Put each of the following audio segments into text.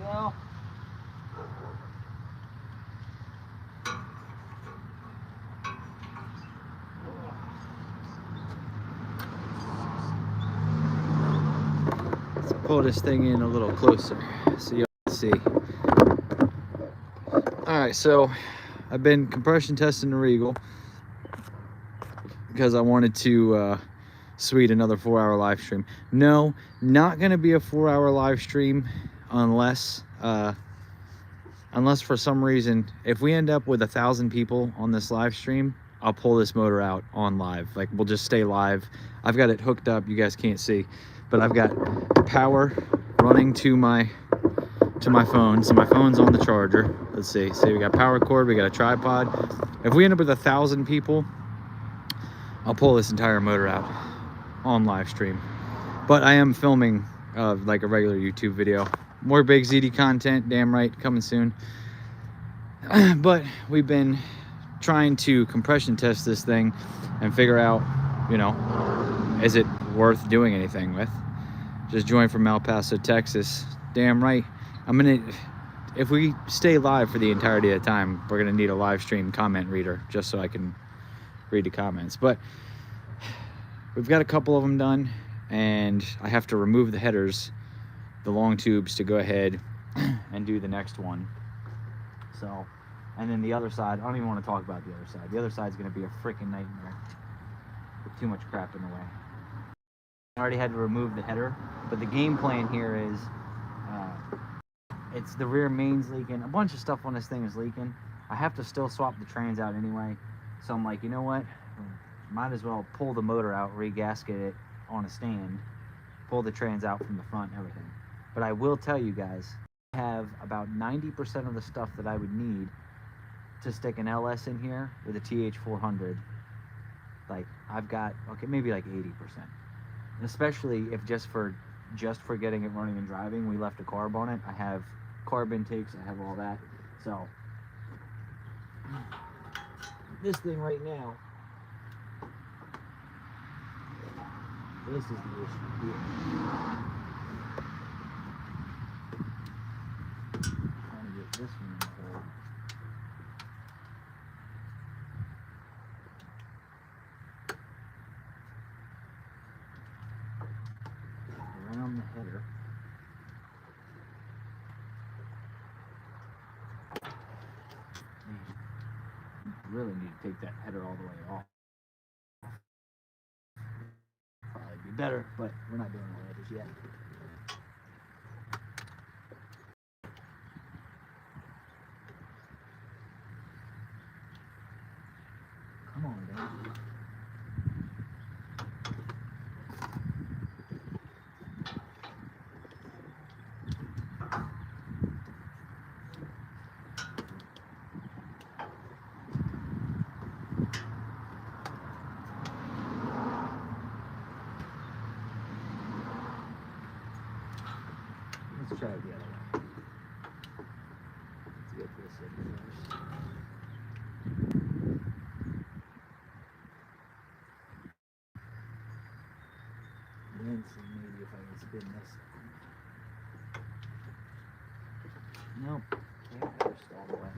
Well, let's pull this thing in a little closer so y'all can see. Alright, so I've been compression testing the Regal because I wanted to sweet another 4-hour live stream. No, not gonna be a 4-hour live stream unless for some reason, if we end up with 1,000 people on this live stream, I'll pull this motor out on live. Like, we'll just stay live. I've got it hooked up. You guys can't see, but I've got power running to my phone. So my phone's on the charger. Let's see. We got power cord. We got a tripod. If we end up with 1,000 people, I'll pull this entire motor out on live stream. But I am filming like a regular YouTube video. More Big ZD content, damn right, coming soon. But we've been trying to compression test this thing and figure out, you know, is it worth doing anything with? Just joined from El Paso, Texas. Damn right. If we stay live for the entirety of the time, we're gonna need a live stream comment reader just so I can read the comments. But we've got a couple of them done, and I have to remove the headers, the long tubes, to go ahead and do the next one. So, and then the other side, I don't even want to talk about the other side. The other side's going to be a freaking nightmare with too much crap in the way. I already had to remove the header, but the game plan here is it's the rear main's leaking. A bunch of stuff on this thing is leaking. I have to still swap the trans out anyway. So I'm like, you know what? Might as well pull the motor out, re-gasket it on a stand, pull the trans out from the front and everything. But I will tell you guys, I have about 90% of the stuff that I would need to stick an LS in here with a TH400. Like, I've got, okay, maybe like 80%. And especially if just for getting it running and driving, we left a carb on it. I have carb intakes, I have all that. So, this thing right now, this is the issue here. Trying to get this one in. Around the header. Man, really need to take that header all the way off. Probably be better, but we're not doing the headers yet. Come on, man. Let's try it the other way. Let's get this in first. And then see maybe if I can spin this. Nope. Can't twist all the way.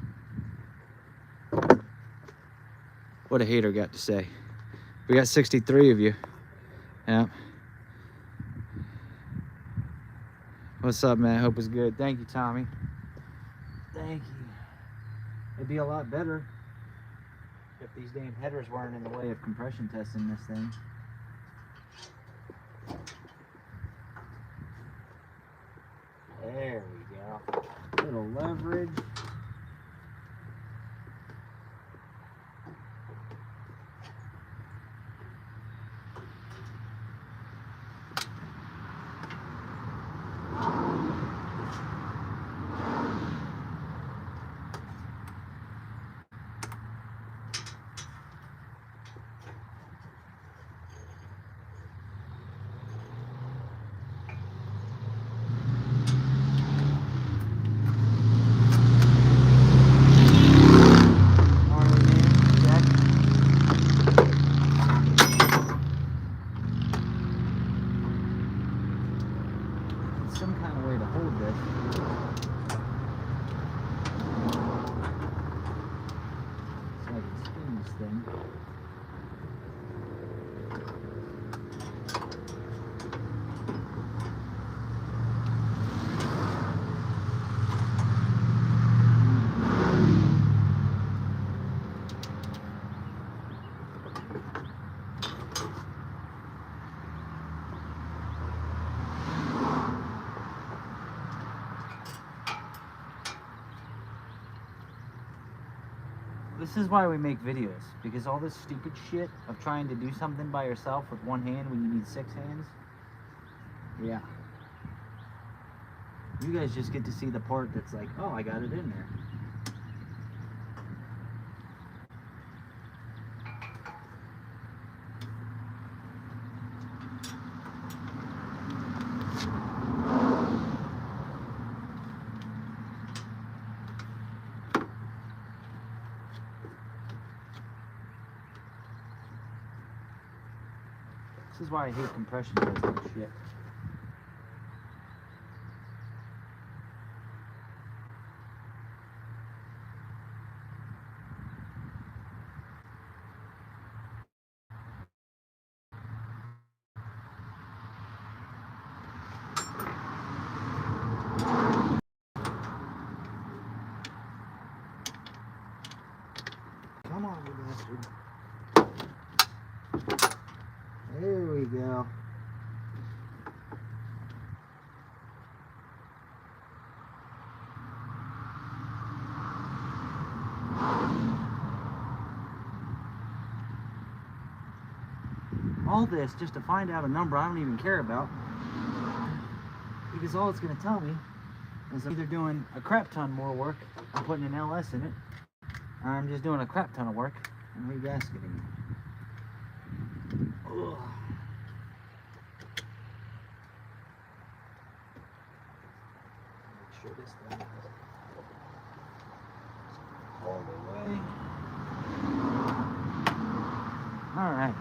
What a hater got to say. We got 63 of you. Yeah. What's up, man? Hope it's good. Thank you, Tommy. Thank you. It'd be a lot better if these damn headers weren't in the way of compression testing this thing. There we go. Little leverage. Some kind of way to hold this. This is why we make videos, because all this stupid shit of trying to do something by yourself with one hand when you need 6 hands, yeah. You guys just get to see the part that's like, oh, I got it in there. This is why I hate compression testing and shit. Come on, you bastard. There we go. All this just to find out a number I don't even care about, because all it's going to tell me is I'm either doing a crap ton more work, I'm putting an LS in it, or I'm just doing a crap ton of work and regasketing it. Ugh. Make sure this thing is all the way. All right.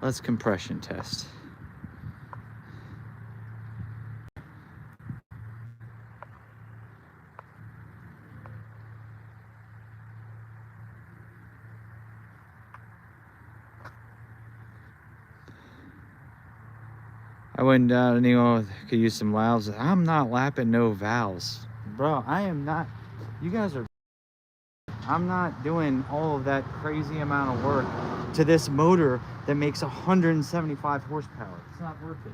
Let's compression test. I went down and anyone could use some valves. I'm not lapping no valves. Bro, I am not. You guys are. I'm not doing all of that crazy amount of work to this motor that makes 175 horsepower. It's not worth it.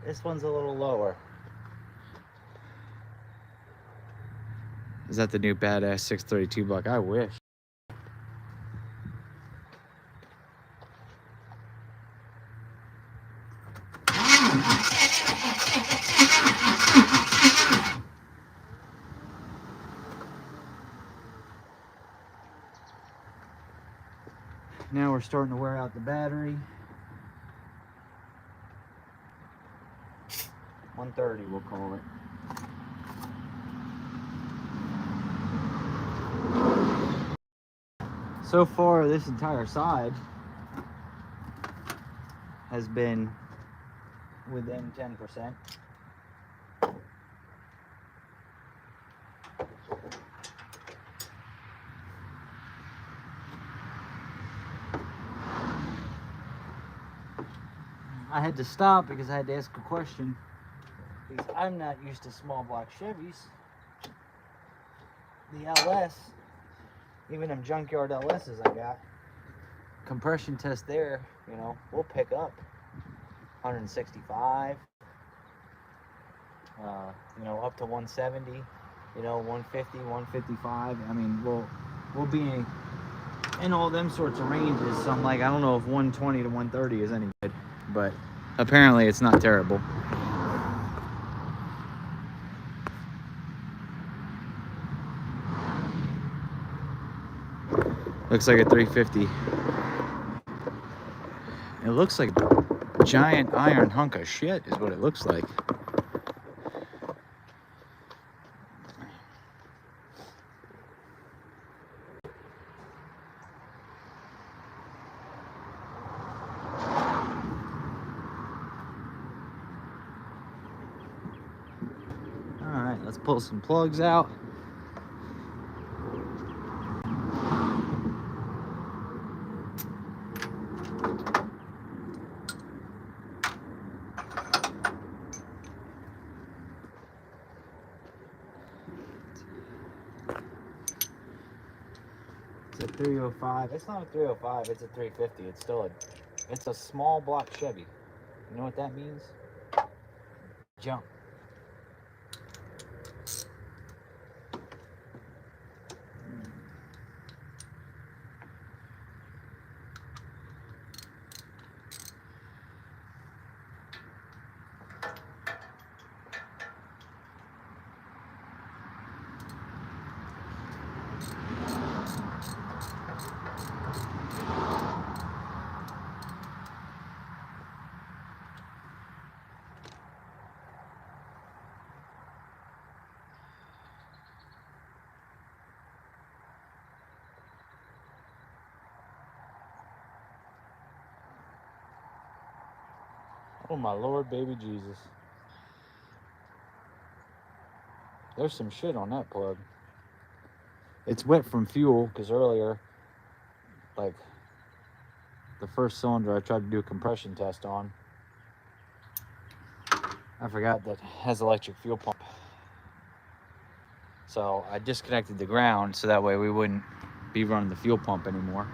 This one's a little lower. Is that the new badass 632 buck? I wish. Now we're starting to wear out the battery. 130 we'll call it. So far this entire side has been within 10%. I had to stop because I had to ask a question, because I'm not used to small block Chevys. The LS, even them junkyard LS's I got, compression test there, you know, we'll pick up 165, you know, up to 170, you know, 150, 155. I mean, we'll be in all them sorts of ranges. So I'm like, I don't know if 120 to 130 is any good, but apparently it's not terrible. Looks like a 350. It looks like a giant iron hunk of shit is what it looks like. All right, let's pull some plugs out. It's a 305. It's not a 305, it's a 350. It's still it's a small block Chevy. You know what that means? Jump. Oh my Lord, baby Jesus. There's some shit on that plug. It's wet from fuel, because earlier, like, the first cylinder I tried to do a compression test on, I forgot that it has electric fuel pump. So I disconnected the ground so that way we wouldn't be running the fuel pump anymore.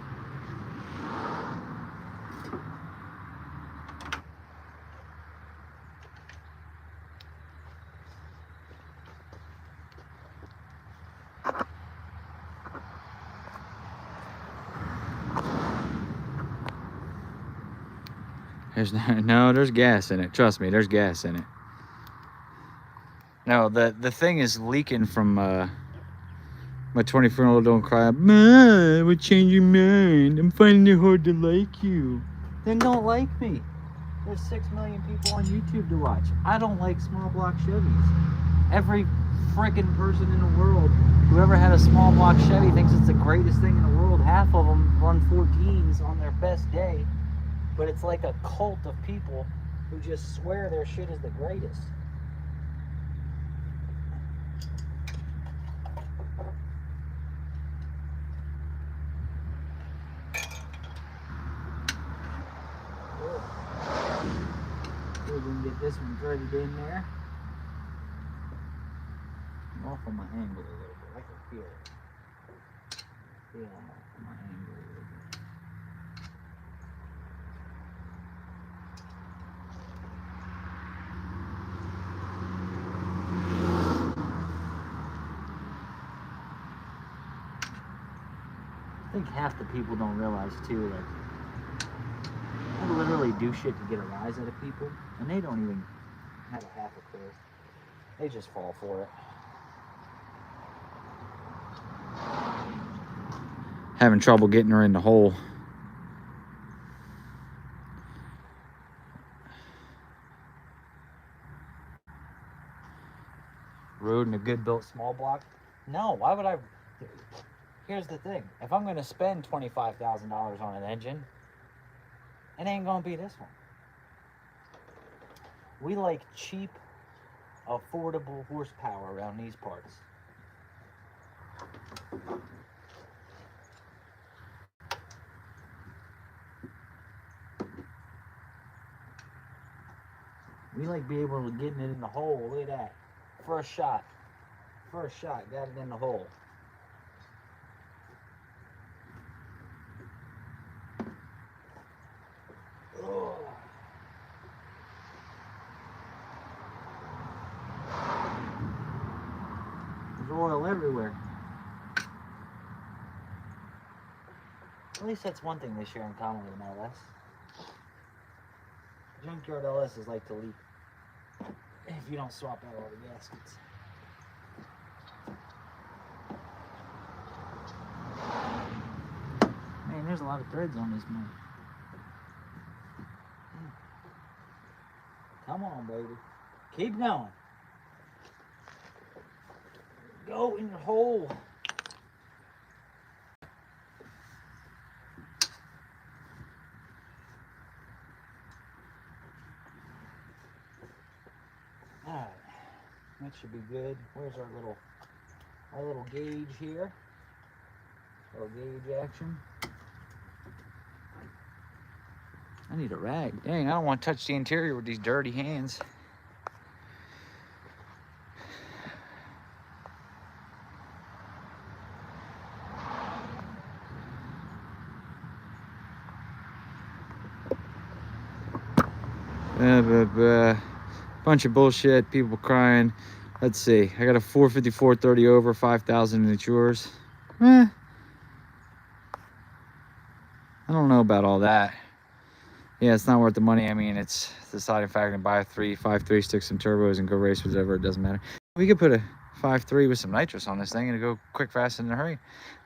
There's gas in it. Trust me, there's gas in it. No, the thing is leaking from my 24-year-old don't cry. Ma, we're changing mind. I'm finding it hard to like you. Then don't like me. There's 6 million people on YouTube to watch. I don't like small block Chevys. Every freaking person in the world who ever had a small block Chevy thinks it's the greatest thing in the world. Half of them run 14s on their best day. But it's like a cult of people who just swear their shit is the greatest. See if we can get this one threaded in there. I'm off on my angle a little bit. I can feel it. I'm off on my angle a little bit. I think half the people don't realize too, like, I literally do shit to get a rise out of people, and they don't even have a half a clue. They just fall for it. Having trouble getting her in the hole. Road in a good built small block? No, why would I? Here's the thing. If I'm going to spend $25,000 on an engine, it ain't going to be this one. We like cheap, affordable horsepower around these parts. We like be able to get it in the hole. Look at that. First shot. First shot. Got it in the hole. Oh. There's oil everywhere. At least that's one thing they share in common with an LS. Junkyard LSs like to leak if you don't swap out all the gaskets. Man, there's a lot of threads on this one. Come on, baby. Keep going. Go in your hole. Alright. That should be good. Where's our little gauge here? Little gauge action. I need a rag. Dang, I don't want to touch the interior with these dirty hands. Bunch of bullshit, people crying. Let's see, I got a 454.30 over, 5,000 in yours. I don't know about all that. Yeah, it's not worth the money. I mean, it's the deciding factor to buy a 3.53, stick some turbos and go race with whatever, it doesn't matter. We could put a 5.3 with some nitrous on this thing and go quick, fast, and in a hurry.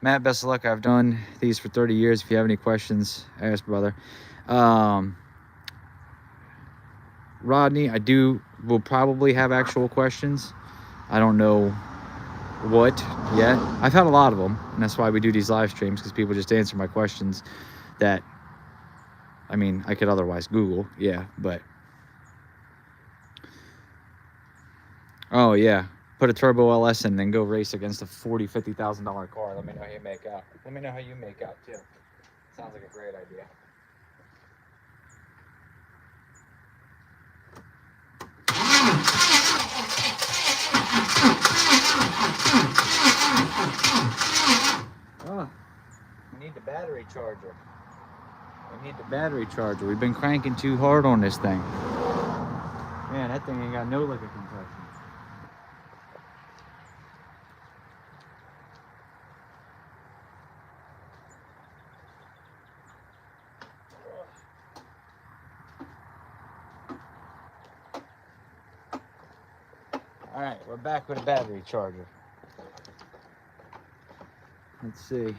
Matt, best of luck. I've done these for 30 years. If you have any questions, ask, brother. Rodney, will probably have actual questions. I don't know what yet. I've had a lot of them, and that's why we do these live streams, because people just answer my questions that, I mean, I could otherwise Google, yeah, but. Oh, yeah. Put a turbo LS in and then go race against a $40,000-$50,000 car. Let me know how you make out. Let me know how you make out, too. Sounds like a great idea. Oh, we need the battery charger. We need the battery charger. We've been cranking too hard on this thing. Man, that thing ain't got no liquid compression. All right, we're back with a battery charger. Let's see.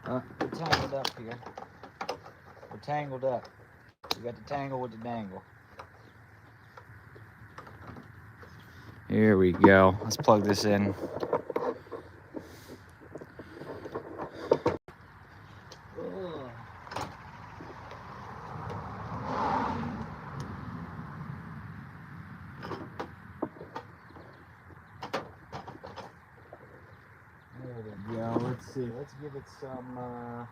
We're tangled up here. We're tangled up. We got the tangle with the dangle. Here we go. Let's plug this in. Let's give it some, I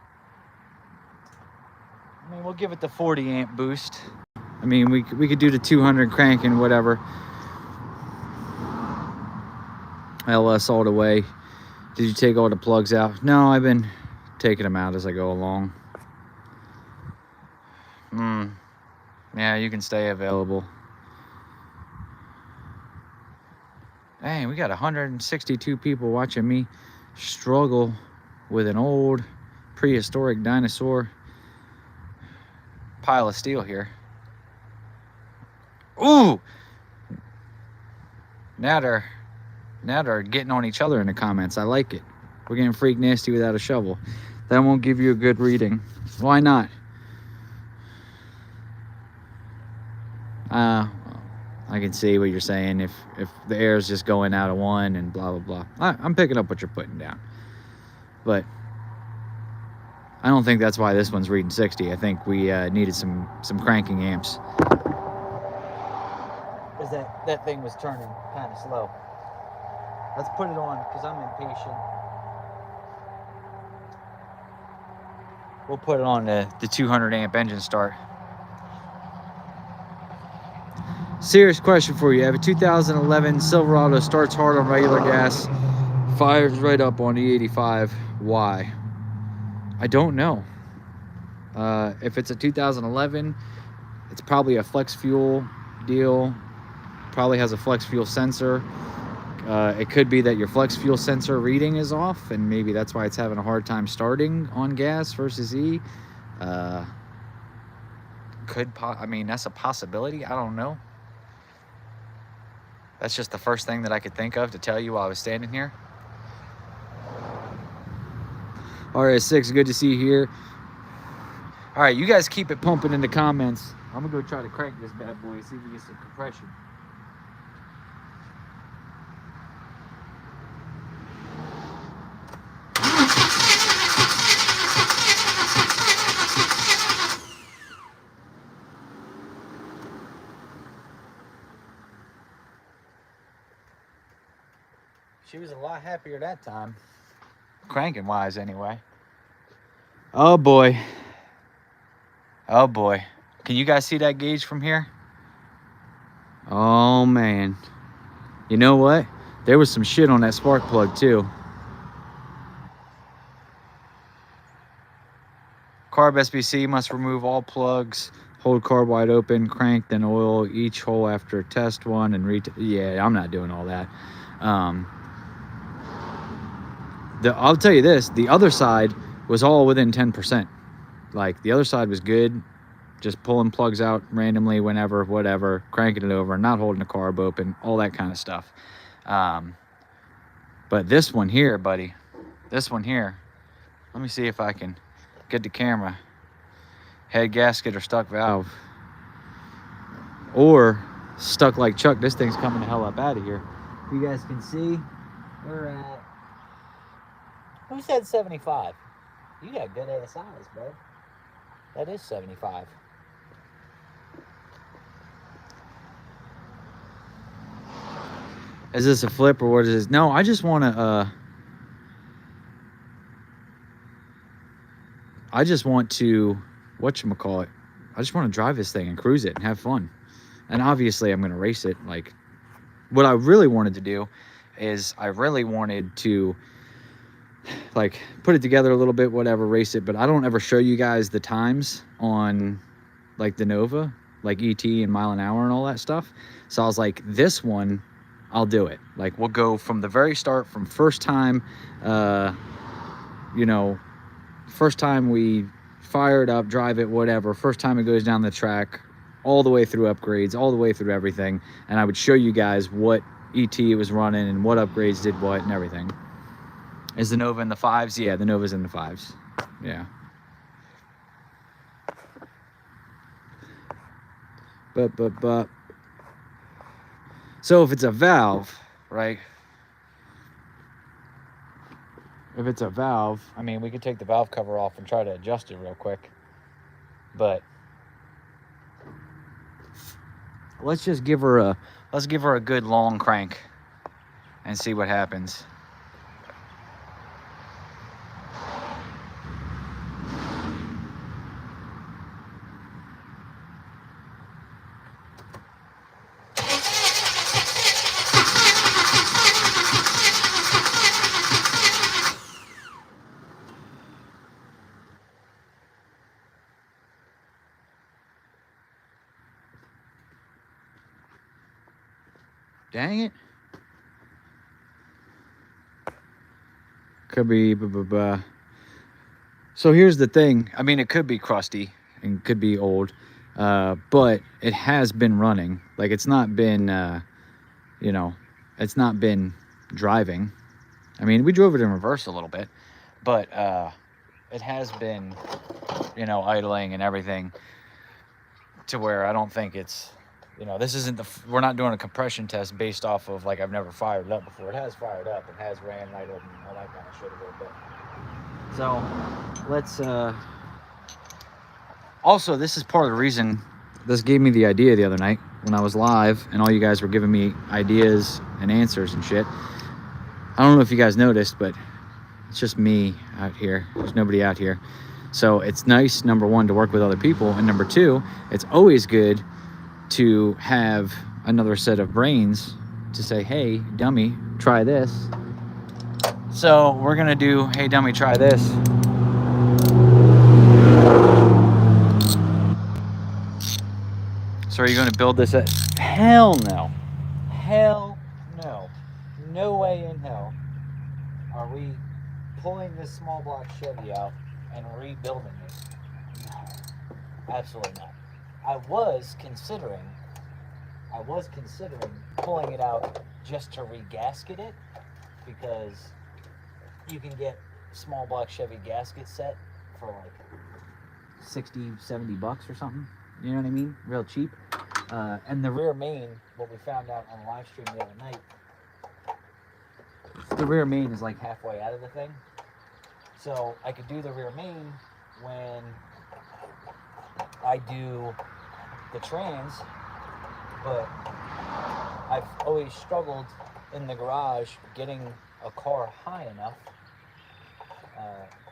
mean, we'll give it the 40 amp boost. I mean, we could do the 200 crank and whatever. LS all the way. Did you take all the plugs out? No, I've been taking them out as I go along. Yeah, you can stay available. Dang, we got 162 people watching me struggle with an old prehistoric dinosaur pile of steel here. Ooh! Now they're getting on each other in the comments. I like it. We're getting freak nasty without a shovel. That won't give you a good reading. Why not? I can see what you're saying. If the air is just going out of one and blah, blah, blah. I'm picking up what you're putting down. But I don't think that's why this one's reading 60. I think we needed some cranking amps. Because that thing was turning kind of slow. Let's put it on because I'm impatient. We'll put it on the 200 amp engine start. Serious question for you. I have a 2011 Silverado, starts hard on regular gas, fires right up on E85. Why? I don't know. If it's a 2011, it's probably a flex fuel deal. Probably has a flex fuel sensor. It could be that your flex fuel sensor reading is off, and maybe that's why it's having a hard time starting on gas versus E. I mean, that's a possibility. I don't know. That's just the first thing that I could think of to tell you while I was standing here. RS6, good to see you here. All right, you guys keep it pumping in the comments. I'm gonna go try to crank this bad boy, see if we get some compression. She was a lot happier that time. Cranking wise, anyway. Oh boy. Oh boy. Can you guys see that gauge from here? Oh man. You know what? There was some shit on that spark plug too. Carb SBC must remove all plugs, hold carb wide open, crank, then oil each hole after test one, and yeah, I'm not doing all that. I'll tell you this, the other side was all within 10%. Like, the other side was good, just pulling plugs out randomly whenever, whatever, cranking it over, not holding the carb open, all that kind of stuff. But this one here, buddy, this one here, let me see if I can get the camera. Head gasket or stuck valve. Or stuck like Chuck. This thing's coming the hell up out of here. You guys can see, we're at, who said 75? You got good ass eyes, bud. That is 75. Is this a flip or what is this? No, I just want to, whatchamacallit? I just want to drive this thing and cruise it and have fun. And obviously I'm going to race it. Like, what I really wanted to do is I really wanted to, like, put it together a little bit, whatever, race it. But I don't ever show you guys the times on, like, the Nova, like ET and mile an hour and all that stuff. So I was like, this one, I'll do it. Like, we'll go from the very start, from first time, you know, first time we fire it up, drive it, whatever, first time it goes down the track, all the way through upgrades, all the way through everything. And I would show you guys what ET it was running and what upgrades did what and everything. Is the Nova in the 5s? Yeah, the Nova's in the 5s. Yeah. But. So if it's a valve, right? If it's a valve, I mean, we could take the valve cover off and try to adjust it real quick. But let's just give her a good long crank and see what happens. Dang it. Could be, So here's the thing. I mean, it could be crusty and could be old, but it has been running. Like, it's not been, you know, it's not been driving. I mean, we drove it in reverse a little bit, but it has been, you know, idling and everything to where I don't think it's, you know, this isn't we're not doing a compression test based off of, like, I've never fired it up before. It has fired up. It has ran idled and all that kind of shit a little bit. So let's, also, this is part of the reason this gave me the idea the other night when I was live and all you guys were giving me ideas and answers and shit. I don't know if you guys noticed, but it's just me out here. There's nobody out here. So it's nice, number one, to work with other people. And number two, it's always good to have another set of brains to say, hey, dummy, try this. So we're going to do, hey, dummy, try this. So are you going to build this at? Hell no. Hell no. No way in hell are we pulling this small block Chevy out and rebuilding it. No, absolutely not. I was considering pulling it out just to re-gasket it, because you can get small block Chevy gasket set for like 60, 70 bucks or something. You know what I mean? Real cheap. And the rear main, what we found out on the live stream the other night, the rear main is like halfway out of the thing. So I could do the rear main when I do the trans, but I've always struggled in the garage getting a car high enough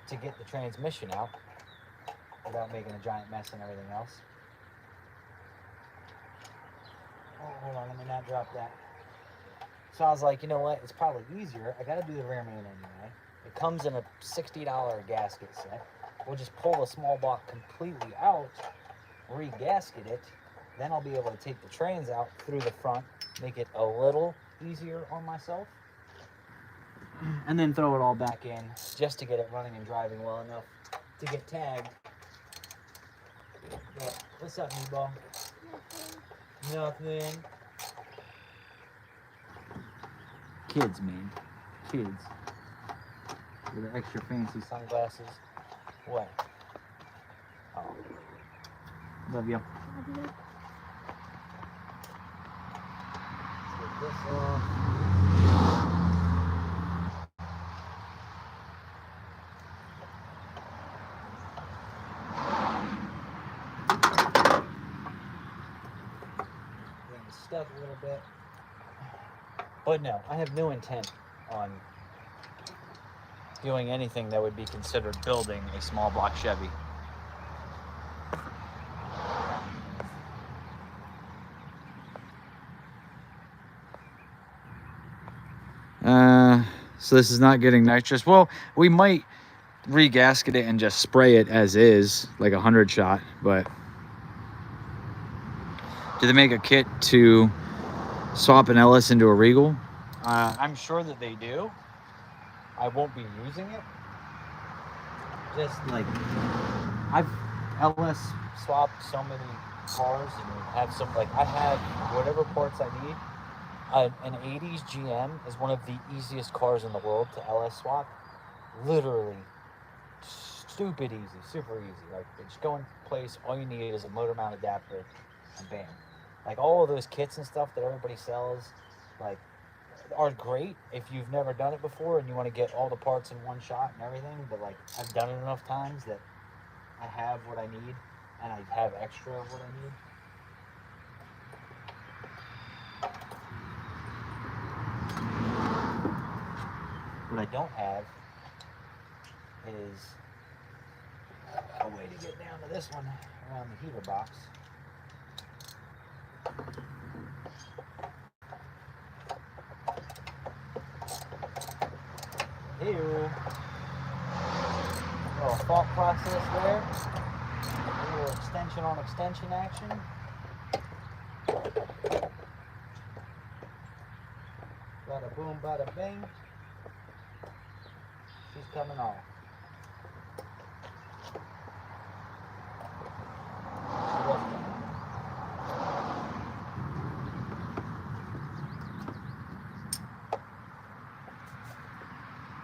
to get the transmission out without making a giant mess and everything else. Oh, hold on, let me not drop that. So I was like, you know what, it's probably easier. I gotta do the rear main anyway. It comes in a $60 gasket set. we'll just pull the small block completely out, re-gasket it, then I'll be able to take the trains out through the front, make it a little easier on myself, and then throw it all back in just to get it running and driving well enough to get tagged. But what's up, meatball? Nothing. Kids, man. Kids. With the extra fancy sunglasses. What? Oh. Love you. Let's get this off. Getting stuck a little bit. But no, I have no intent on doing anything that would be considered building a small block Chevy. So this is not getting nitrous. Well, we might re-gasket it and just spray it as is, like 100 shot, but do they make a kit to swap an LS into a Regal? I'm sure that they do. I won't be using it. Just like, I've LS swapped so many cars and have some, like, I have whatever parts I need. An 80s GM is one of the easiest cars in the world to LS swap. Literally, stupid easy, super easy. Like, just go in place, all you need is a motor mount adapter, and bam. Like, all of those kits and stuff that everybody sells, like, are great if you've never done it before and you want to get all the parts in one shot and everything, but, like, I've done it enough times that I have what I need, and I have extra of what I need. What I don't have is a way to get down to this one around the heater box. Ew. A little thought process there. A little extension on extension action. Bada boom, bada bing. She's coming off. She was coming.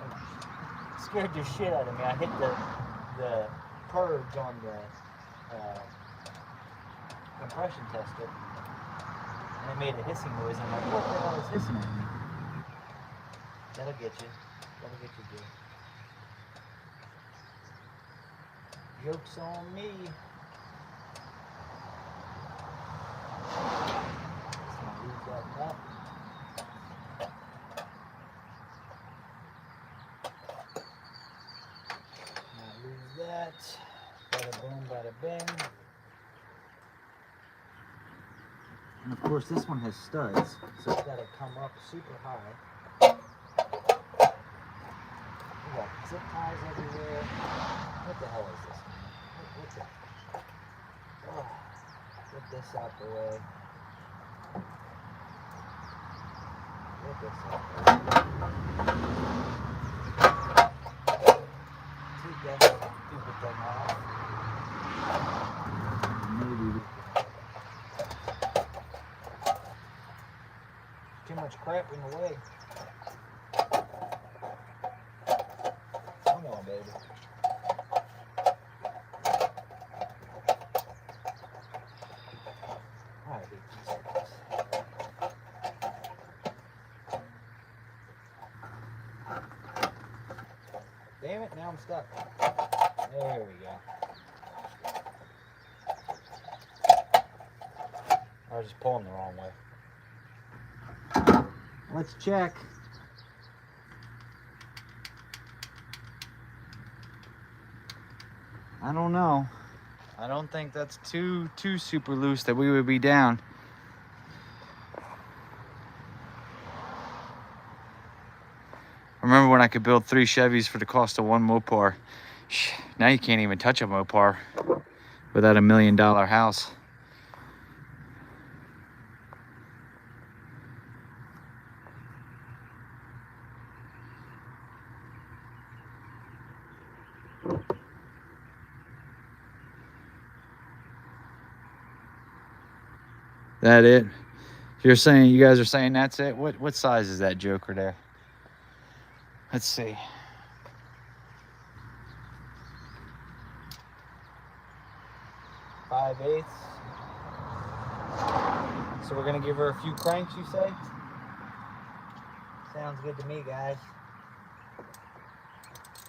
Oh, scared the shit out of me. I hit the purge on the compression tester, and it made a hissing noise. I'm like, what the hell is hissing at me? That'll get you. That'll get you good. Joke's on me. Let's not lose that nut. Not lose that. Bada boom, bada bing. And of course this one has studs, so it's got to come up super high. We got zip ties everywhere. What the hell is this? What's that? Oh, get this out the way. Get this out the way. Take that stupid thing off. Maybe. Too much crap in the way. Come on, baby. Damn it, now I'm stuck. There we go. I was just pulling the wrong way. Let's check. I don't know. I don't think that's too super loose that we would be down. I remember when I could build 3 Chevys for the cost of 1 Mopar. Now you can't even touch a Mopar without $1 million house. That it? You're saying, you guys are saying that's it? What size is that Joker there? Let's see. Five eighths. So we're gonna give her a few cranks, you say? Sounds good to me, guys.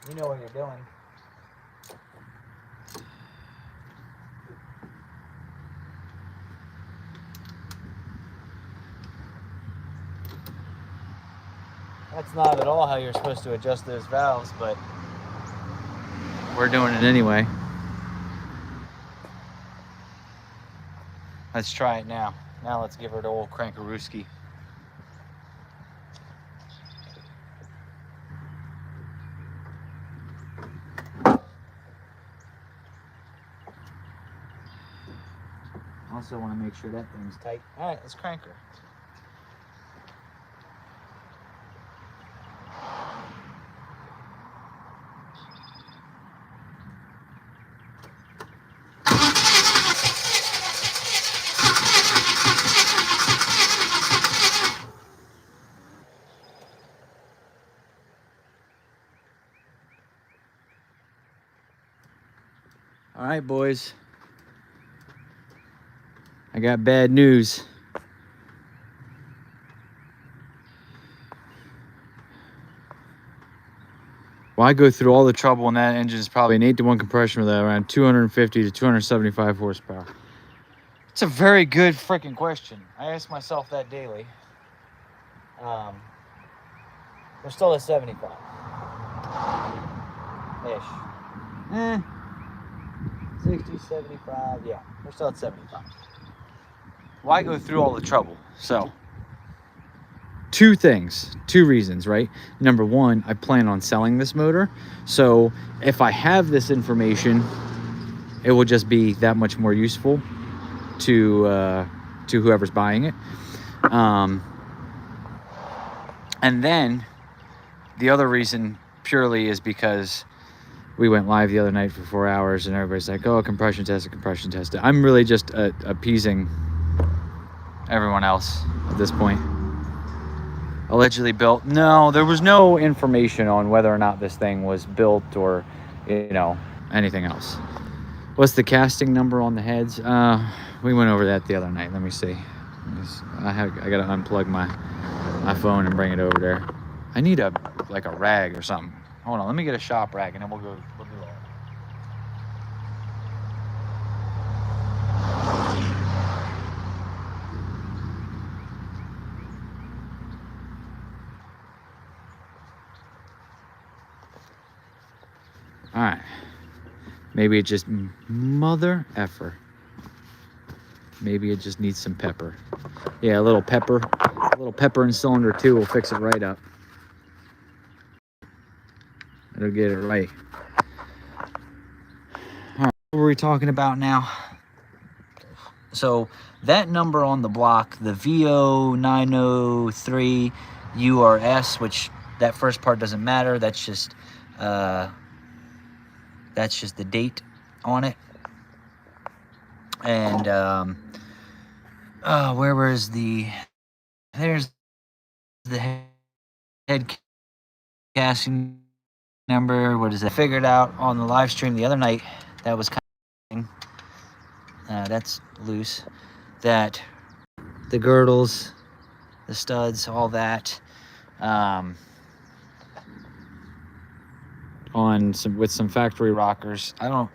You know what you're doing. That's not at all how you're supposed to adjust those valves, but we're doing it anyway. Let's try it now. Now let's give her the old crankarooski. also want to make sure that thing's tight. All right, let's crank her. All right, boys. I got bad news. Why go through all the trouble in that engine is probably an 8-to-1 compression with around 250 to 275 horsepower? It's a very good freaking question. I ask myself that daily. We're still at 75. Ish. 60, 75, yeah. We're still at 75. Why go through all the trouble? So, two reasons, right? Number one, I plan on selling this motor. So if I have this information, it will just be that much more useful to whoever's buying it. And then the other reason purely is because we went live the other night for 4 hours and everybody's like, oh, compression test. I'm really just appeasing everyone else at this point. Allegedly built. No, there was no information on whether or not this thing was built or, you know, anything else. What's the casting number on the heads? We went over that the other night. Let me see. I gotta unplug my phone and bring it over there. I need a rag or something. Hold on, let me get a shop rag and then we'll do that. All right, maybe it just mother effer. Maybe it just needs some pepper. Yeah, a little pepper in cylinder 2 will fix it right up. It'll get it right. All right, what were we talking about now? So that number on the block, the VO903 URS, which that first part doesn't matter. That's just the date on it. And there's the head casting number. What is that? Figured out on the live stream the other night. That was kind of that's loose. That the girdles, the studs, all that. With some factory rockers. I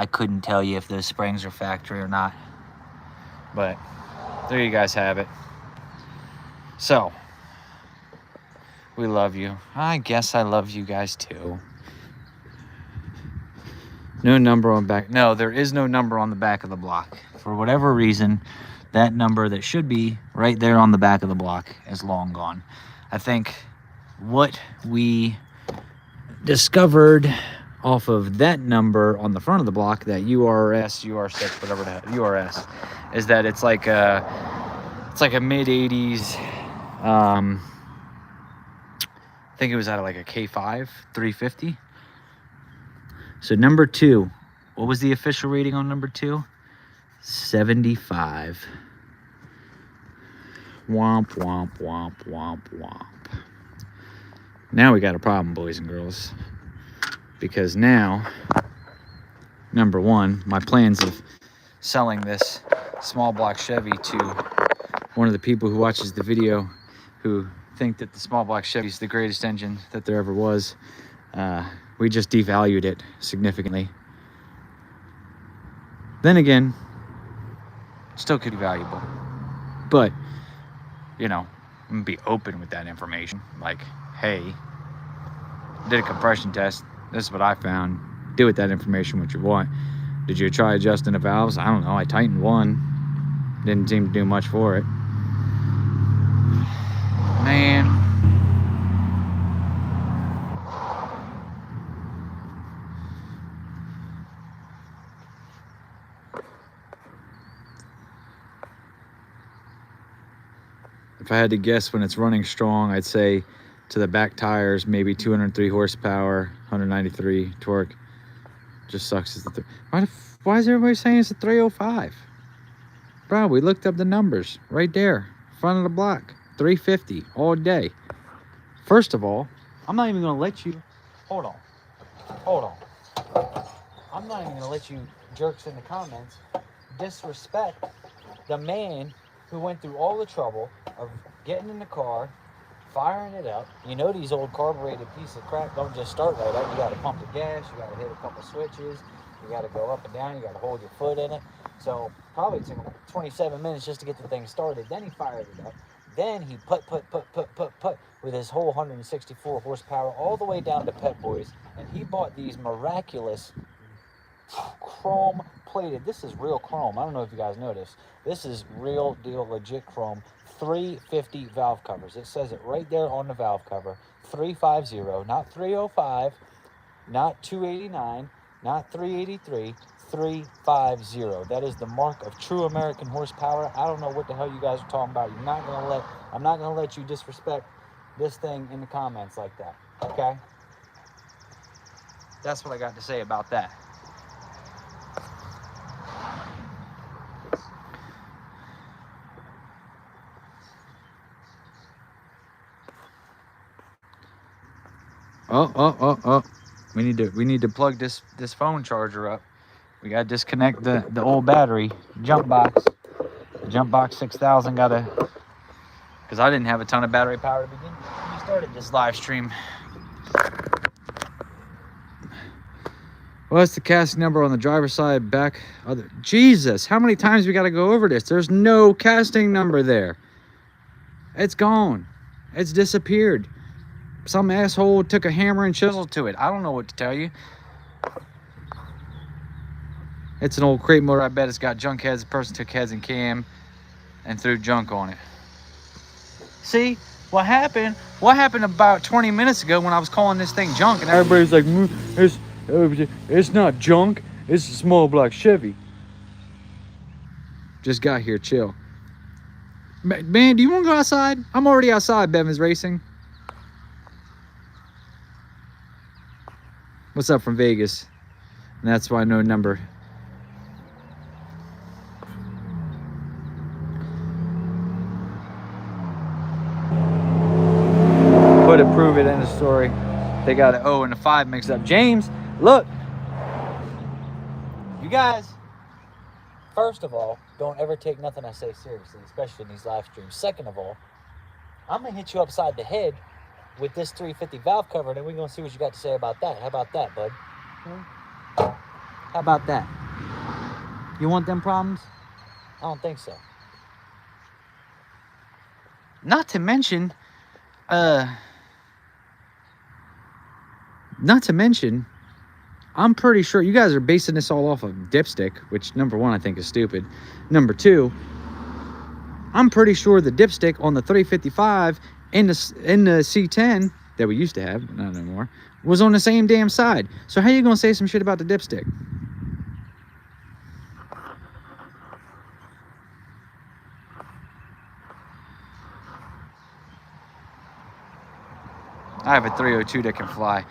couldn't tell you if those springs are factory or not, but there you guys have it. So we love you. I guess I love you guys too. No number on back. No, there is no number on the back of the block. For whatever reason, that number that should be right there on the back of the block is long gone. I think what we discovered off of that number on the front of the block, that URS, UR6, whatever the hell, URS, is that it's like a mid 80s. I think it was out of like a K5 350. So number 2, what was the official rating on number 2? 75. Womp, womp, womp, womp, womp. Now we got a problem, boys and girls. Because now, number 1, my plans of selling this small block Chevy to one of the people who watches the video who think that the small block Chevy is the greatest engine that there ever was. We just devalued it significantly. Then again, still could be valuable. But, you know, I'm gonna be open with that information. Like, hey, did a compression test. This is what I found. Do with that information what you want. Did you try adjusting the valves? I don't know. I tightened one. Didn't seem to do much for it. Man. If I had to guess when it's running strong, I'd say to the back tires, maybe 203 horsepower, 193 torque. Just sucks. Why is everybody saying it's a 305? Bro, we looked up the numbers right there, front of the block, 350 all day. First of all, I'm not even gonna let you, hold on. I'm not even gonna let you jerks in the comments disrespect the man who went through all the trouble of getting in the car, firing it up. You know these old carbureted pieces of crap don't just start right up. You gotta pump the gas, you gotta hit a couple switches, you gotta go up and down, you gotta hold your foot in it. So probably took 27 minutes just to get the thing started. Then he fired it up. Then he put with his whole 164 horsepower all the way down to Pet Boys. And he bought these miraculous chrome plated. This is real chrome. I don't know if you guys noticed. This is real deal, legit chrome. 350 valve covers. It says it right there on the valve cover. 350, not 305, not 289, not 383, 350. That is the mark of true American horsepower. I don't know what the hell you guys are talking about. I'm not gonna let you disrespect this thing in the comments like that. Okay? That's what I got to say about that. Oh. We need to plug this phone charger up. We gotta disconnect the old battery. Jump box. The jump box 6000 gotta, because I didn't have a ton of battery power to begin with when we started this live stream. What's the casting number on the driver's side back other? Jesus, how many times we gotta go over this? There's no casting number there. It's gone. It's disappeared. Some asshole took a hammer and chisel to it. I don't know what to tell you. It's an old crate motor. I bet it's got junk heads. The person took heads and cam and threw junk on it. See, what happened? What happened about 20 minutes ago when I was calling this thing junk and everybody's like, it's not junk. It's a small block Chevy. Just got here. Chill. Man, do you want to go outside? I'm already outside, Bevins Racing. What's up from Vegas? And that's why no number. Put it, prove it, end of story. They got an O and a 5 mixed up. James, look. You guys, first of all, don't ever take nothing I say seriously, especially in these live streams. Second of all, I'm going to hit you upside the head with this 350 valve cover, and then we're going to see what you got to say about that. How about that, bud? How about that? You want them problems? I don't think so. Not to mention, I'm pretty sure you guys are basing this all off of dipstick, which number one, I think is stupid. Number two, I'm pretty sure the dipstick on the 355 in the C10 that we used to have, not anymore, was on the same damn side. So how you gonna say some shit about the dipstick? I have a 302 that can fly.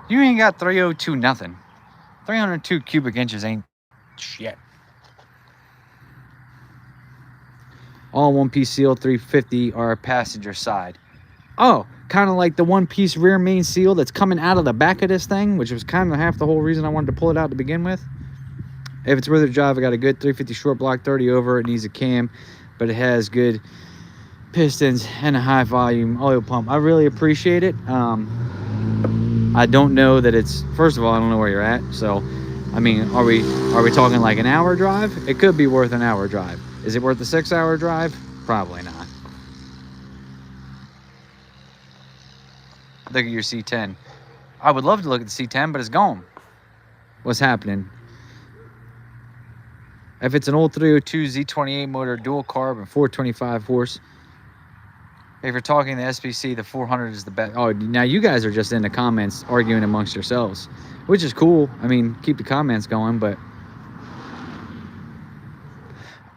You ain't got 302 nothing. 302 cubic inches ain't shit. All one-piece seal 350 are passenger side. Oh, kind of like the one-piece rear main seal that's coming out of the back of this thing, which was kind of half the whole reason I wanted to pull it out to begin with. If it's worth a drive, I got a good 350 short block, 30 over. It needs a cam, but it has good pistons and a high volume oil pump. I really appreciate it. I don't know that it's, first of all, I don't know where you're at. So, I mean, are we talking like an hour drive? It could be worth an hour drive. Is it worth a 6-hour drive? Probably not. Look at your C10. I would love to look at the C10, but it's gone. What's happening? If it's an old 302 Z28 motor, dual carb, and 425 horse. If you're talking the SPC, the 400 is the best. Oh, now you guys are just in the comments arguing amongst yourselves, which is cool. I mean, keep the comments going, but.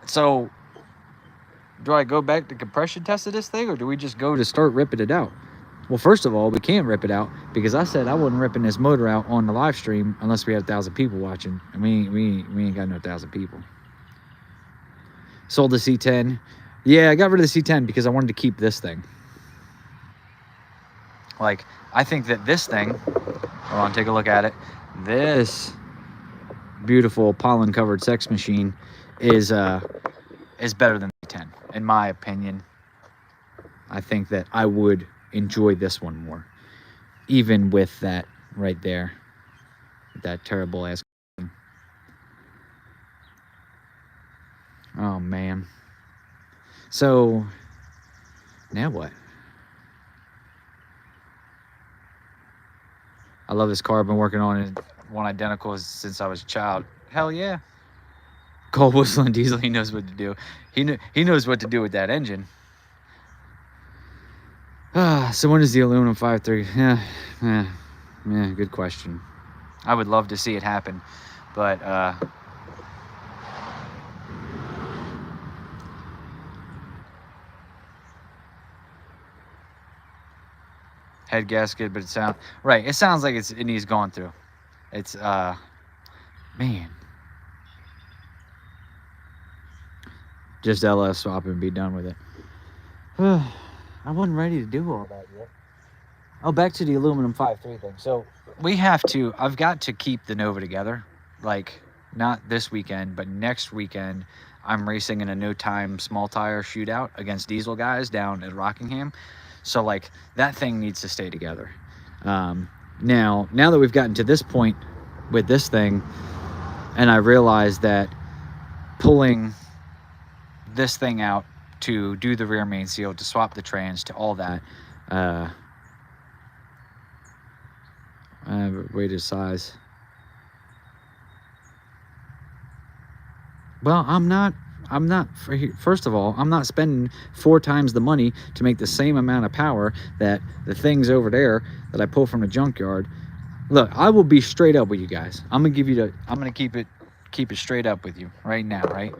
So, do I go back to compression test of this thing, or do we just go to start ripping it out? Well, first of all, we can't rip it out because I said I wasn't ripping this motor out on the live stream unless we had 1,000 people watching. And we ain't got no 1,000 people. Sold the C10. Yeah, I got rid of the C10 because I wanted to keep this thing. Like, I think that this thing, hold on, take a look at it. This beautiful pollen-covered sex machine is better than the C10, in my opinion. I think that I would enjoy this one more, even with that right there, that terrible ass. Oh man. So now what? I love this car. I've been working on it, one identical since I was a child. Hell yeah. Cole whistling diesel, he knows what to do. He knows what to do with that engine. So when is the aluminum 5.3? Yeah, good question. I would love to see it happen, but head gasket, but it sounds right. It sounds like it needs going through. It's man, just LS swap and be done with it. I wasn't ready to do all that yet. Oh, back to the aluminum 5.3 thing. So we have to, I've got to keep the Nova together. Like, not this weekend, but next weekend, I'm racing in a no-time small tire shootout against diesel guys down at Rockingham. So, like, that thing needs to stay together. Now that we've gotten to this point with this thing, and I realized that pulling this thing out to do the rear main seal, to swap the trans, to all that, weighted size. Well, I'm not, first of all, I'm not spending 4 times the money to make the same amount of power that the things over there that I pull from the junkyard. Look, I will be straight up with you guys. I'm going to give you I'm going to keep it straight up with you right now, right?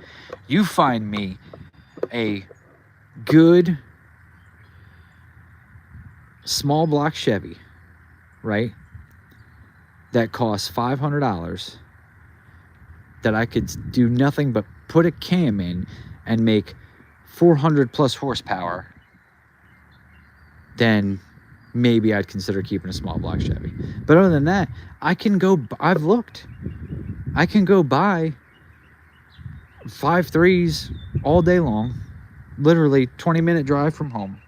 You find me a good small block Chevy, right? That costs $500, that I could do nothing but put a cam in and make 400 plus horsepower, then maybe I'd consider keeping a small block Chevy. But other than that, I've looked. I can go buy 5.3s all day long, literally 20-minute drive from home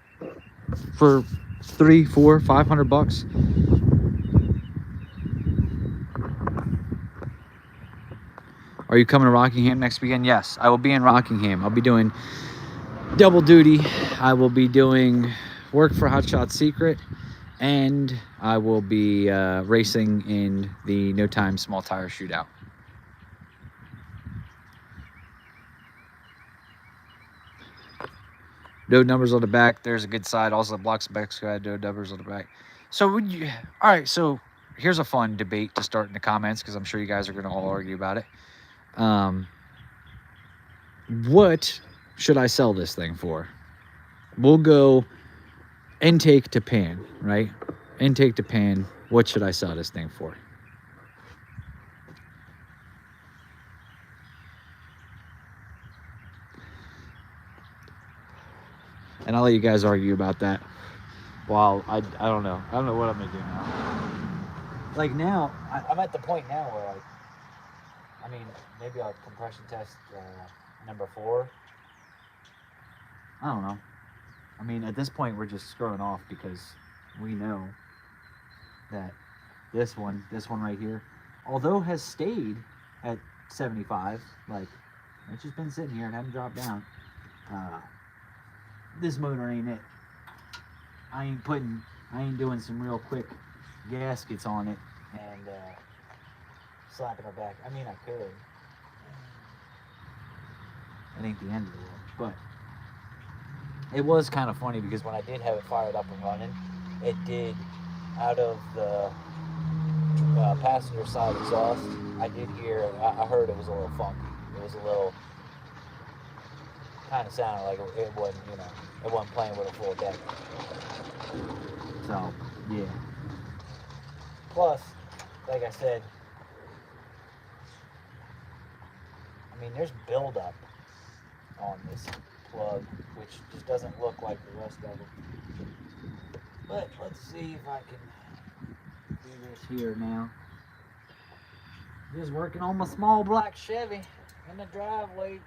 for $300, $400, $500. Are you coming to Rockingham next weekend? Yes, I will be in Rockingham. I'll be doing double duty. I will be doing work for Hot Shot Secret, and I will be racing in the No Time Small Tire Shootout. No numbers on the back. There's a good side. Also, the block specs guide. No numbers on the back. So would you? All right. So here's a fun debate to start in the comments because I'm sure you guys are going to all argue about it. What should I sell this thing for? We'll go intake to pan, right? Intake to pan. What should I sell this thing for? And I'll let you guys argue about that. Well, I don't know. I don't know what I'm gonna do now. Like now, I'm at the point now where I mean, maybe I'll compression test number 4. I don't know. I mean, at this point, we're just screwing off because we know that this one right here, although has stayed at 75, like it's just been sitting here and hasn't dropped down. This motor ain't it. I ain't doing some real quick gaskets on it And slapping her back. I mean, I could. It ain't the end of the world, but It was kind of funny because when I did have it fired up and running, it did, out of the passenger side exhaust, I did hear, I heard it was a little funky. It was a little, kind of sounded like it wasn't, you know, it wasn't playing with a full deck. so yeah. Plus, like I said, I mean, there's buildup on this plug, which just doesn't look like the rest of it. But let's see if I can do this here now. Just working on my small black Chevy in the driveway.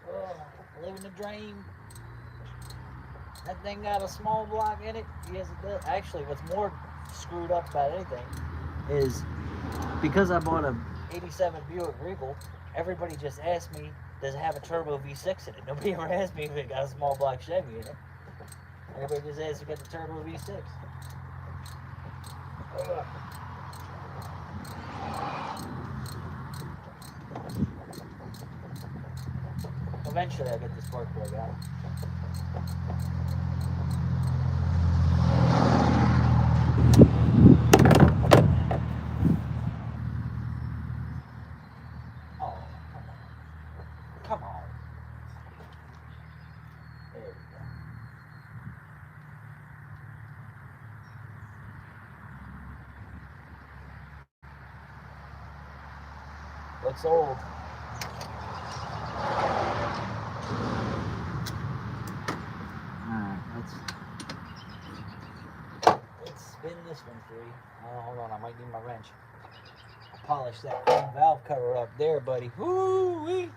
Oh, living the dream. That thing got a small block in it. Yes, it does. Actually, what's more screwed up about anything is because I bought a 87 Buick Regal, everybody just asked me, does it have a turbo V6 in it? Nobody ever asked me if it got a small block Chevy in it. Everybody just asked if it got the turbo V6. Ugh. Eventually I'll get this spark plug out. Oh, come on. There we go. Looks old. Alright, Let's spin this one free. Oh, hold on, I might need my wrench. I'll polish that chrome valve cover up there, buddy. Woo-wee.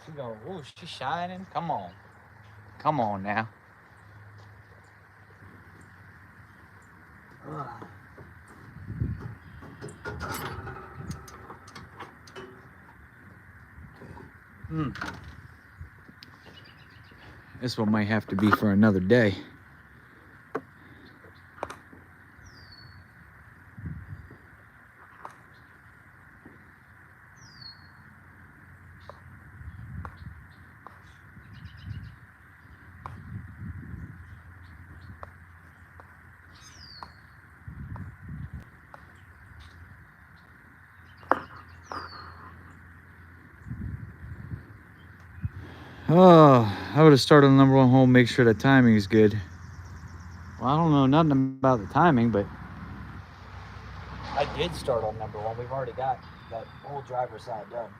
She going, ooh, she's shining. Come on. come on now. Ugh. This one might have to be for another day. Oh, I would have started on number 1 hole, make sure the timing is good. Well, I don't know nothing about the timing, but I did start on number 1. We've already got that whole driver's side done.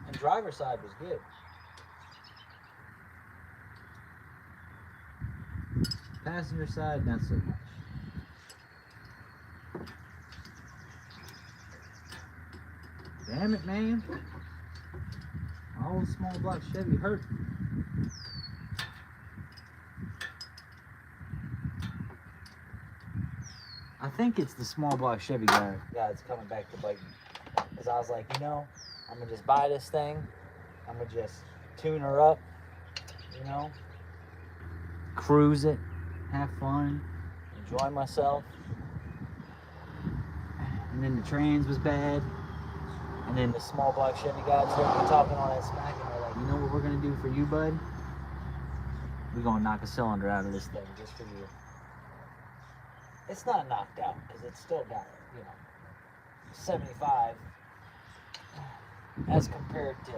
And driver's side was good. passenger side, not so much. Damn it, man. My old small block Chevy hurt. I think it's the small block Chevy guy It's coming back to bite me. Because I was like, you know, I'm going to just buy this thing. I'm going to just tune her up, you know, cruise it, have fun. enjoy myself. And then the trans was bad. And then the small block Chevy guys heard me talking all that smack, and they're like, You know what we're gonna do for you, bud? We're gonna knock a cylinder out of this thing just for you. It's not knocked out because it's still got, you know, 75 as compared to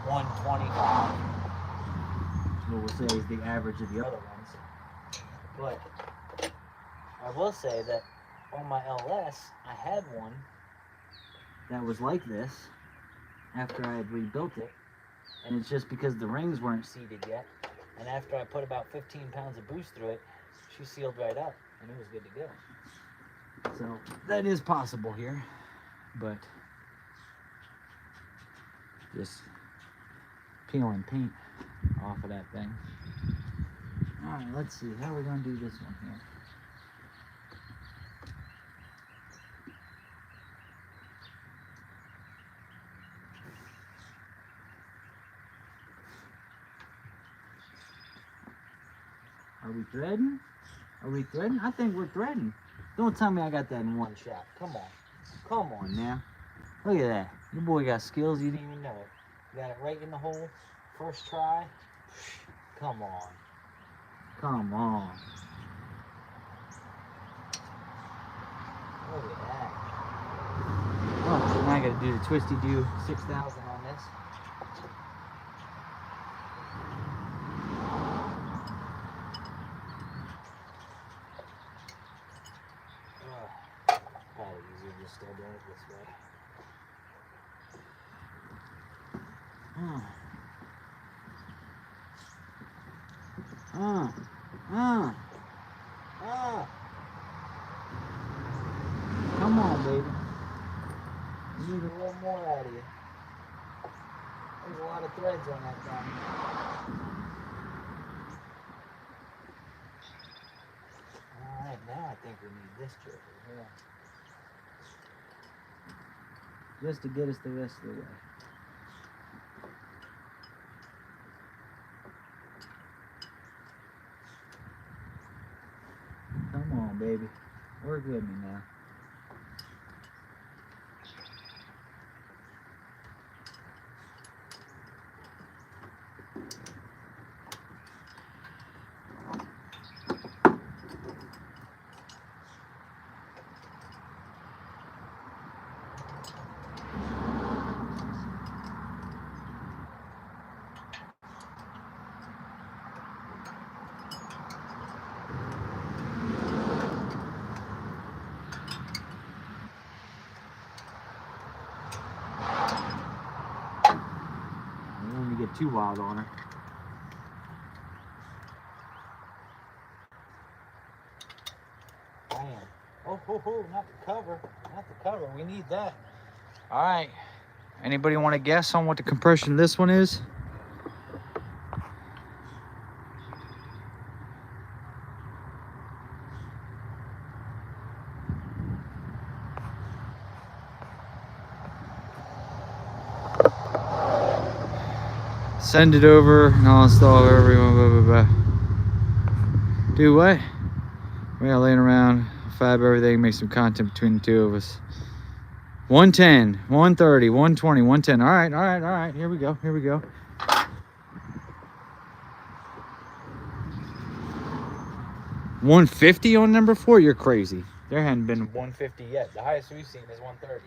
125. What we'll say is the average of the other ones. But I will say that on my LS, I had one that was like this after I had rebuilt it. And it's just because the rings weren't seated yet. And after I put about 15 pounds of boost through it, she sealed right up and it was good to go. So that is possible here, but just peeling paint off of that thing. All right, let's see, how are we gonna do this one here? Are we threading? Are we threading? I think we're threading. Don't tell me I got that in one shot. Come on. Come on now. Look at that. Your boy got skills, you didn't even know it. Got it right in the hole. First try. Come on. Come on. Look at that. Oh, so now I gotta do the twisty do 6,000 on this. Probably easier just still doing it this way. Come on, baby. We need a little more out of you. There's a lot of threads on that thing. Alright, now I think we need this jerker here. Just to get us the rest of the way. Come on, baby. Work with me now. Too wild on her. Man. Oh, not the cover. Not the cover. We need that. All right. Anybody want to guess on what the compression of this one is? Send it over and I'll install everyone, blah, blah, blah. Do what? We got laying around, fab everything, make some content between the two of us. 110, 130, 120, 110. All right. Here we go. 150 on number 4? You're crazy. There hadn't been 150 yet. The highest we've seen is 130.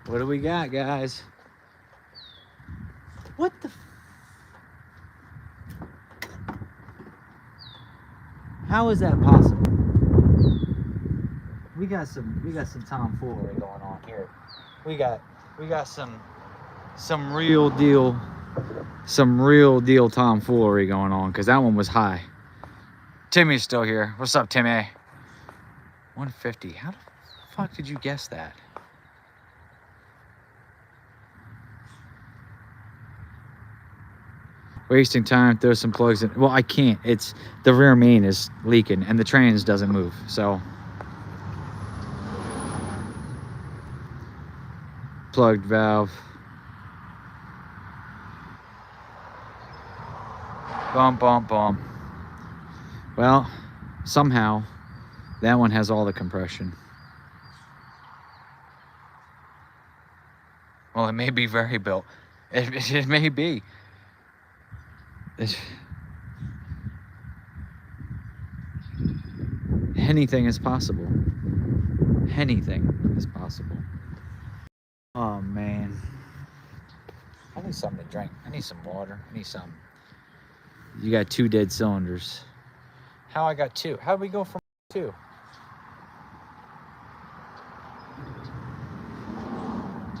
What do we got, guys? What the? How is that possible? We got some tomfoolery going on here. We got some real deal tomfoolery going on, because that one was high. Timmy's still here. What's up, Timmy? 150. How the fuck did you guess that? Wasting time, throw some plugs in. Well, I can't. It's the rear main is leaking and the trans doesn't move. So plugged valve. Bump, bump, bump. Well, somehow that one has all the compression. Well, it may be very built. It may be. Anything is possible. Anything is possible. Oh, man. I need something to drink. I need some water. I need something. You got 2 dead cylinders. How I got 2? How'd we go from 2?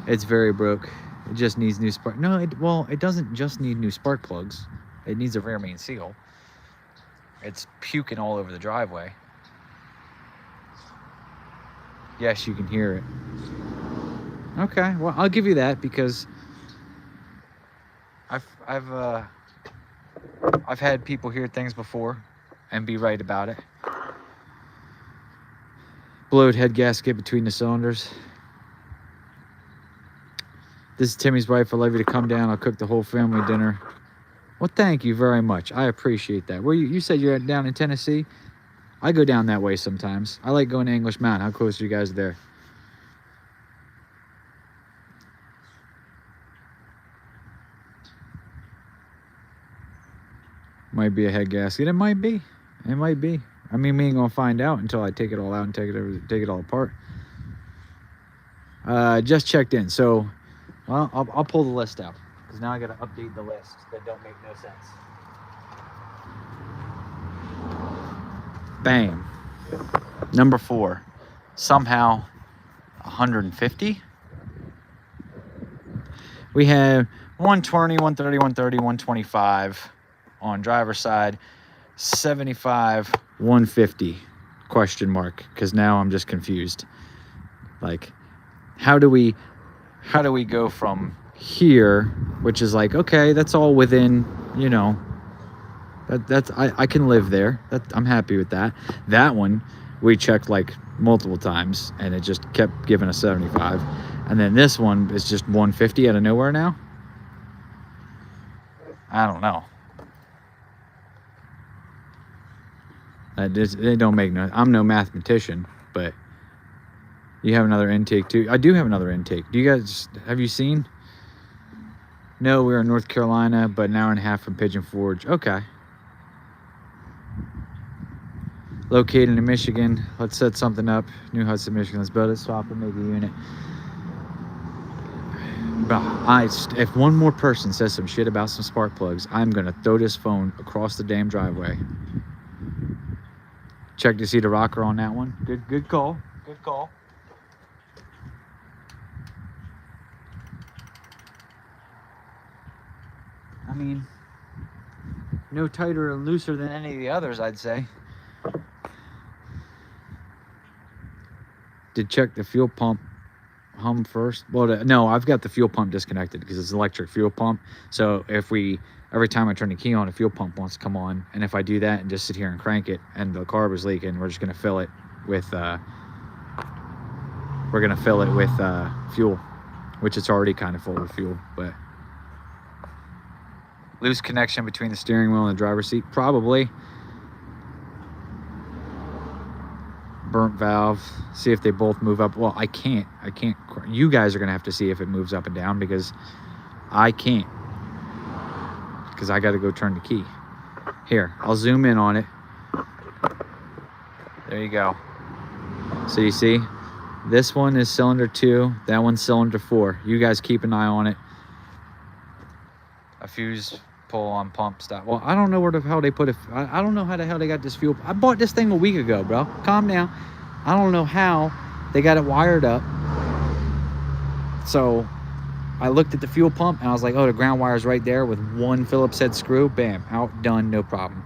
It's very broke. It just needs new spark. No, well, it doesn't just need new spark plugs. It needs a rear main seal. It's puking all over the driveway. Yes, you can hear it. Okay, well, I'll give you that because I've had people hear things before and be right about it. Blowed head gasket between the cylinders. This is Timmy's wife. I'd love you to come down. I'll cook the whole family dinner. Well, thank you very much. I appreciate that. Where you said you're down in Tennessee? I go down that way sometimes. I like going to English Mountain. How close are you guys there? Might be a head gasket. It might be. It might be. I mean, we ain't gonna find out until I take it all out and take it all apart. Just checked in. So, well, I'll pull the list out because now I gotta update the list that don't make no sense. Bam. Number 4. Somehow 150. We have 120, 130, 130, 125 on driver's side. 75, 150 question mark, because now I'm just confused. Like, how do we go from here, which is like, okay, that's all within, you know, that's I can live there. I'm happy with that. That one we checked like multiple times and it just kept giving us 75. And then this one is just 150 out of nowhere now. I don't know. They don't make no. I'm no mathematician, but you have another intake too. I do have another intake. Do you guys have you seen? No, we're in North Carolina, but an hour and a half from Pigeon Forge. Okay. Located in Michigan. Let's set something up. New Hudson, Michigan. Let's build it, swap it, make a unit. But if one more person says some shit about some spark plugs, I'm gonna throw this phone across the damn driveway. Check to see the rocker on that one. Good call. Good call. I mean, no tighter and looser than any of the others, I'd say. Did check the fuel pump hum first. Well, no, I've got the fuel pump disconnected because it's an electric fuel pump. So every time I turn the key on, the fuel pump wants to come on. And if I do that and just sit here and crank it and the carb is leaking, we're just going to fill it with, fuel, which it's already kind of full of fuel, but loose connection between the steering wheel and the driver's seat, probably. Burnt valve, see if they both move up. Well, I can't, you guys are going to have to see if it moves up and down because I can't. Because I got to go turn the key. Here, I'll zoom in on it. There you go. So you see, this one is cylinder 2, that one's cylinder 4. You guys keep an eye on it. A fuse pull on pump stop. Well, I don't know where the hell they put it. I don't know how the hell they got this fuel. I bought this thing a week ago, bro. Calm down. I don't know how they got it wired up. So I looked at the fuel pump and I was like, oh, the ground wire's right there with one Phillips head screw. Bam, out, done, no problem.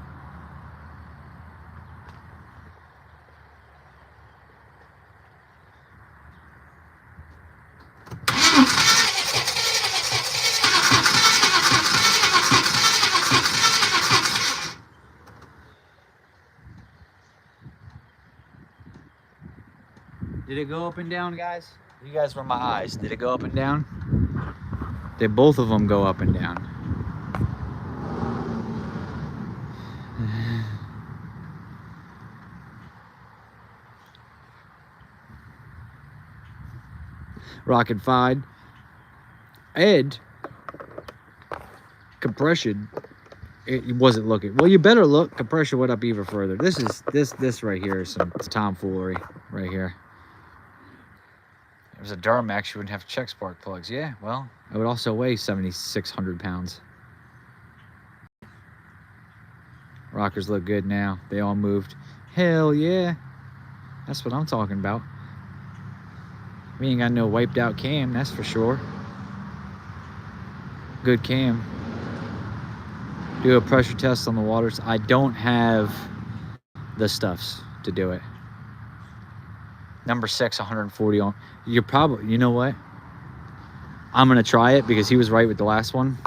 Did it go up and down, guys? You guys were my eyes. Did it go up and down? Did both of them go up and down? rockin' fine. And compression, it wasn't looking well. You better look. Compression went up even further. This right here is some tomfoolery right here. If it was a Duramax, you wouldn't have check spark plugs. Yeah, well, I would also weigh 7,600 pounds. Rockers look good now. They all moved. Hell yeah. That's what I'm talking about. We ain't got no wiped out cam, that's for sure. Good cam. Do a pressure test on the waters. I don't have the stuffs to do it. Number 6, 140 on. You're probably, you know what? I'm gonna try it because he was right with the last one.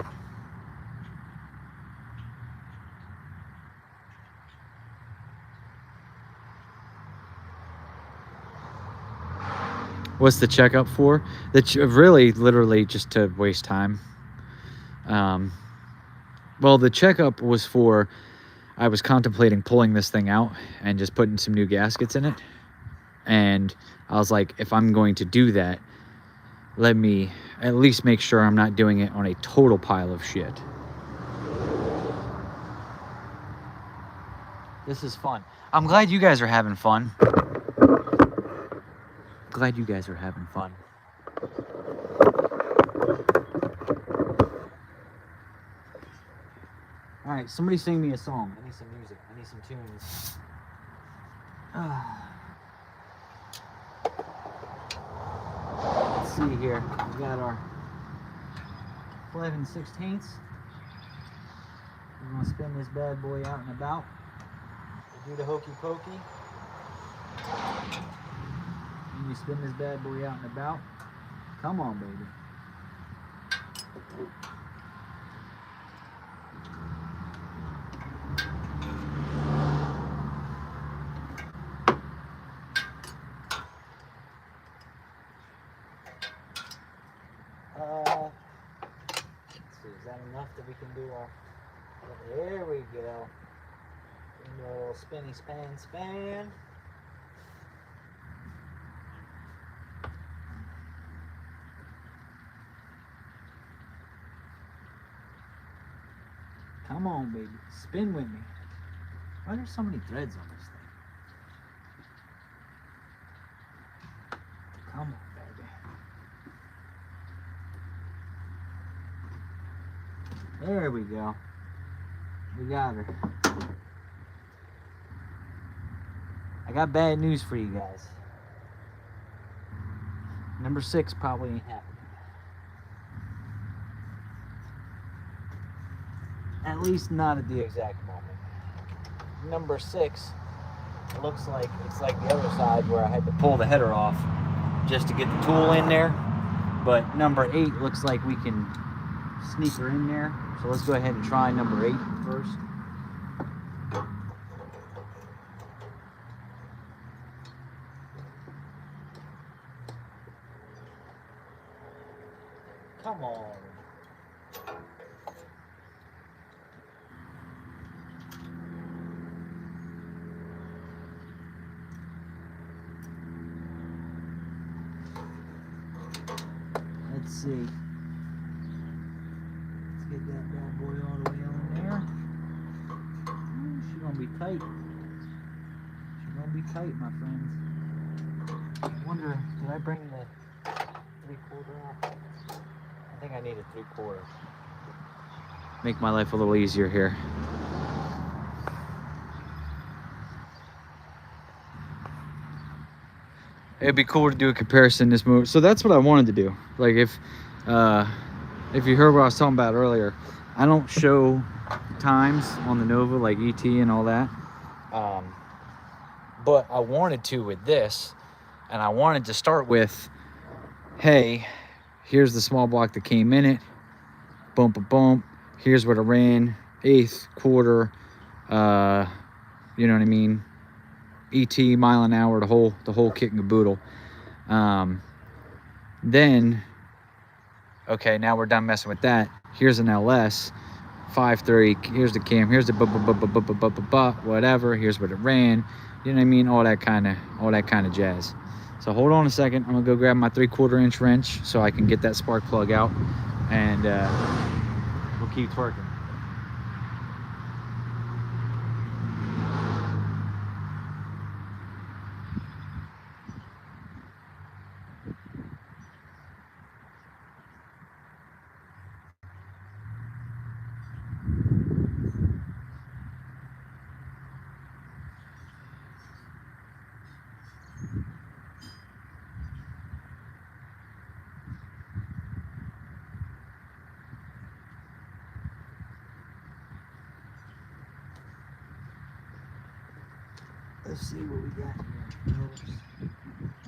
What's the checkup for? Really, literally just to waste time. Well, the checkup was for, I was contemplating pulling this thing out and just putting some new gaskets in it. And I was like, if I'm going to do that, let me at least make sure I'm not doing it on a total pile of shit. This is fun. I'm glad you guys are having fun. Glad you guys are having fun. All right, somebody sing me a song. I need some music. I need some tunes. Let's see here. We got our 11/16. We're gonna spin this bad boy out and about. We do the hokey pokey. And you spin this bad boy out and about. Come on, baby. Let's see, is that enough that we can do our, there we go. Do a little spinny span. Come on, baby. Spin with me. Why are there so many threads on this thing? Come on, baby. There we go. We got her. I got bad news for you guys. Number 6 probably ain't happening. At least not at the exact moment. Number 6 looks like it's like the other side where I had to pull the header off just to get the tool in there. But number 8 looks like we can sneak her in there. So let's go ahead and try number 8 first. Come on. Let's see. Let's get that bad boy all the way on there. Ooh, she's gonna be tight. She's gonna be tight, my friends. I wonder, did I bring the 3/4 out? I think I need a 3/4. Make my life a little easier here. It'd be cool to do a comparison this move. So that's what I wanted to do. Like if you heard what I was talking about earlier, I don't show times on the Nova like ET and all that. But I wanted to with this, and I wanted to start with, hey, here's the small block that came in it. Bump a bump. Here's what I ran. 1/8, 1/4. You know what I mean? ET, mile an hour, the whole kit and caboodle. Then, okay, now we're done messing with that. Here's an LS 530. Here's the cam. Here's the whatever. Here's what it ran. You know what I mean? All that kind of jazz. So hold on a second. I'm gonna go grab my 3/4 inch wrench so I can get that spark plug out, and we'll keep twerking. Let's see what we got here. Oops.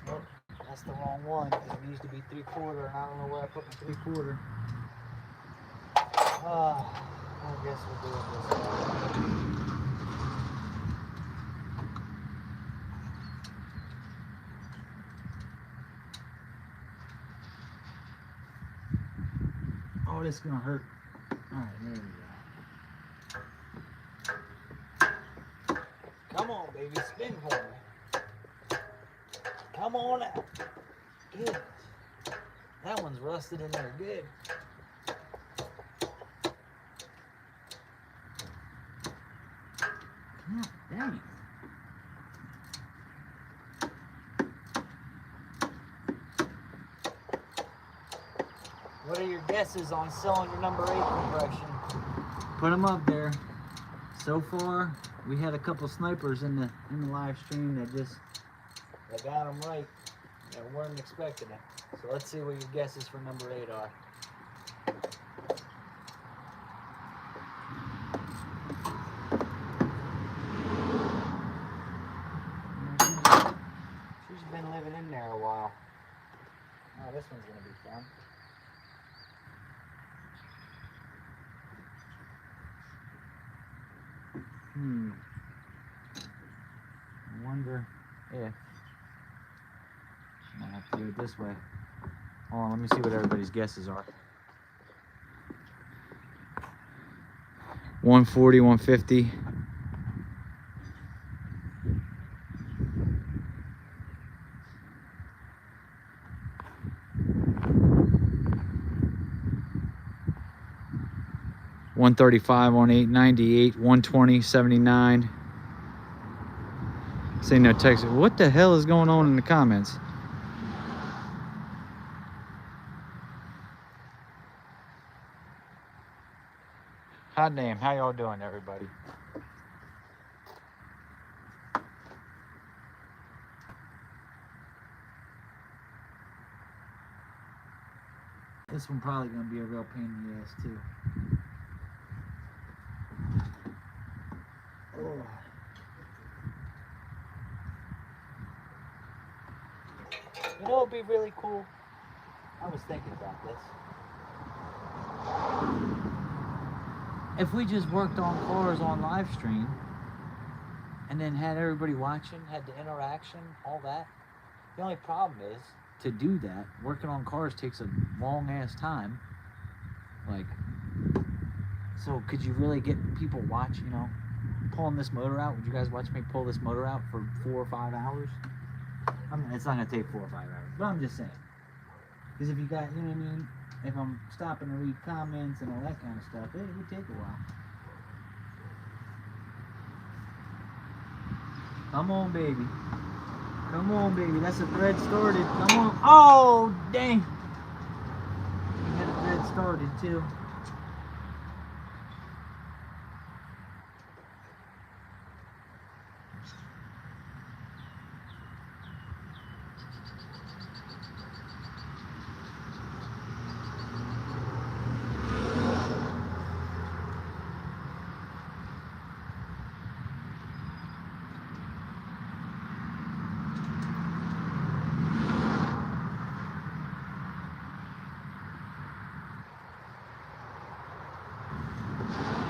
Oh, that's the wrong one. It needs to be 3/4, and I don't know where I put my 3/4. I guess we'll do it this way. Oh, this is gonna hurt. All right, there we go. Come on, baby, spin for me. Come on out. Good. That one's rusted in there good. God dang. What are your guesses on selling your number 8 compression? Put them up there. So far, we had a couple snipers in the live stream that got them right. That weren't expecting it. So let's see what your guesses for number 8 are. She's been living in there a while. Oh, this one's gonna be fun. I wonder if I might have to do it this way. Hold on, let me see what everybody's guesses are. 140, 150. $135 on 898, 120, 79. Say no text. What the hell is going on in the comments? Hot damn, how y'all doing, everybody? This one probably gonna be a real pain in the ass too. Oh. You know what'd be really cool? I was thinking about this. If we just worked on cars on live stream and then had everybody watching, had the interaction, all that. The only problem is, to do that, working on cars takes a long ass time. Like, so could you really get people watch, you know, pulling this motor out? Would you guys watch me pull this motor out for 4 or 5 hours? I mean, it's not gonna take 4 or 5 hours, but I'm just saying. Because if you got, you know what I mean? If I'm stopping to read comments and all that kind of stuff, it would take a while. Come on, baby. Come on, baby. That's a thread started. Come on. Oh, dang. We had a thread started, too.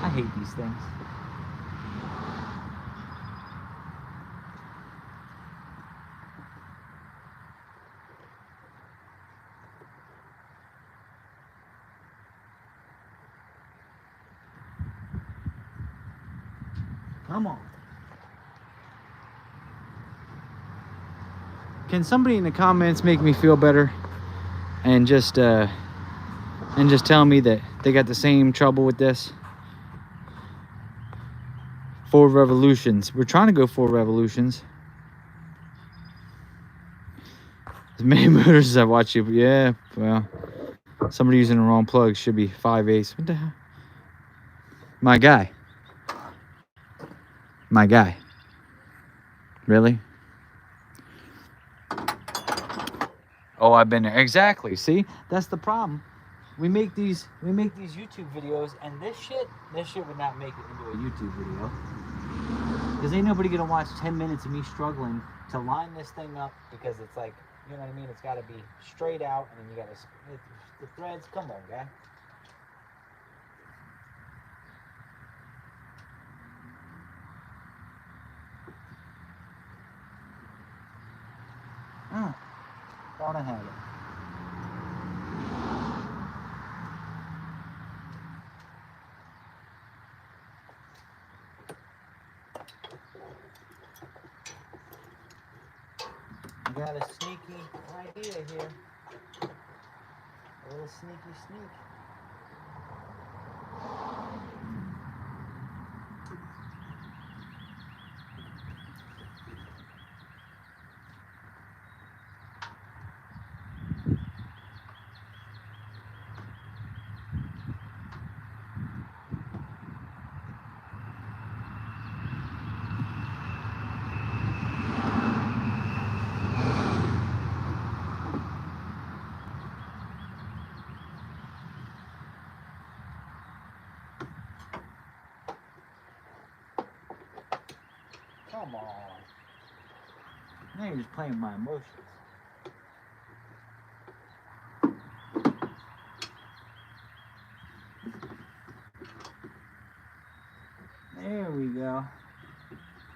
I hate these things. Come on. Can somebody in the comments make me feel better and just tell me that they got the same trouble with this? 4 revolutions. We're trying to go 4 revolutions. As many motors as I watch you, but yeah, well, somebody using the wrong plug. Should be 5/8. What the hell? My guy. My guy. Really? Oh, I've been there. Exactly. See, that's the problem. We make these YouTube videos, and this shit would not make it into a YouTube video. Because ain't nobody gonna watch 10 minutes of me struggling to line this thing up, because it's like, you know what I mean? It's got to be straight out, and then you got to split the threads. Come on, guy. Thought I had it. I got a sneaky idea here. A little sneaky sneak. Come on. Now you're just playing with my emotions. There we go.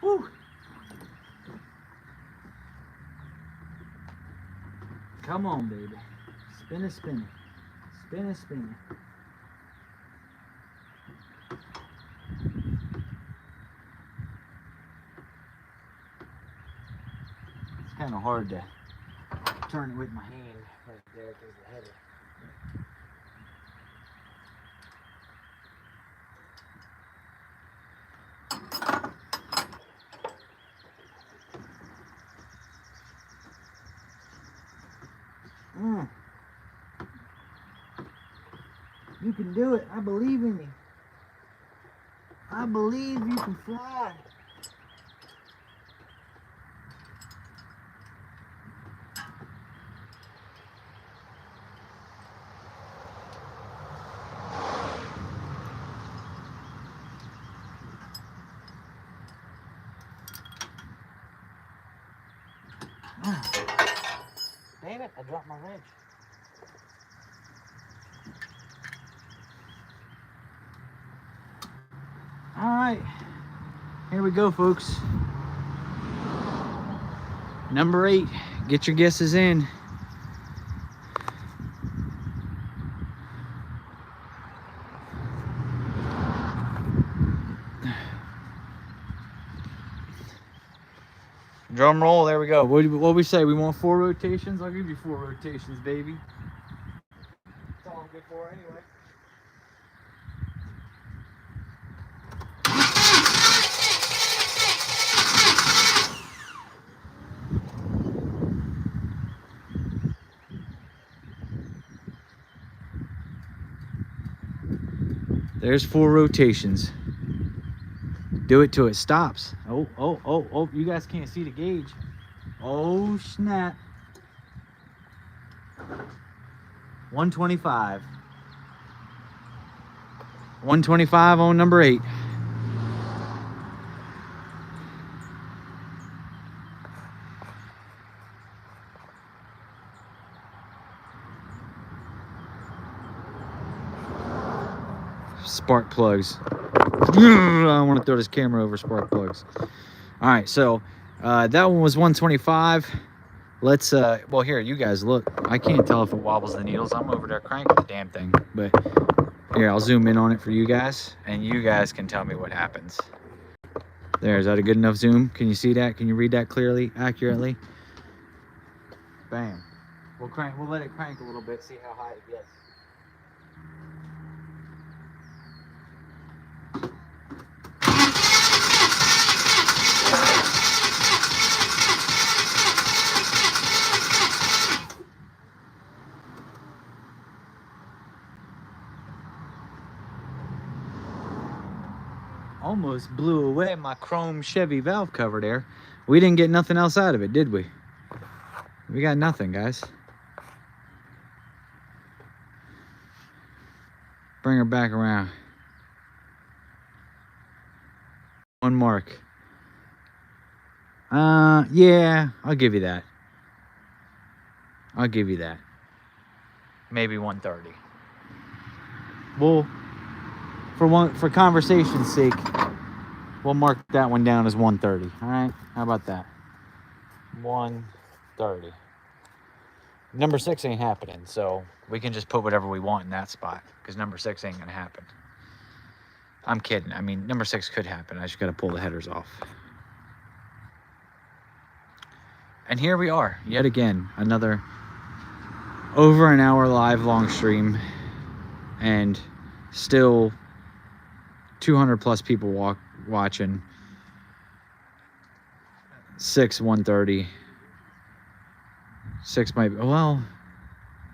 Woo! Come on, baby. Spin it, spin it. Spin it, spin it. Kind of hard to turn it with my hand right there because the header. You can do it. I believe in you. I believe you can fly. Damn it, I dropped my wrench. Alright, here we go, folks. Number 8, get your guesses in. Drum roll, there we go. What we say? We want 4 rotations? I'll give you 4 rotations, baby. That's all I'm good for anyway. There's 4 rotations. Do it till it stops. Oh, you guys can't see the gauge. Oh, snap. 125. 125 on number 8. Spark plugs. I want to throw this camera over spark plugs. All right, so that one was 125. Let's well, here, you guys look. I can't tell if it wobbles the needles. I'm over there cranking the damn thing, but here, I'll zoom in on it for you guys, and you guys can tell me what happens. There, is that a good enough zoom? Can you see that? Can you read that clearly, accurately? Bam. We'll let it crank a little bit, see how high it gets. Almost blew away my chrome Chevy valve cover there. We didn't get nothing else out of it, did we? We got nothing, guys. Bring her back around. One mark. Yeah, I'll give you that. I'll give you that. Maybe 130. Well, for conversation's sake, we'll mark that one down as 130. All right, how about that? 130. Number 6 ain't happening, so we can just put whatever we want in that spot because number 6 ain't gonna happen. I'm kidding. I mean, number 6 could happen. I just gotta pull the headers off. And here we are, yet again, another over an hour live long stream, and still 200 plus people watching. 6 130. 6 might be, well,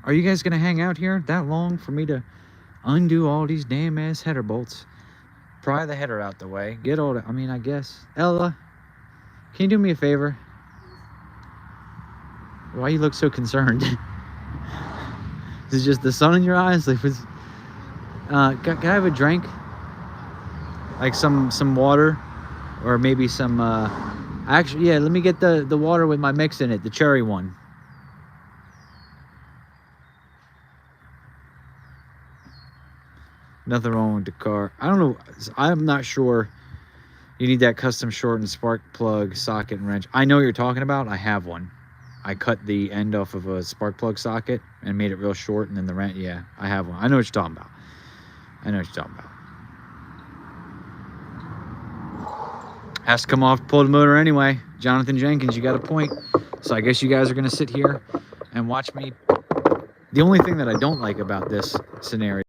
are you guys gonna hang out here that long for me to undo all these damn ass header bolts? Pry the header out the way, get all the, I mean, I guess. Ella, can you do me a favor? Why you look so concerned? Is it just the sun in your eyes? Like, can I have a drink? Like some water, or maybe some actually, yeah, let me get the water with my mix in it, the cherry one. Nothing wrong with the car. I don't know, I'm not sure. You need that custom shortened spark plug socket and wrench. I know what you're talking about. I have one. I cut the end off of a spark plug socket and made it real short, and then the wrench, yeah, I have one. I know what you're talking about. I know what you're talking about. Has to come off, pull the motor anyway. Jonathan Jenkins, you got a point. So I guess you guys are gonna sit here and watch me. The only thing that I don't like about this scenario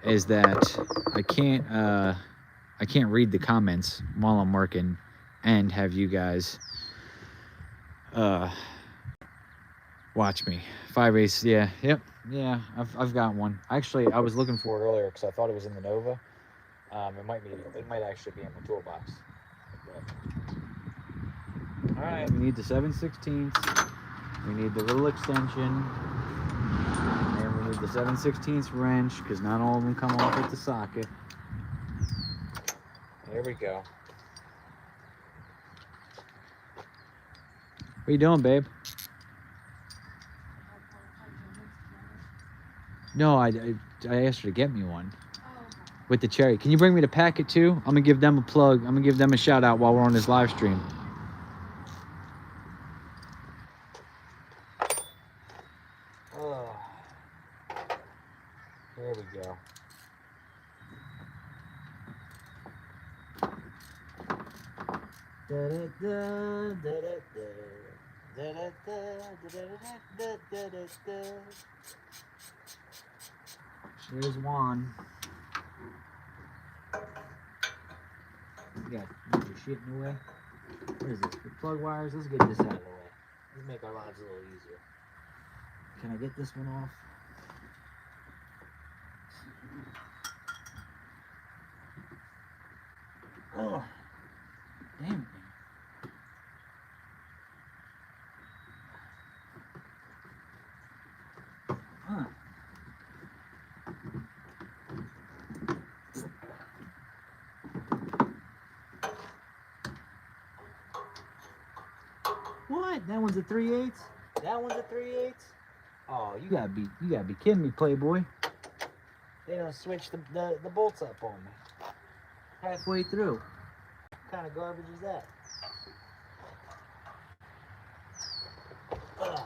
is that I can't read the comments while I'm working and have you guys watch me. 5/8, yeah, yep, yeah, I've got one. Actually, I was looking for it earlier because I thought it was in the Nova. It might actually be in my toolbox. All right, we need the 7/16. We need the little extension, and we need the 7/16 wrench because not all of them come off at the socket. There we go. What you doing, babe? No, I asked her to get me one. With the cherry. Can you bring me the packet too? I'm gonna give them a plug. I'm gonna give them a shout out while we're on this live stream. Oh, there we go. There's one. You got your shit in the way. What is this? The plug wires? Let's get this out of the way. Let's make our lives a little easier. Can I get this one off? Oh, damn it. Huh. What? That one's a 3/8? That one's a 3/8? Oh, you gotta be kidding me, Playboy. They don't switch the bolts up on me. Halfway through. What kind of garbage is that? Ugh.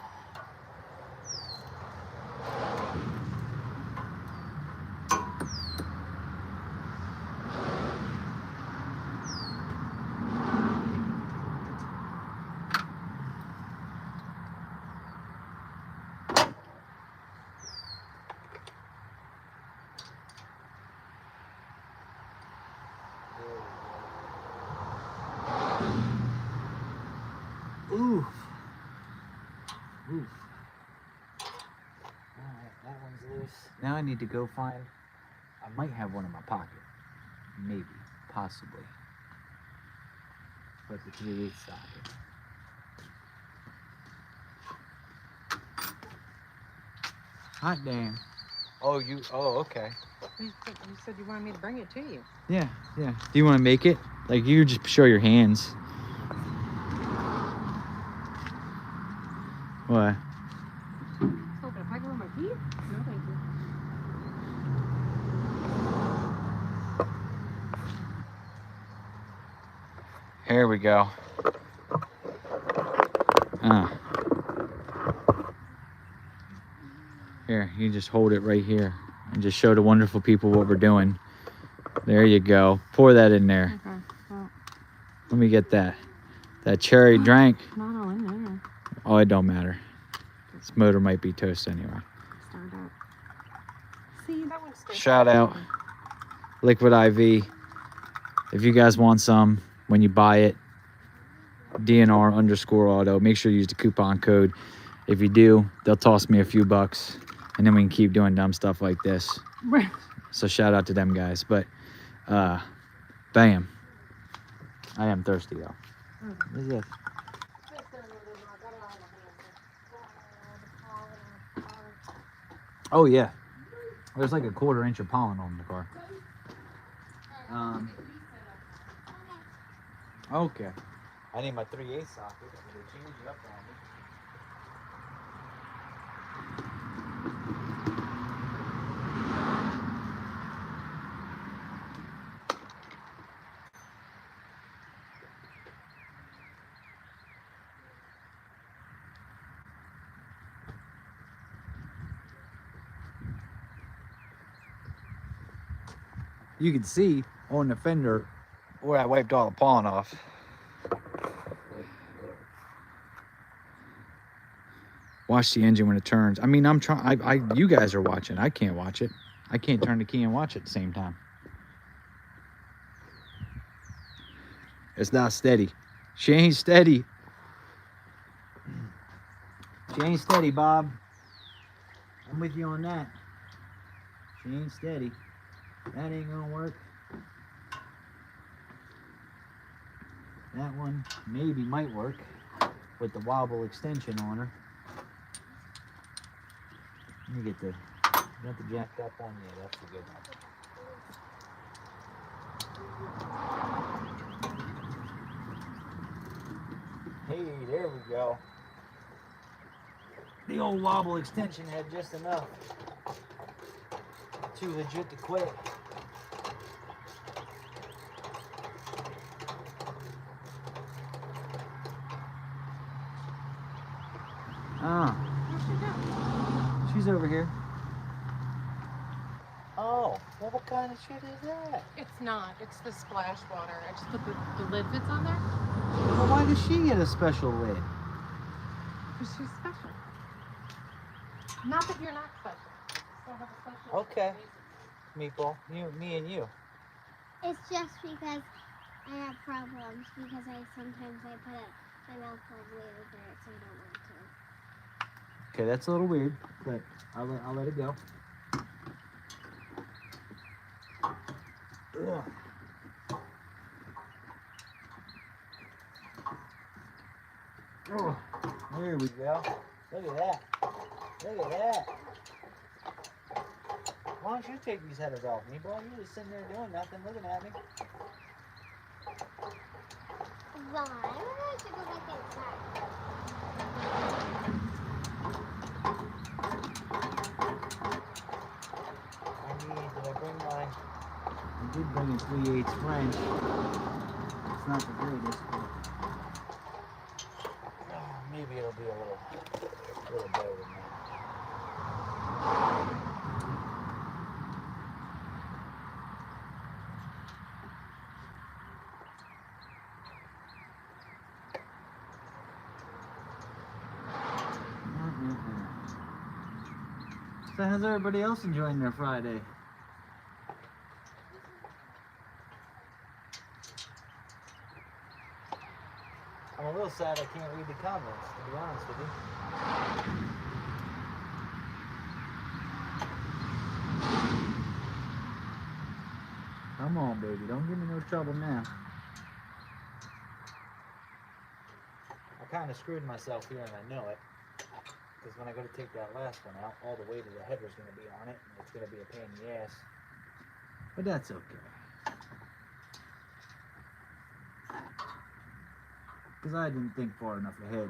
Oof. Alright, that one's loose. Now I need to go find, I might have one in my pocket. Maybe, possibly. But the 3/8 socket. Hot damn. Oh, okay. You said you wanted me to bring it to you. Yeah. Do you want to make it? Like, you just show your hands. What? So if I go on my teeth? No, thank you. Here we go. Here, you just hold it right here and just show the wonderful people what we're doing. There you go. Pour that in there. Okay. Well, Let me get that. That cherry drink. not all in there. Oh, it don't matter. This motor might be toast anyway. Start up. See, that one's still. Shout out Liquid IV. If you guys want some, when you buy it, DNR_Auto. Make sure you use the coupon code. If you do, they'll toss me a few bucks, and then we can keep doing dumb stuff like this. So shout out to them guys. But bam. I am thirsty though. What is this? Oh yeah. There's like a 1/4 inch of pollen on the car. Okay. I need my 3/8 socket. They changed it up on me. You can see on the fender where I wiped all the pollen off. Watch the engine when it turns. I mean, I'm trying. You guys are watching. I can't watch it. I can't turn the key and watch it at the same time. It's not steady. She ain't steady. She ain't steady, Bob. I'm with you on that. She ain't steady. That ain't gonna work. That one maybe might work with the wobble extension on her. Let me get the, Got the jacked up on you. That's a good one. Hey, there we go. The old wobble extension had just enough. Too legit to quit. she's over here. Oh, well, what kind of shit is that? It's not. It's the splash water. I just put the lid fits on there. Well, why does she get a special lid? Because she's special. Not that you're not special. Still have a special. Okay. Meatball, me and you. It's just because I have problems because sometimes I put my mouth all the way over it, so I don't want to. Okay, that's a little weird, but I'll let it go. Ugh. Oh, there we go. Look at that. Look at that. Why don't you take these headers off, Meatball? You're just sitting there doing nothing, looking at me. Why? I want to go back inside. Did I bring my... I did bring a 3/8 French. It's not the greatest, but... Oh, maybe it'll be a little better than that. So how's everybody else enjoying their Friday? I I'm a little sad I can't read the comments, to be honest with you. Come on, baby. Don't give me no trouble now. I kind of screwed myself here and I know it. Because when I go to take that last one out, all the weight of the header's going to be on it. And it's going to be a pain in the ass. But that's okay. Because I didn't think far enough ahead.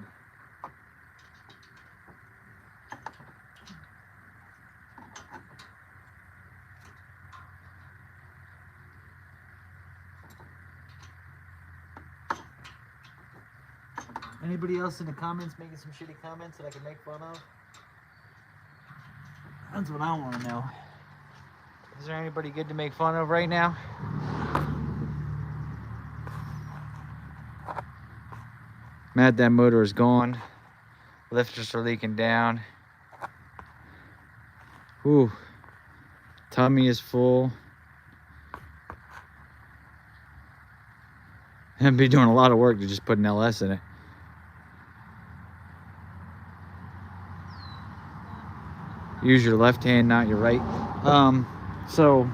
Anybody else in the comments making some shitty comments that I can make fun of? That's what I want to know. Is there anybody good to make fun of right now? Mad that motor is gone. Lifters are leaking down. Ooh. Tummy is full. And be doing a lot of work to just put an LS in it. Use your left hand, not your right. So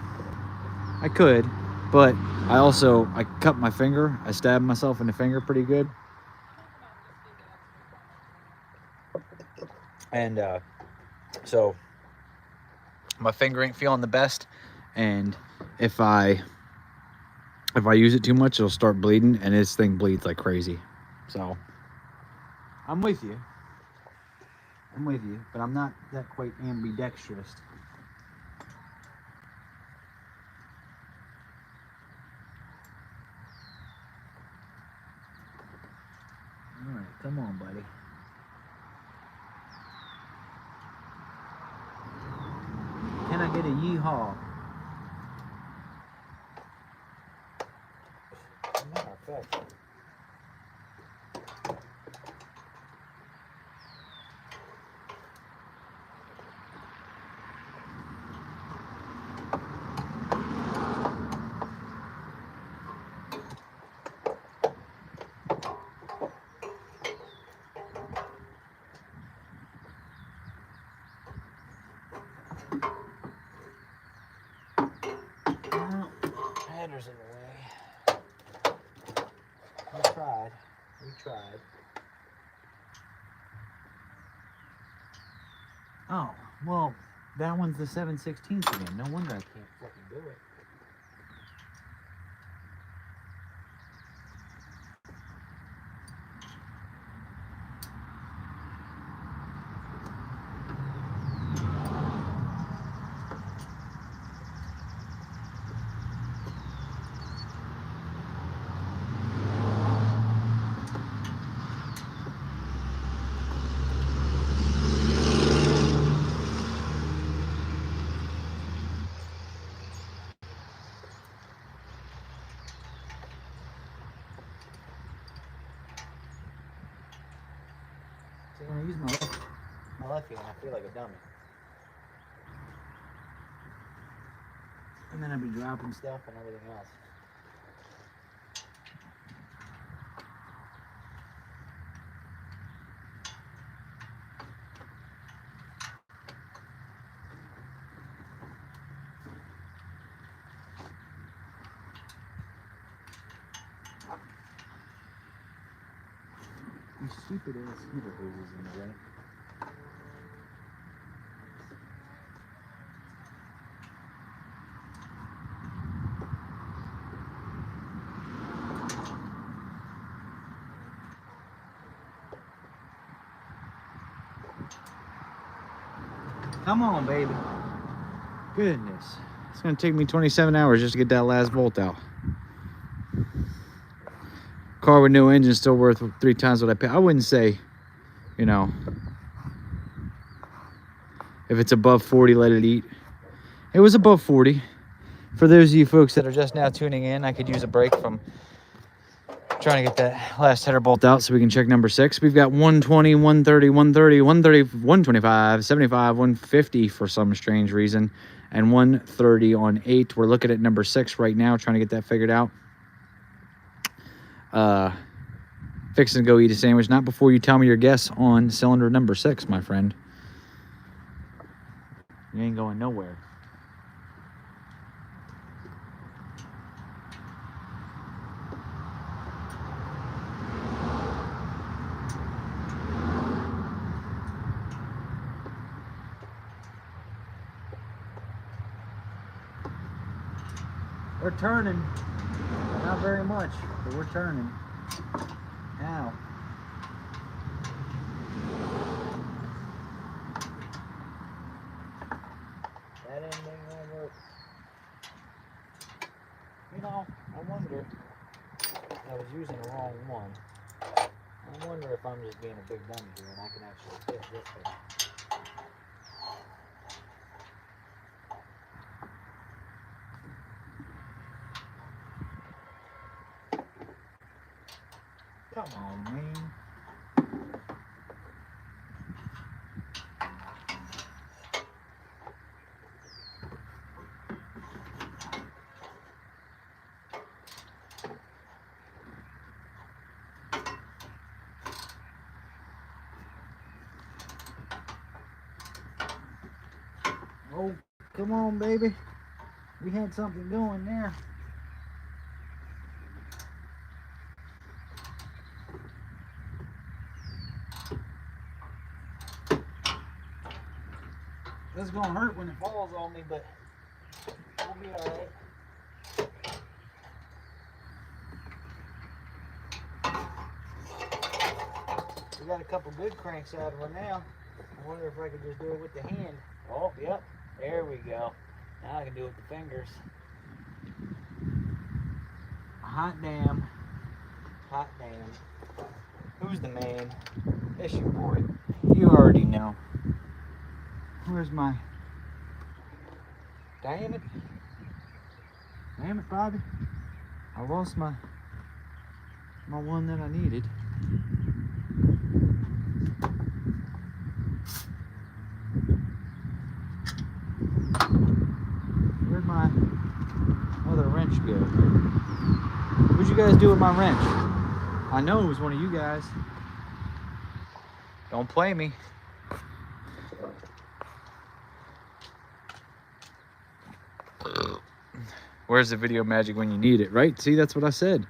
I could, but I cut my finger. I stabbed myself in the finger pretty good. And so my finger ain't feeling the best. And if I use it too much, it'll start bleeding, and this thing bleeds like crazy. So I'm with you. I'm with you, but I'm not that quite ambidextrous. All right, come on, buddy. Can I get a yeehaw? Matter of fact, header's in the way. We tried. Oh, well, that one's the 7/16 again. No wonder I can't fucking do it. So when I use my left hand, I feel like a dummy. And then I'll be dropping stuff and everything else. You stupid ass heater hoses in the way. Come on, baby. Goodness. It's gonna take me 27 hours just to get that last bolt out. Car with no engine still worth 3 times what I pay. I wouldn't say, you know, if it's above 40, let it eat. It was above 40. For those of you folks that are just now tuning in, I could use a break from trying to get that last header bolt out so we can check number 6. We've got 120, 130, 130, 130, 125, 75, 150 for some strange reason, and 130 on 8. We're looking at number 6 right now, trying to get that figured out. Fixing to go eat a sandwich. Not before you tell me your guess on cylinder number 6, my friend. You ain't going nowhere. We're turning. Not very much, but we're turning. Now. That ain't gonna work. You know, I wonder if I was using the wrong one. I wonder if I'm just being a big dummy here and I can actually fit this thing. Come on, man. Oh, come on, baby. We had something going there. It's gonna hurt when it falls on me, but we'll be alright. We got a couple good cranks out of her now. I wonder if I could just do it with the hand. Oh, yep. There we go. Now I can do it with the fingers. Hot damn. Hot damn. Who's the man? It's your boy. You already know. Where's my... Damn it. Damn it, Bobby. I lost my one that I needed. Where'd my other wrench go? What'd you guys do with my wrench? I know it was one of you guys. Don't play me. Where's the video magic when you need it, right? See, that's what I said.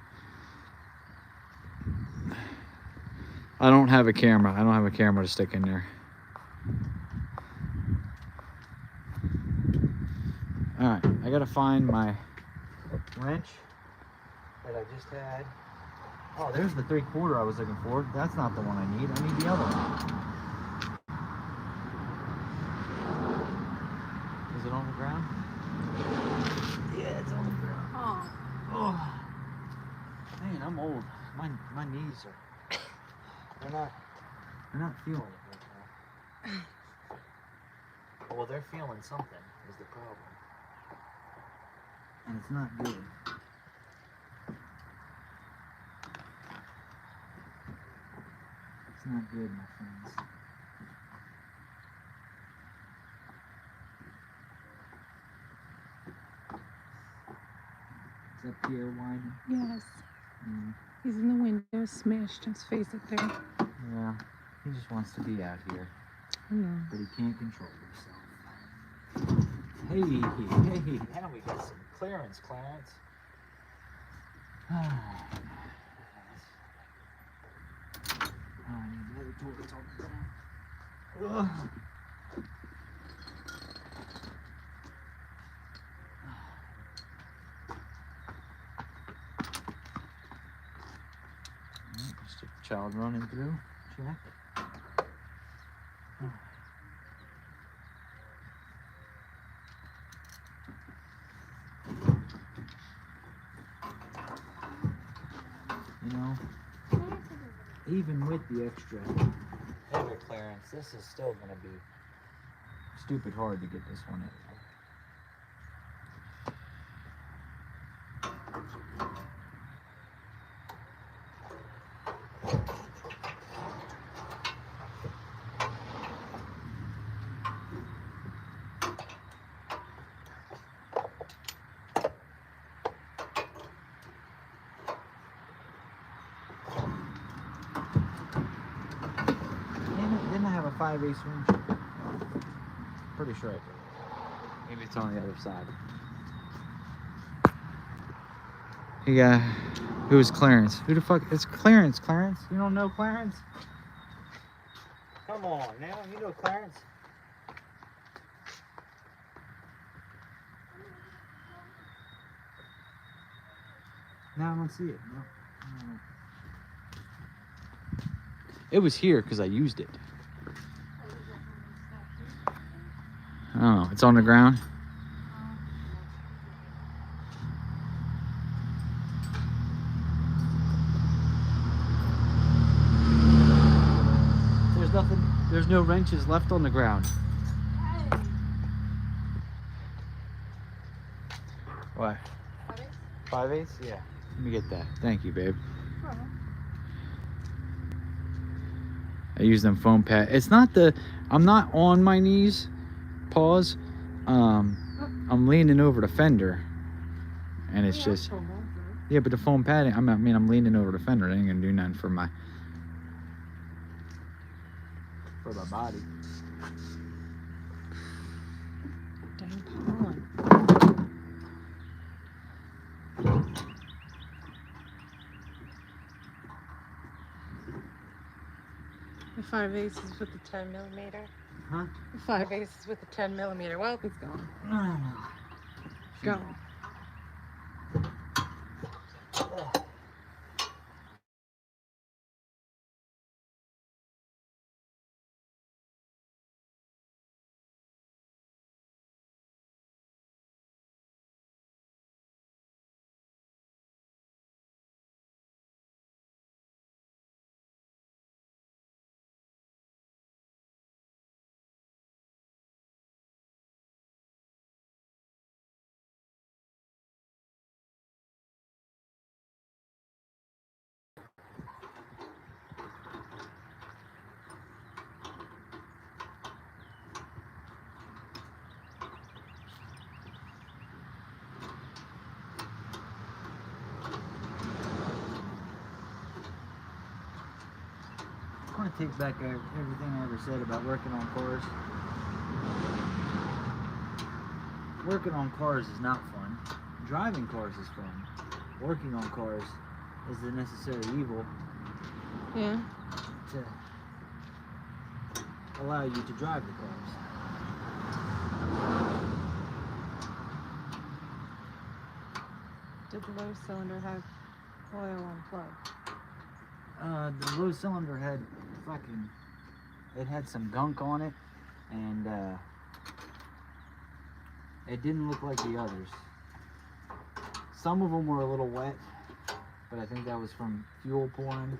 I don't have a camera. I don't have a camera to stick in there. All right, I gotta find my wrench that I just had. Oh, there's the 3/4 I was looking for. That's not the one I need. I need the other one. Is it on the ground? Yeah, it's on the ground. Oh. Man, I'm old. My knees are... They're not feeling it right now. Well, they're feeling something is the problem. And it's not good. It's not good, my friends. Is that Pierre whining? Yes. He's in the window, smashed his face up there. Yeah, he just wants to be out here. I know. But he can't control himself. Hey, now we got some clearance. I need the other tool that's on the ground. Just a child running through. Check. You know, even with the extra heavy clearance, this is still going to be stupid hard to get this one in. 5/8 winch? Pretty sure I do. Maybe it's on the other side. You got, who is Clarence? Who the fuck is Clarence? Clarence? You don't know Clarence? Come on now, you know Clarence. No, I don't see it. No. It was here because I used it. I don't know. It's on the ground. There's nothing. There's no wrenches left on the ground. What? 5/8? Yeah. Let me get that. Thank you, babe. I use them foam pad. It's not the. I'm not on my knees. Pause. I'm leaning over the fender, and it's just. Yeah, but the foam padding. I mean, I'm leaning over the fender. It ain't gonna do nothing for my body. Dang pollen. The 5/8 is with the 10mm. Huh? The 5/8 is with the 10mm. Well, it's gone. No. Gone. I want to take back everything I ever said about working on cars. Working on cars is not fun. Driving cars is fun. Working on cars is the necessary evil Yeah. to allow you to drive the cars. Did the low cylinder have oil unplugged? The low cylinder had it had some gunk on it, and it didn't look like the others. Some of them were a little wet, but I think that was from fuel pouring.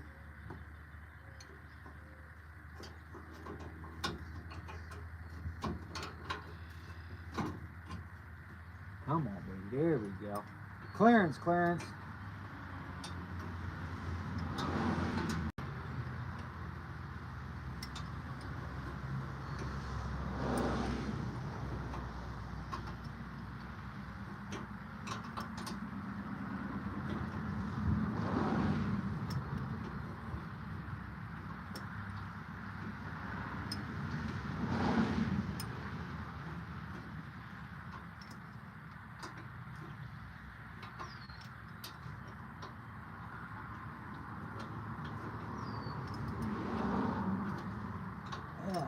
Come on, baby. There we go. Clearance. Yeah.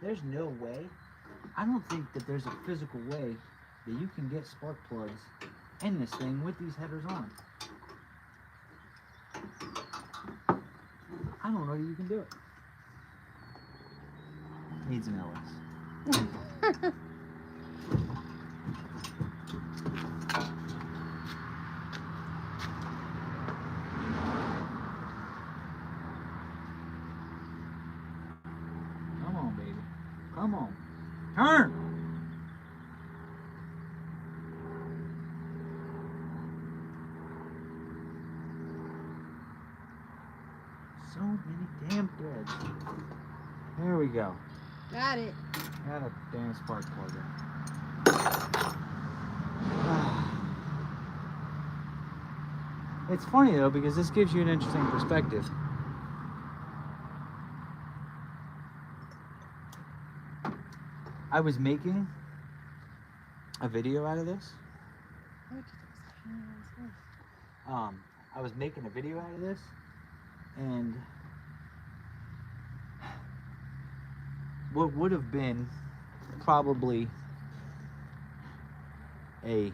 There's no way. I don't think that there's a physical way that you can get spark plugs in this thing with these headers on. I don't know that you can do it. Needs an LS. Come on, baby. Come on. Turn! so many damn threads. There we go. Got it. Got a damn spark plug in. It's funny though because this gives you an interesting perspective. I was making a video out of this. I was making a video out of this, and what would have been probably a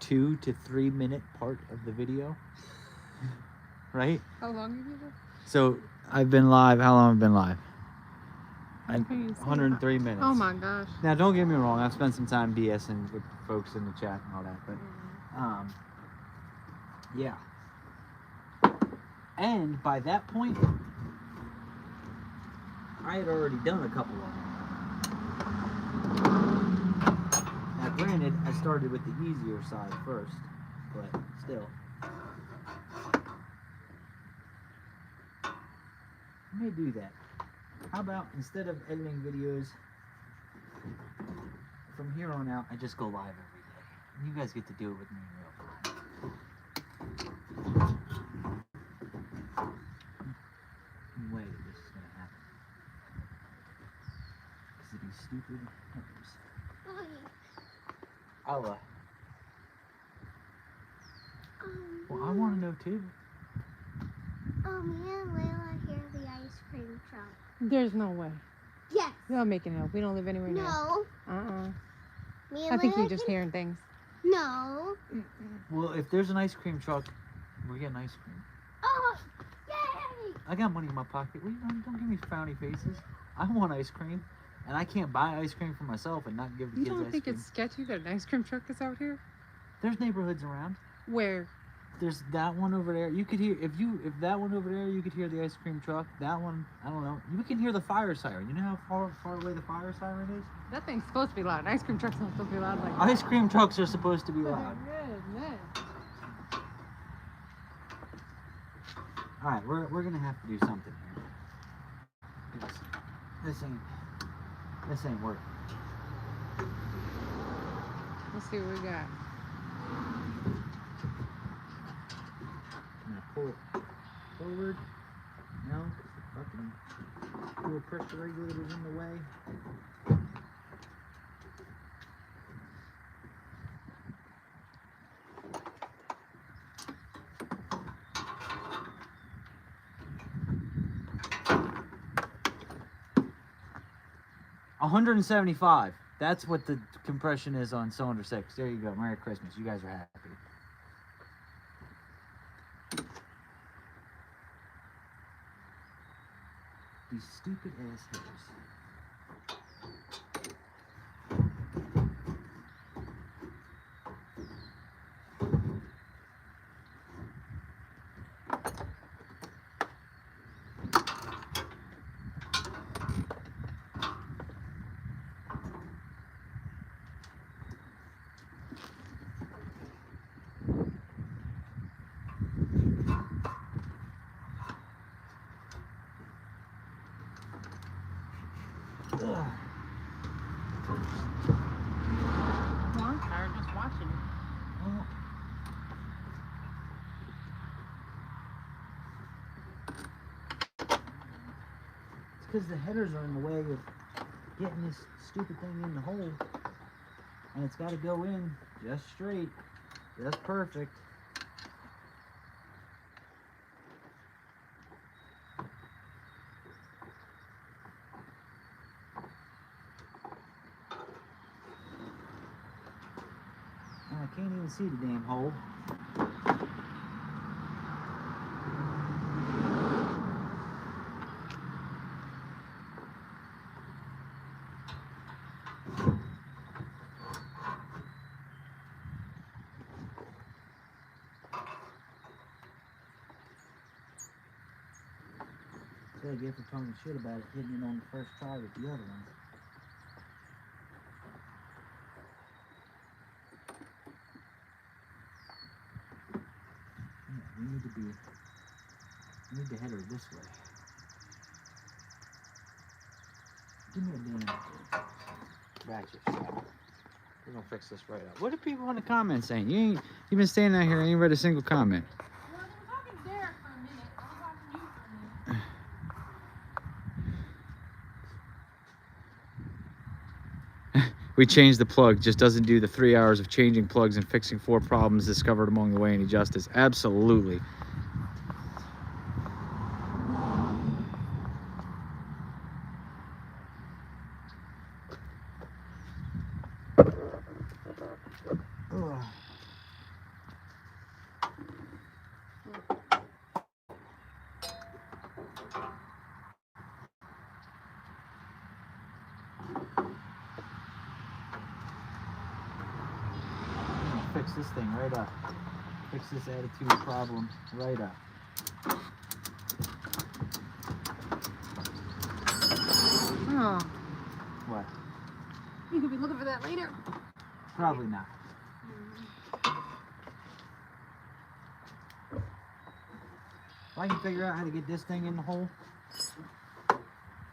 2 to 3 minute part of the video, right? How long have you been? So I've been live. How long have I been live? What are you saying? 103 minutes. Oh my gosh. Now, don't get me wrong. I've spent some time BSing with folks in the chat and all that, but yeah. And by that point, I had already done a couple of them. Now, granted, I started with the easier side first, but still. I may do that. How about instead of editing videos, from here on out, I just go live every day. And you guys get to do it with me in real time. No way that this is going to happen. Because of these stupid headers. I'll, well, I want to know too. Me and Layla hear the ice cream truck. There's no way. Yes. You're not making it up. We don't live anywhere near. No. Me and I think Layla you're just hearing things. No. Well, if there's an ice cream truck, we're getting ice cream. Oh, yay! I got money in my pocket. Don't give me frowny faces. I want ice cream, and I can't buy ice cream for myself and not give the You kids don't ice think cream. it's sketchy that an ice cream truck is out here? There's neighborhoods around. Where? There's that one over there. You could hear if that one over there. You could hear the ice cream truck. That one, I don't know. You can hear the fire siren. You know how far away the fire siren is? That thing's supposed to be loud. An ice cream truck's not supposed to be loud like that. Ice cream trucks are supposed to be loud. Goodness. All right, we're gonna have to do something here. This ain't working. Let's see what we got. I'm gonna pull it forward. No, fucking little pressure regulator's in the way. $175. That's what the compression is on cylinder 6. There you go. Merry Christmas. You guys are happy. These stupid ass hitters. Well, I'm tired just watching it. Well, it's because the headers are in the way of getting this stupid thing in the hole. And it's got to go in just straight, just perfect. And I can't even see the damn hole. So I get for talking shit about it hitting it on the first try with the other ones. Yeah, we need to be I need the header this way. Give me a damn ratchet strap. We're gonna fix this right up. What are people in the comments saying? You've been standing out here and ain't read a single comment. Well, they were talking to Derek for a minute. I was talking to you for a minute. We changed the plug, just doesn't do the 3 hours of changing plugs and fixing 4 problems discovered along the way any justice. Absolutely. Ugh. Fix this thing right up. Fix this attitude problem right up. Oh, What? you could be looking for that later. Probably not. If I can figure out how to get this thing in the hole,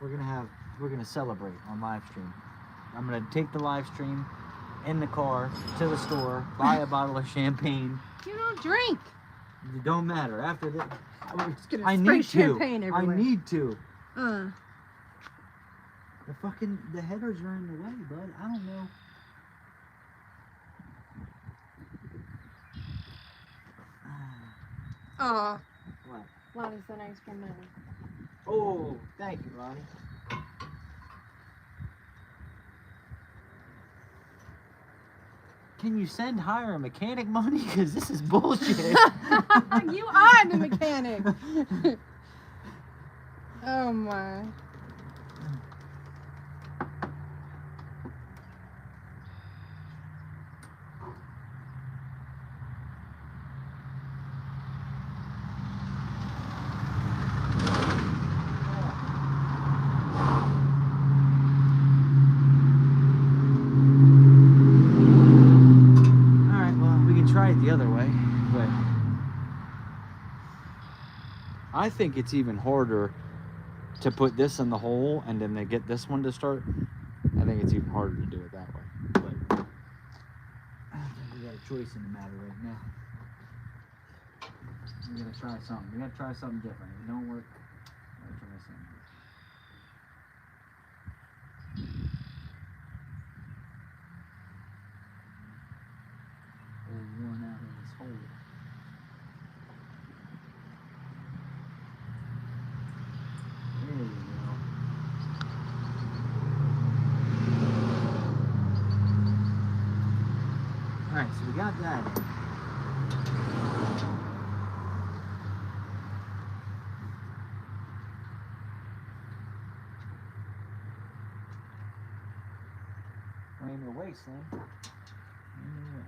we're gonna celebrate on live stream. I'm gonna take the live stream in the car to the store, buy a bottle of champagne. You don't drink. It don't matter. After this, We're just gonna I spray need champagne to. everywhere. I need to. The headers are in the way, bud. I don't know. Aw. What? Lonnie sent ice cream money. Oh, thank you, Lonnie. Can you hire a mechanic money? Because this is bullshit. You are the mechanic. Oh my. The other way, but I think it's even harder to put this in the hole and then they get this one to start. I think it's even harder to do it that way, but I don't think we got a choice in the matter right now. We're gonna try something. We gotta try something different. If it don't work, we're gonna try something different. Worn out in this hole. There we go. Alright, so we got that in. Ain't no way, Slim. Ain't no way.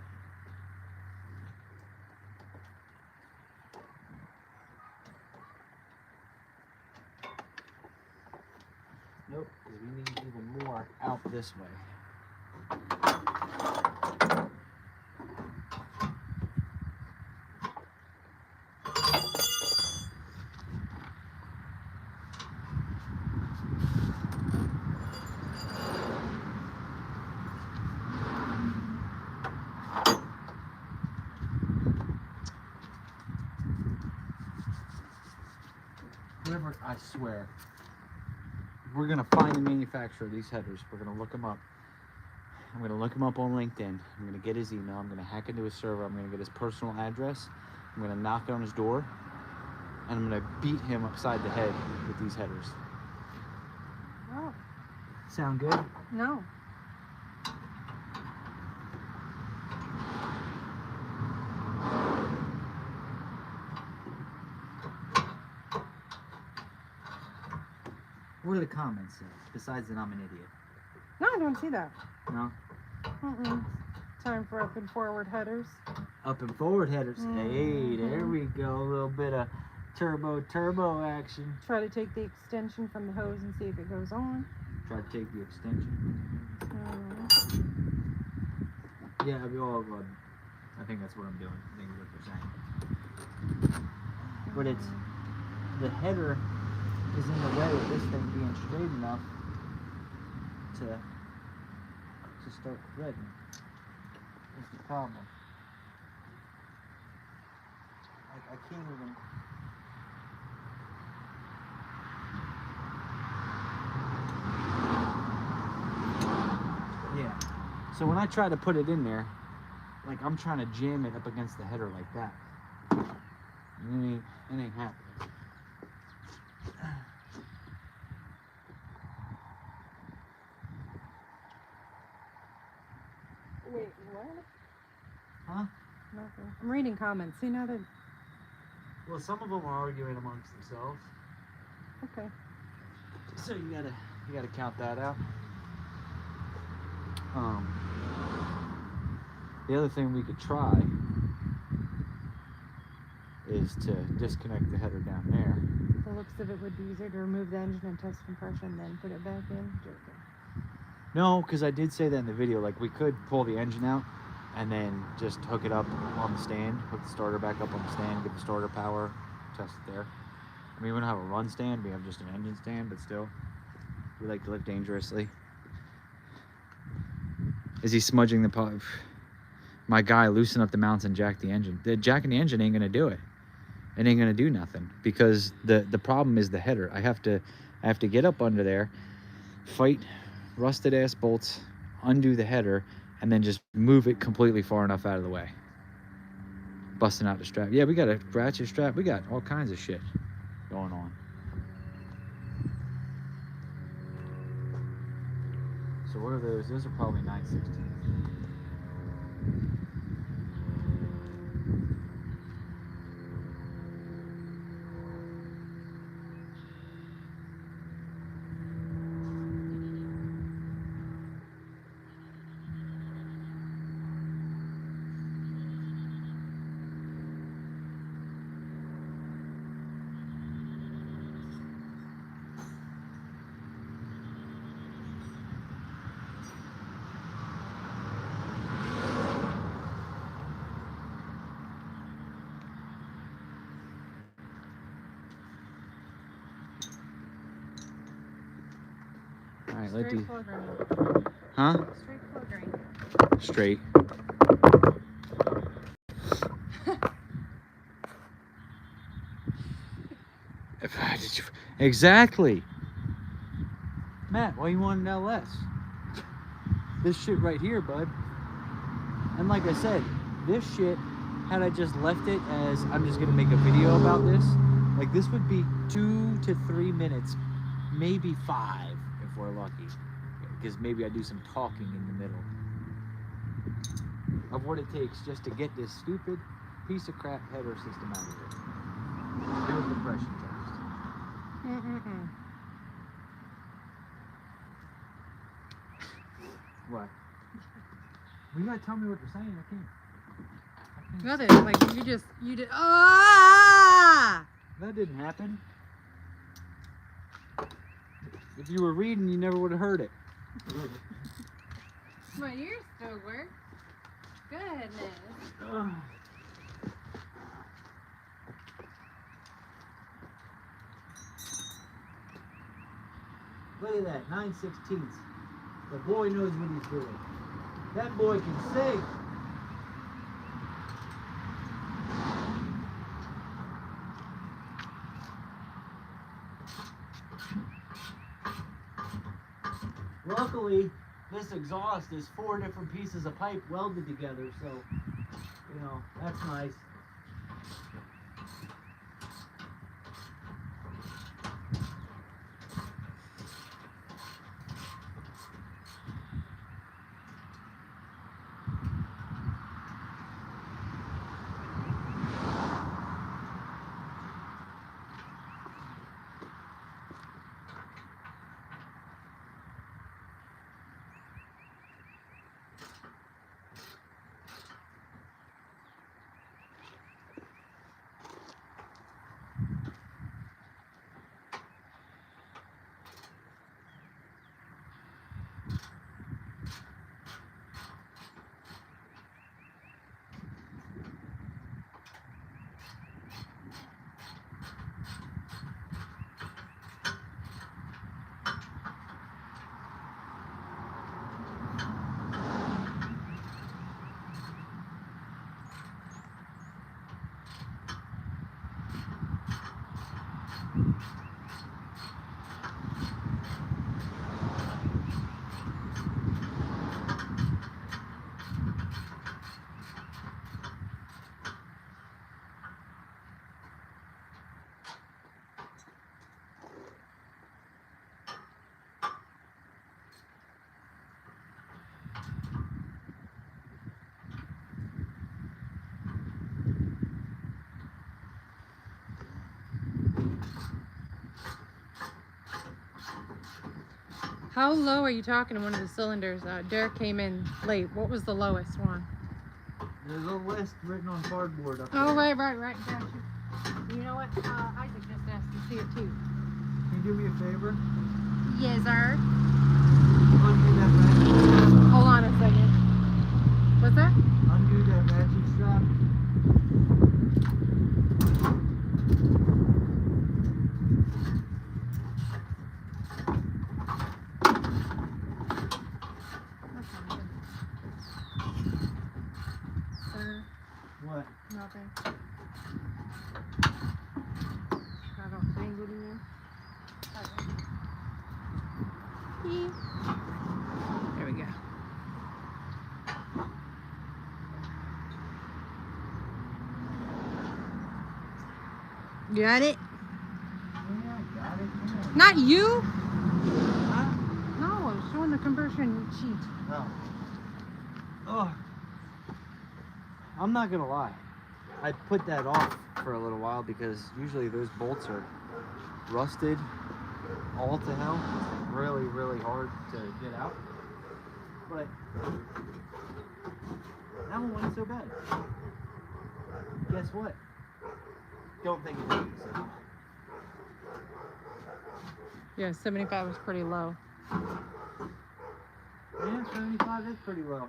Nope, because we need even more out this way. Whoever, I swear. We're gonna find the manufacturer of these headers. We're gonna look them up. I'm gonna look him up on LinkedIn. I'm gonna get his email. I'm gonna hack into his server. I'm gonna get his personal address. I'm gonna knock on his door, and I'm gonna beat him upside the head with these headers. Oh, Sound good? no. What do the comments say? Besides that I'm an idiot. No, I don't see that. No? Mm-mm. Time for up and forward headers. Up and forward headers. Hey, there Mhm. we go. A little bit of turbo action. Try to take the extension from the hose and see if it goes on. Try to take the extension. Yeah, I think that's what I'm doing. I think is what they're saying. But it's the header is in the way of this thing being straight enough to start threading. That's the problem. I can't even. Yeah. So when I try to put it in there, like I'm trying to jam it up against the header like that. It ain't happening. Wait, what? Huh? Nothing. I'm reading comments. See now that. Well, some of them are arguing amongst themselves. Okay. So you gotta count that out. The other thing we could try is to disconnect the header down there. The looks of it would be easier to remove the engine and test compression, then put it back in. Joking. No, because I did say that in the video. Like we could pull the engine out and then just hook it up on the stand, hook the starter back up on the stand, get the starter power, test it there. I mean, we don't have a run stand, we have just an engine stand, but still, we like to live dangerously. Is he smudging the pipe? My guy, loosen up the mounts and jack the engine. The jacking the engine ain't gonna do it. It ain't gonna do nothing because the problem is the header. I have to get up under there, fight rusted ass bolts, undo the header, and then just move it completely far enough out of the way. Busting out the strap. Yeah, we got a ratchet strap. We got all kinds of shit going on. So what are those? Those are probably 9/16. All right, let's Straight do. flow drain. Huh? Straight flow drain. Straight. Exactly. Matt, why you want an LS? This shit right here, bud. And like I said, this shit, had I just left it as I'm just gonna make a video about this, like this would be 2 to 3 minutes, maybe 5 if we're lucky. Because maybe I do some talking in the middle of what it takes just to get this stupid piece of crap header system out of here. Do a compression test. Mm-mm-mm. What? Well, you gotta tell me what you're saying. I can't. Nothing. Like you did. Ah! That didn't happen. If you were reading, you never would have heard it. My ears still work. Goodness. Look at that, 9/16. The boy knows what he's doing. That boy can sing. Luckily, this exhaust is 4 different pieces of pipe welded together, so, you know, that's nice. How low are you talking in one of the cylinders? Derek came in late. What was the lowest one? There's a list written on cardboard up there. Oh, right. Gotcha. You know what? Isaac just asked to see it too. Can you do me a favor? Yes, sir. Undo that ratchet. Hold on a second. What's that? Undo that ratchet strap. What? Nothing. Got all tangled in there. There we go. Got it? Yeah, I got it. Yeah. Not you? Huh? No, I was showing the conversion sheet. Oh. Oh. I'm not gonna lie. I put that off for a little while because usually those bolts are rusted all to hell. It's really, really hard to get out. But that one wasn't so bad. Guess what? Don't think it is. Yeah, 75 was pretty low. Yeah, 75 is pretty low.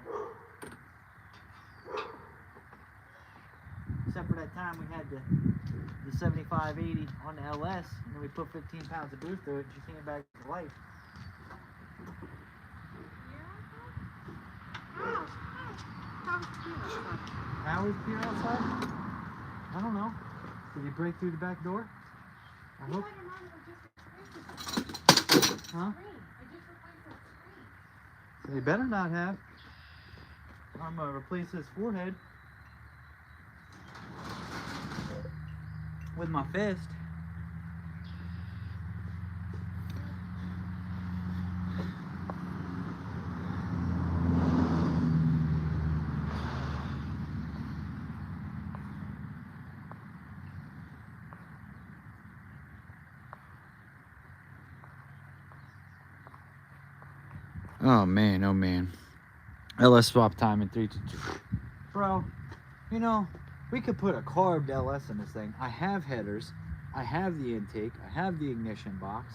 Except for that time we had the 7580 on the LS, and then we put 15 pounds of boost through it, and she came back to life. How is Pierre outside? I don't know. Did he break through the back door? I hope. Huh? They better not have. I'm gonna replace his forehead with my fist. Oh man. LS swap time in 3 2 2. Bro, you know, we could put a carbed LS in this thing. I have headers, I have the intake, I have the ignition box.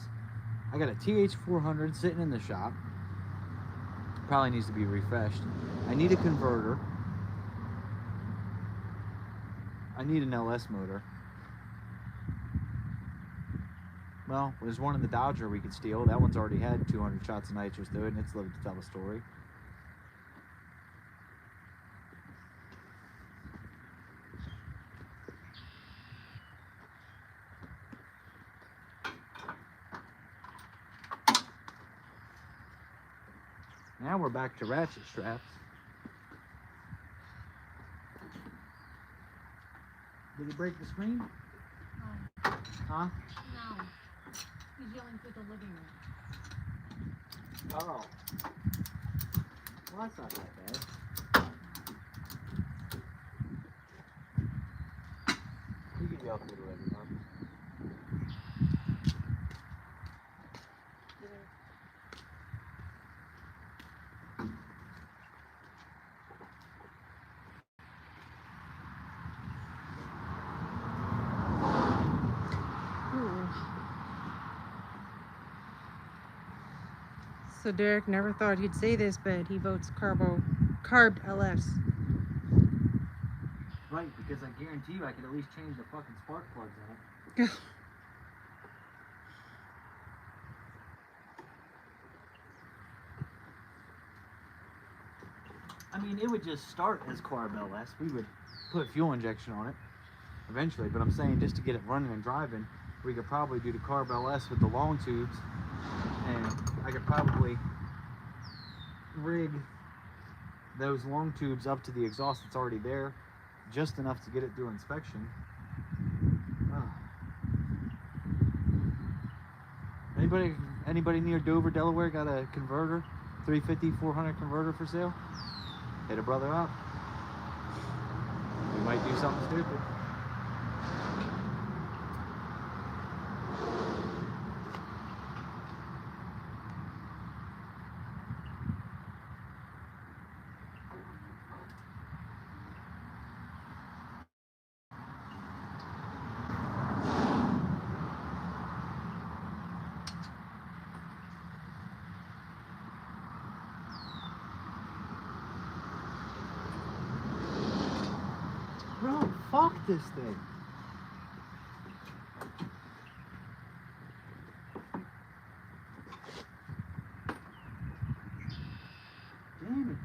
I got a TH400 sitting in the shop. Probably needs to be refreshed. I need a converter. I need an LS motor. Well, there's one in the Dodger we could steal. That one's already had 200 shots of nitrous through it, and it's lived to tell the story. Now we're back to ratchet straps. Did he break the screen? Huh? No. He's yelling through the living room. Oh. Well, that's not that bad. You can yell through the living room. So Derek never thought he'd say this, but he votes carved LS. Right, because I guarantee you I could at least change the fucking spark plugs in it. I mean, it would just start as carb LS. We would put fuel injection on it eventually, but I'm saying just to get it running and driving, we could probably do the carb LS with the long tubes, and I could probably rig those long tubes up to the exhaust that's already there, just enough to get it through inspection. Anybody near Dover, Delaware got a converter, 350, 400 converter for sale? Hit a brother up. We might do something stupid. Fuck this thing. Damn it, man.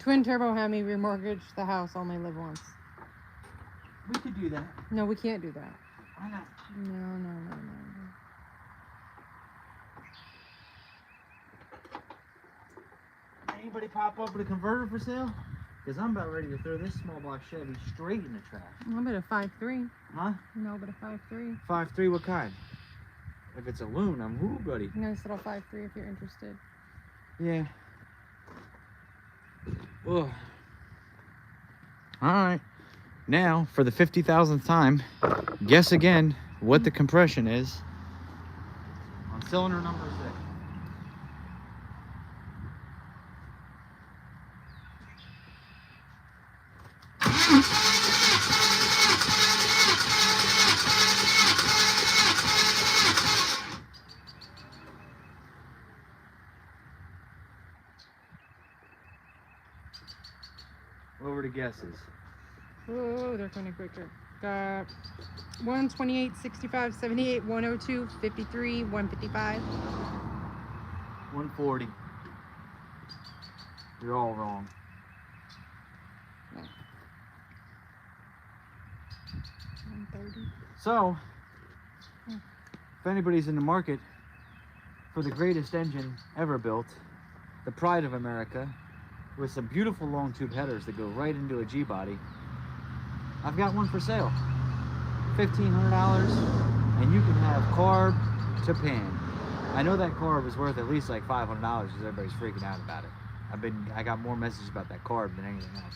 Twin turbo Hemi, remortgage the house, only live once. We could do that. No, we can't do that. Why not? No. Anybody pop up with a converter for sale? Because I'm about ready to throw this small block Chevy straight in the trash. No, but a 5.3. Huh? No, but a 5.3. 5.3, what kind? If it's a loon, I'm woo, buddy. Nice little 5.3 if you're interested. Yeah. Ugh. All right. Now, for the 50,000th time, guess again what the compression is on cylinder number 6. What were the guesses? Oh, they're coming quicker. Got 128, 65, 78, 102, 53, 155. 140. You're all wrong. No. 130. So, if anybody's in the market for the greatest engine ever built, the pride of America, with some beautiful long tube headers that go right into a G-body, I've got one for sale. $1,500, and you can have carb to pan. I know that carb is worth at least like $500 because everybody's freaking out about it. I got more messages about that carb than anything else.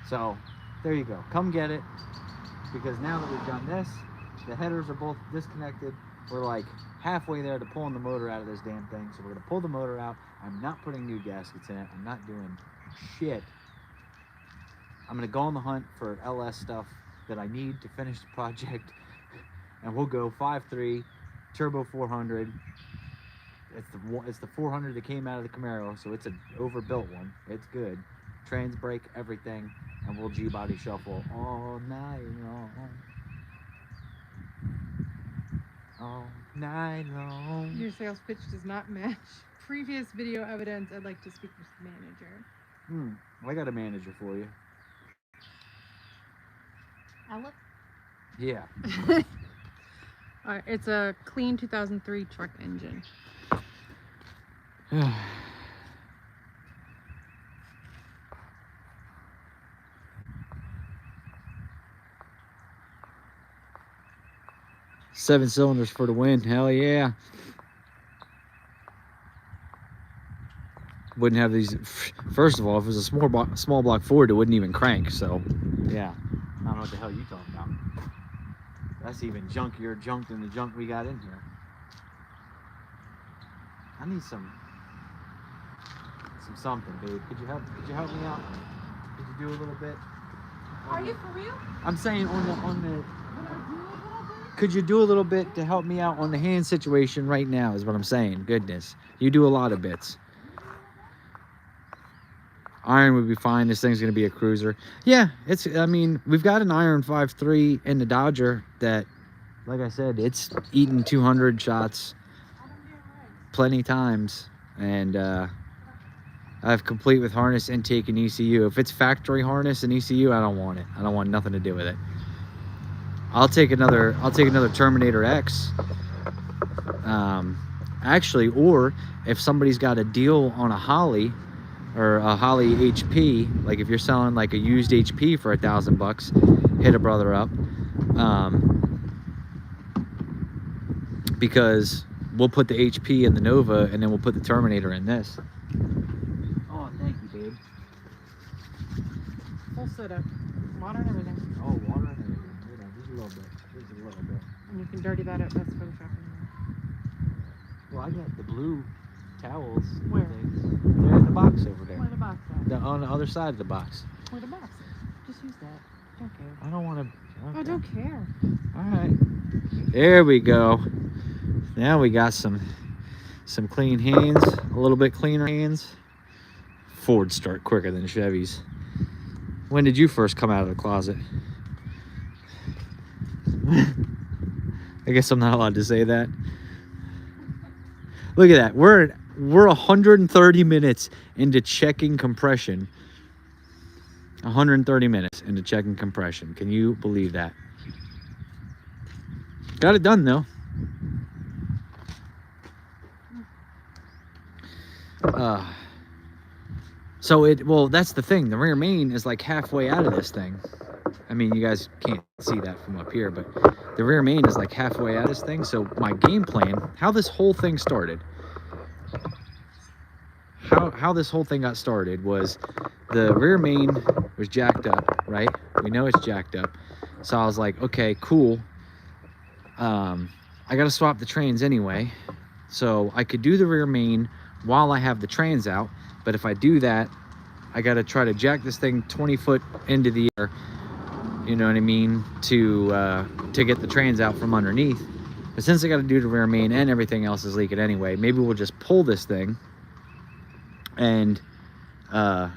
So there you go. Come get it, because now that we've done this, the headers are both disconnected. We're like halfway there to pulling the motor out of this damn thing. So we're gonna pull the motor out. I'm not putting new gaskets in it. I'm not doing shit. I'm gonna go on the hunt for LS stuff that I need to finish the project, and we'll go 5.3 turbo 400. It's the 400 that came out of the Camaro, so it's an overbuilt one. It's good. Trans brake, everything, and we'll G-body shuffle all night long. All night long. Your sales pitch does not match previous video evidence. I'd like to speak with the manager. I got a manager for you. Alex? Yeah. It's a clean 2003 truck engine. Seven cylinders for the win. Hell yeah. Wouldn't have these. First of all, if it was a small block Ford, it wouldn't even crank. So, yeah. I don't know what the hell you talking about. That's even junkier junk than the junk we got in here. I need some something, babe. Could you help me out? Could you do a little bit? Are you for real? I'm saying on the could you do a little bit to help me out on the hand situation right now is what I'm saying. Goodness. You do a lot of bits. Iron would be fine. This thing's going to be a cruiser. Yeah, I mean, we've got an iron 5.3 in the Dodger that, like I said, it's eaten 200 shots plenty times. And I have complete with harness, intake, and ECU. If it's factory harness and ECU, I don't want it. I don't want nothing to do with it. I'll take another Terminator X. Actually, or if somebody's got a deal on a Holly or a Holly HP, like if you're selling like a used HP for $1,000, hit a brother up. Because we'll put the HP in the Nova, and then we'll put the Terminator in this. Oh, thank you, babe. Full soda. Water and everything. Oh, water and everything. Hold on, just a little bit. Just a little bit. And you can dirty that up. That's for the shopping. Well, I got the blue towels. and Where? things. They're in the box over there. Where the box at? On the other side of the box. Where the box is? Just use that. Don't care. I don't want to. I don't care. All right. There we go. Now we got some clean hands, a little bit cleaner hands. Fords start quicker than Chevys. When did you first come out of the closet? I guess I'm not allowed to say that. Look at that. We're 130 minutes into checking compression. 130 minutes into checking compression. Can you believe that? Got it done though. Well, that's the thing. The rear main is like halfway out of this thing. I mean, you guys can't see that from up here, but the rear main is like halfway out of this thing. So my game plan, how this whole thing started, how this whole thing got started was the rear main was jacked up, right? We know it's jacked up. So I was like, okay, cool. I got to swap the trains anyway. So I could do the rear main while I have the trains out. But if I do that, I got to try to jack this thing 20 foot into the air, you know what I mean, to get the trains out from underneath. But since I got to do the rear main and everything else is leaking anyway, maybe we'll just pull this thing and then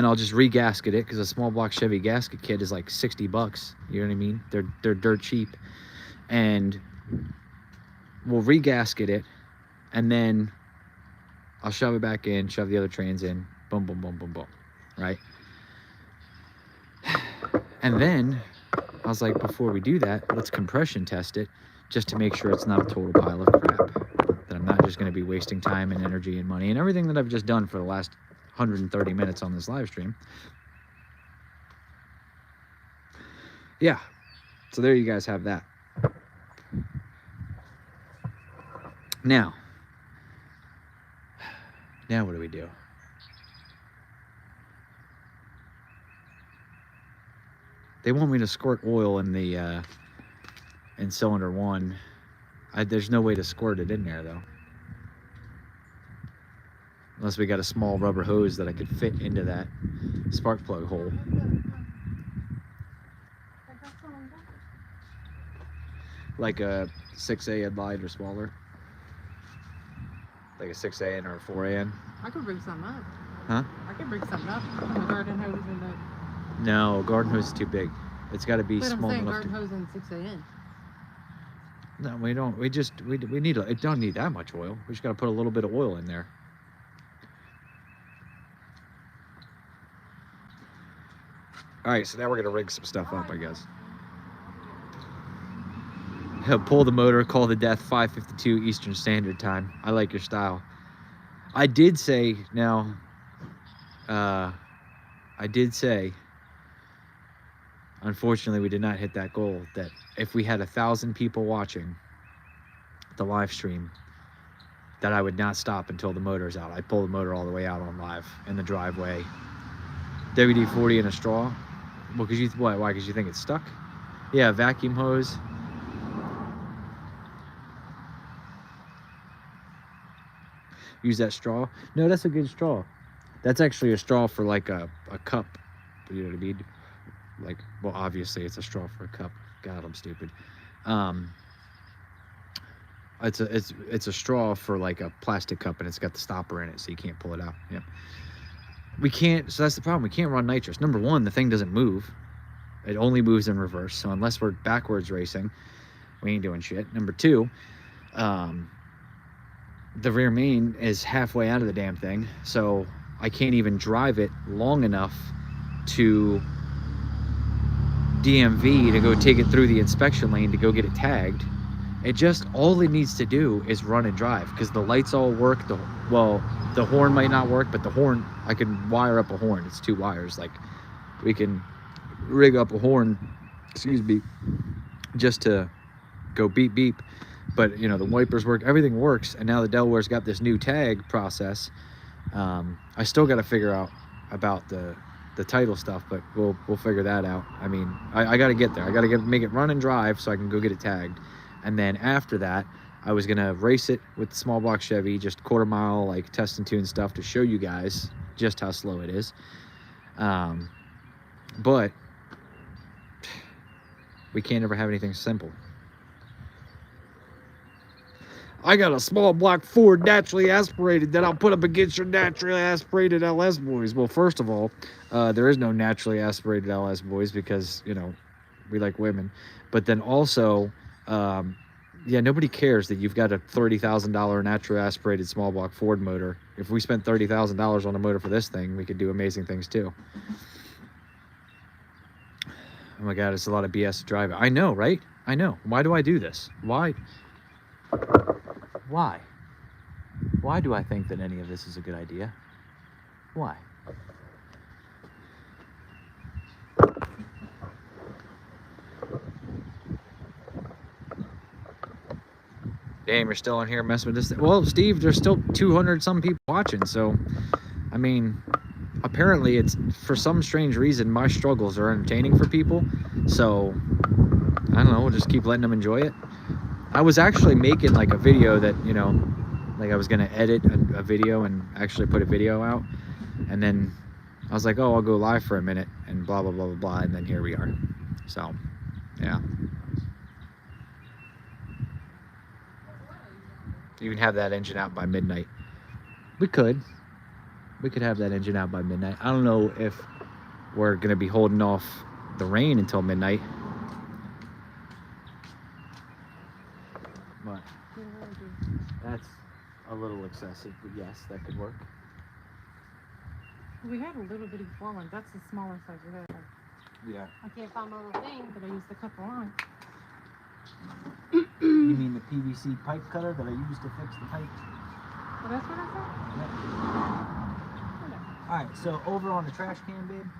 I'll just re-gasket it, because a small block Chevy gasket kit is like 60 bucks. You know what I mean? They're dirt cheap. And we'll re-gasket it, and then I'll shove it back in, shove the other trains in, boom, boom, boom, boom, boom, right? And then I was like, before we do that, let's compression test it, just to make sure it's not a total pile of crap. That I'm not just going to be wasting time and energy and money and everything that I've just done for the last 130 minutes on this live stream. Yeah, so there you guys have that. Now what do we do? They want me to squirt oil in the in cylinder 1. There's no way to squirt it in there though, unless we got a small rubber hose that I could fit into that spark plug hole. Like a 6AN light or smaller. Like a 6AN or a 4AN. I could bring something up. Huh? I could bring something up. A garden hose and a... No, garden hose is too big. It's got to be But I'm small saying enough garden to... hose and 6 a.m. No, we don't. We need it don't need that much oil. We just got to put a little bit of oil in there. All right, so now we're gonna rig some stuff up, I guess. Pull the motor, call the death, 5:52 Eastern Standard Time. I like your style. I did say, unfortunately we did not hit that goal, that if we had 1,000 people watching the live stream, that I would not stop until the motor's out. I'd pull the motor all the way out on live in the driveway. WD-40 and a straw. Well, why? Because you think it's stuck? Yeah, vacuum hose. Use that straw. No, that's a good straw. That's actually a straw for like a cup. You know what I mean? Like, well, obviously it's a straw for a cup. God, I'm stupid. It's a straw for like a plastic cup, and it's got the stopper in it, so you can't pull it out. Yeah. We can't, so that's the problem. We can't run nitrous. Number one, the thing doesn't move. It only moves in reverse. So unless we're backwards racing, we ain't doing shit. Number two, the rear main is halfway out of the damn thing. So I can't even drive it long enough to DMV to go take it through the inspection lane to go get it tagged. It just, all it needs to do is run and drive, because the lights all work. The horn might not work, but the horn, I can wire up a horn. It's 2 wires. Like, we can rig up a horn, excuse me, just to go beep beep. But you know, the wipers work, everything works, and now the Delaware's got this new tag process. I still got to figure out about the title stuff, but we'll figure that out. I mean, I got to get there. I got to make it run and drive so I can go get it tagged, and then after that, I was gonna race it with the small block Chevy, just quarter mile, like test and tune stuff to show you guys just how slow it is. But we can't ever have anything simple. I got a small block Ford naturally aspirated that I'll put up against your naturally aspirated LS boys. Well, first of all, there is no naturally aspirated LS boys because, you know, we like women. But then also, yeah, nobody cares that you've got a $30,000 naturally aspirated small block Ford motor. If we spent $30,000 on a motor for this thing, we could do amazing things too. Oh my God, it's a lot of BS to drive it. I know, right? I know. Why do I do this? Why? Why do I think that any of this is a good idea? Why? Damn, you're still in here messing with this thing. Well, Steve, there's still 200 some people watching, so I mean, apparently it's, for some strange reason, my struggles are entertaining for people, so I don't know, we'll just keep letting them enjoy it. I was actually making like a video that, you know, like I was gonna edit a video and actually put a video out, and then I was like, oh, I'll go live for a minute and blah blah blah blah blah, and then here we are. So yeah, you can have that engine out by midnight. We could have that engine out by midnight. I don't know if we're gonna be holding off the rain until midnight, but that's a little excessive, but yes, that could work. We had a little bitty one. That's the smaller size we had. Yeah. I can't find my little thing, but I used the cut the line. You mean the PVC pipe cutter that I used to fix the pipe? Well, that's what I said? Yep. Alright, so over on the trash can bin,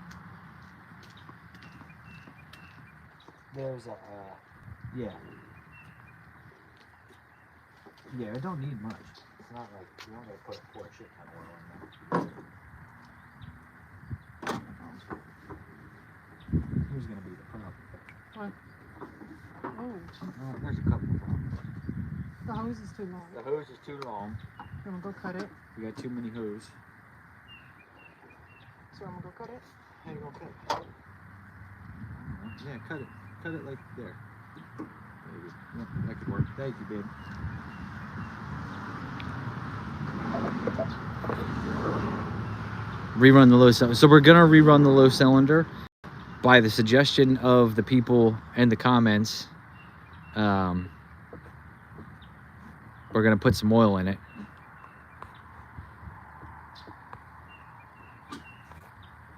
there's a, yeah. Yeah, it don't need much. It's not like, you don't gotta pour a shit ton of oil in there. Here's gonna be the problem. What? Oh, There's a couple of problems. the hose is too long. The hose is too long. You wanna go cut it? We got too many hose. So I'm gonna go cut it? How you gonna cut it? Yeah, cut it. Cut it like there. Maybe. Yeah, that could work. Thank you, babe. Rerun the low cylinder. So we're gonna rerun the low cylinder by the suggestion of the people in the comments. We're gonna put some oil in it.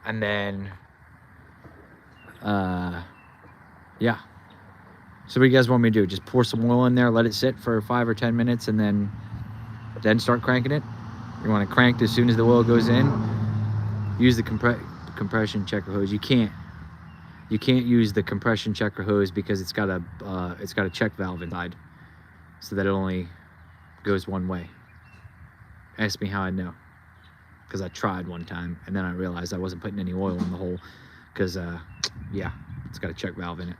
And then, yeah. So what do you guys want me to do? Just pour some oil in there, let it sit for 5 or 10 minutes, and then start cranking it? You want to crank as soon as the oil goes in? Use the compression checker hose. You can't use the compression checker hose because it's got a check valve inside, so that it only goes one way. Ask me how I know. Because I tried one time and then I realized I wasn't putting any oil in the hole because yeah, it's got a check valve in it.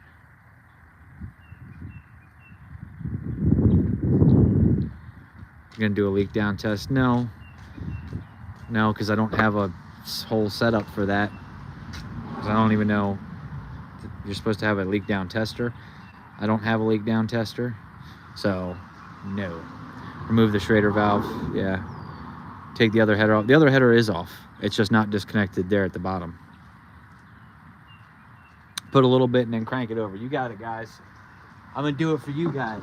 You're gonna do a leak down test? No, because I don't have a whole setup for that, because I don't even know you're supposed to have a leak down tester. I don't have a leak down tester, so no. Remove the Schrader valve. Yeah. Take the other header off. The other header is off. It's just not disconnected there at the bottom. Put a little bit and then crank it over. You got it, guys. I'm gonna do it for you guys.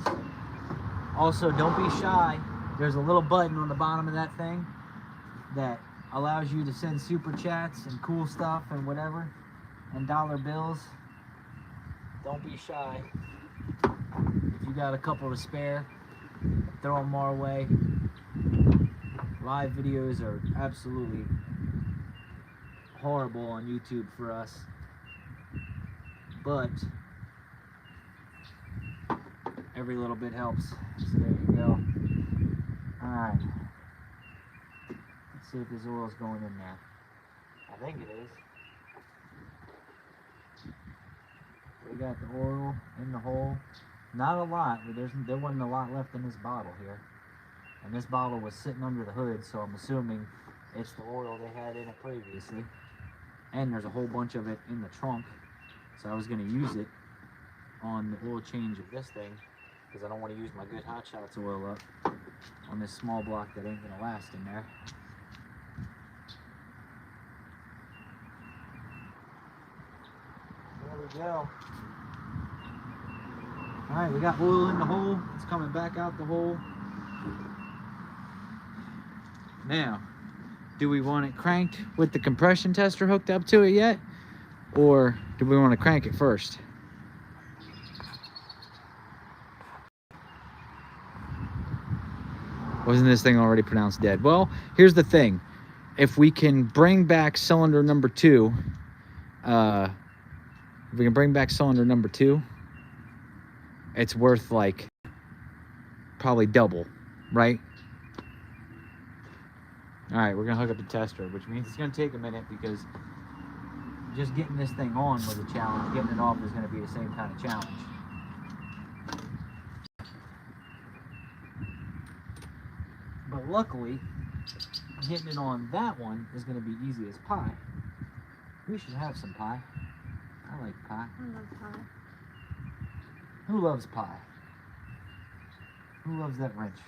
Also, don't be shy. There's a little button on the bottom of that thing that allows you to send super chats and cool stuff and whatever, and dollar bills. Don't be shy. If you got a couple to spare, throw them our way. Live videos are absolutely horrible on YouTube for us, but Every little bit helps. So there you go. Alright. Let's see if this oil's going in there. I think it is. We got the oil in the hole. Not a lot, but there wasn't a lot left in this bottle here. And this bottle was sitting under the hood, so I'm assuming it's the oil they had in it previously. And there's a whole bunch of it in the trunk. So I was going to use it on the oil change of this thing, because I don't want to use my good Hot Shots oil up on this small block that ain't going to last in there. There we go. Alright, we got oil in the hole. It's coming back out the hole. Now, do we want it cranked with the compression tester hooked up to it yet? Or do we want to crank it first? Wasn't this thing already pronounced dead? Well, here's the thing. If we can bring back cylinder number 2, it's worth like probably double, right? All right, we're gonna hook up the tester, which means it's gonna take a minute because just getting this thing on was a challenge. Getting it off is gonna be the same kind of challenge. But luckily, getting it on that one is gonna be easy as pie. We should have some pie. I like pie. I love pie. Who loves pie? Who loves that wrench?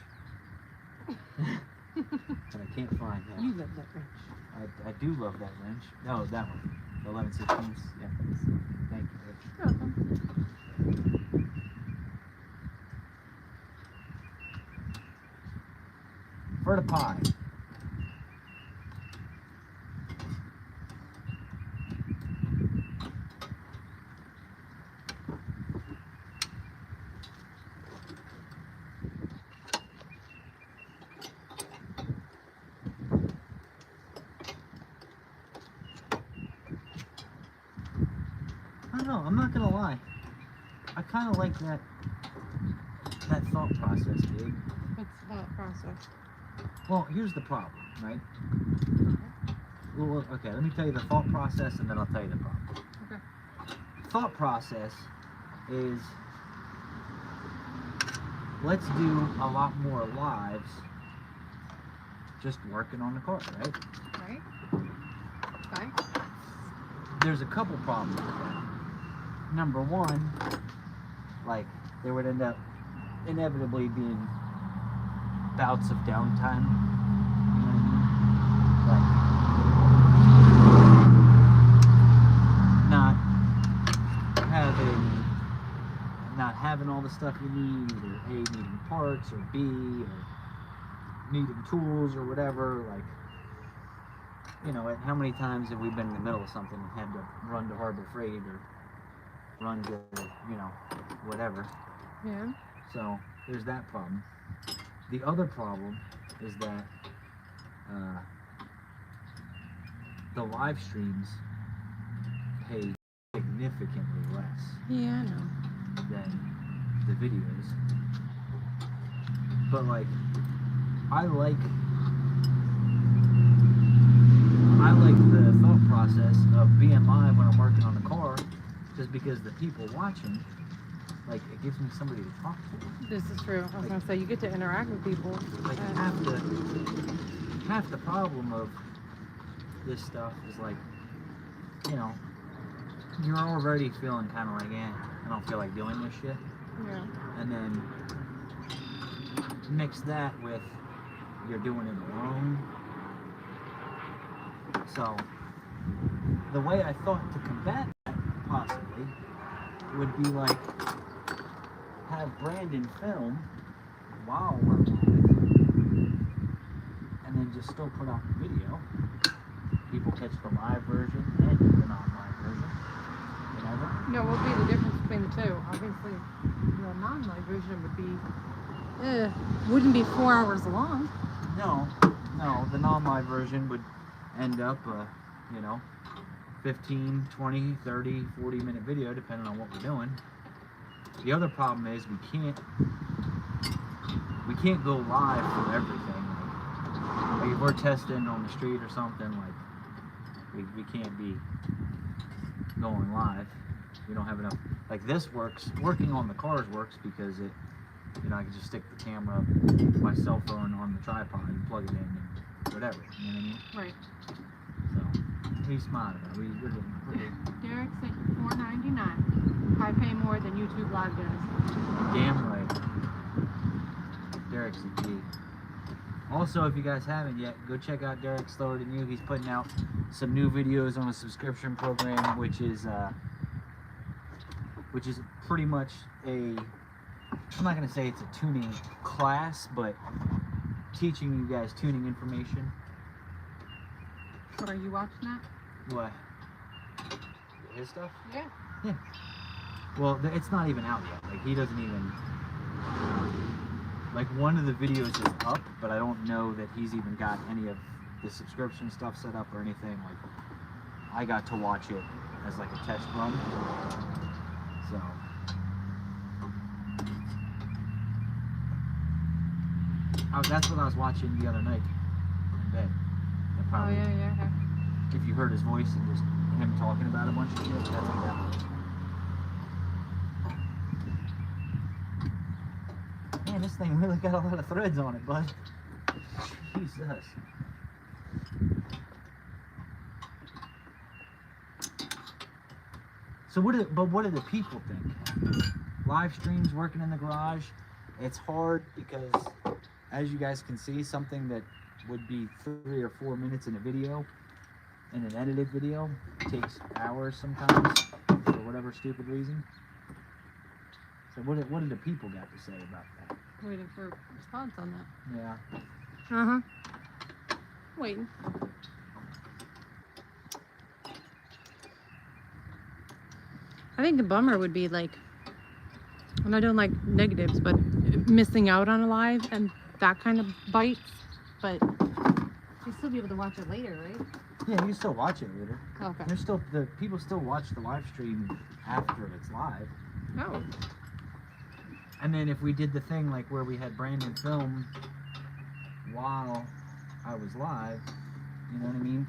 But I can't find that. You love that wrench. I do love that wrench. No, that one. The 11/16. Yeah, thanks. Thank you, Rich. You're welcome. For the pie. I don't know, I'm not gonna lie. I kind of like that thought process, dude. What's that process? Well, here's the problem, right? Well, okay, let me tell you the thought process and then I'll tell you the problem. Okay. Thought process is, let's do a lot more lives just working on the car, right? Right? Okay. There's a couple problems with that. Number one, like, there would end up inevitably being bouts of downtime. You know what I mean? Like, not having all the stuff you need, or A, needing parts, or B, or needing tools, or whatever. Like, you know, how many times have we been in the middle of something and had to run to Harbor Freight, or run to, you know, whatever. Yeah. So there's that problem. The other problem is that the live streams pay significantly less Yeah, I know. than the videos. But like, I like the thought process of being live when I'm working on the car, just because the people watching, like, it gives me somebody to talk to. This is true. I was gonna say you get to interact with people. Like, half the problem of this stuff is, like, you know, you're already feeling kind of like, I don't feel like doing this shit. Yeah. And then mix that with you're doing it alone. So the way I thought to combat that, possibly, would be like, have Brandon film while we're live, and then just still put out the video. People catch the live version and the non-live version, whatever. No, what would be the difference between the two? Obviously, the non-live version would be, wouldn't be 4 hours long. No, the non-live version would end up, you know, 15, 20, 30, 40 minute video, depending on what we're doing. The other problem is we can't go live for everything. Like if we're testing on the street or something, like we can't be going live. We don't have enough. Like this working on the cars works because it, you know, I can just stick the camera, my cell phone on the tripod and plug it in and whatever. You know what I mean? Right. So he's smart about it. We're getting. Derek sent you $4.99. I pay more than YouTube Live does. Damn right. Derek's a G. Also, if you guys haven't yet, go check out Derek Slower Than You. He's putting out some new videos on a subscription program, which is pretty much I'm not gonna say it's a tuning class, but teaching you guys tuning information. Are you watching that? What? His stuff? Yeah. Yeah. Well, it's not even out yet. Like he doesn't even. Like one of the videos is up, but I don't know that he's even got any of the subscription stuff set up or anything. Like I got to watch it as like a test run. So that's what I was watching the other night in bed. Oh Probably, yeah. if you heard his voice and just him talking about a bunch of shit, that's what that was. Man, this thing really got a lot of threads on it, bud. Jesus. So what do the people think? Live streams, working in the garage, it's hard because, as you guys can see, something that would be 3 or 4 minutes in a video, in an edited video, takes hours sometimes for whatever stupid reason. So what do the people got to say about that? Waiting for a response on that. Yeah. Uh-huh. Waiting. I think the bummer would be like, and I don't like negatives, but missing out on a live and that kind of bites, but you'll still be able to watch it later, right? Yeah, you still watch it later. Okay. There's still, the people still watch the live stream after it's live. Oh. And then if we did the thing like where we had Brandon film while I was live, you know what I mean?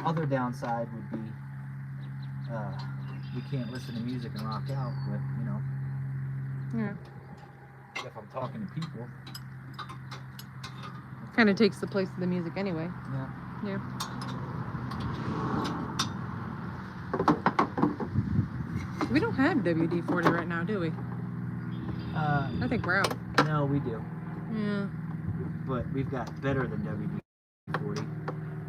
Other downside would be we can't listen to music and rock out, but you know, Yeah. if I'm talking to people, Kind of takes the place of the music anyway. yeah. Yeah. We don't have WD-40 right now, do we? I think we're out. No, we do, Yeah. but we've got better than WD-40.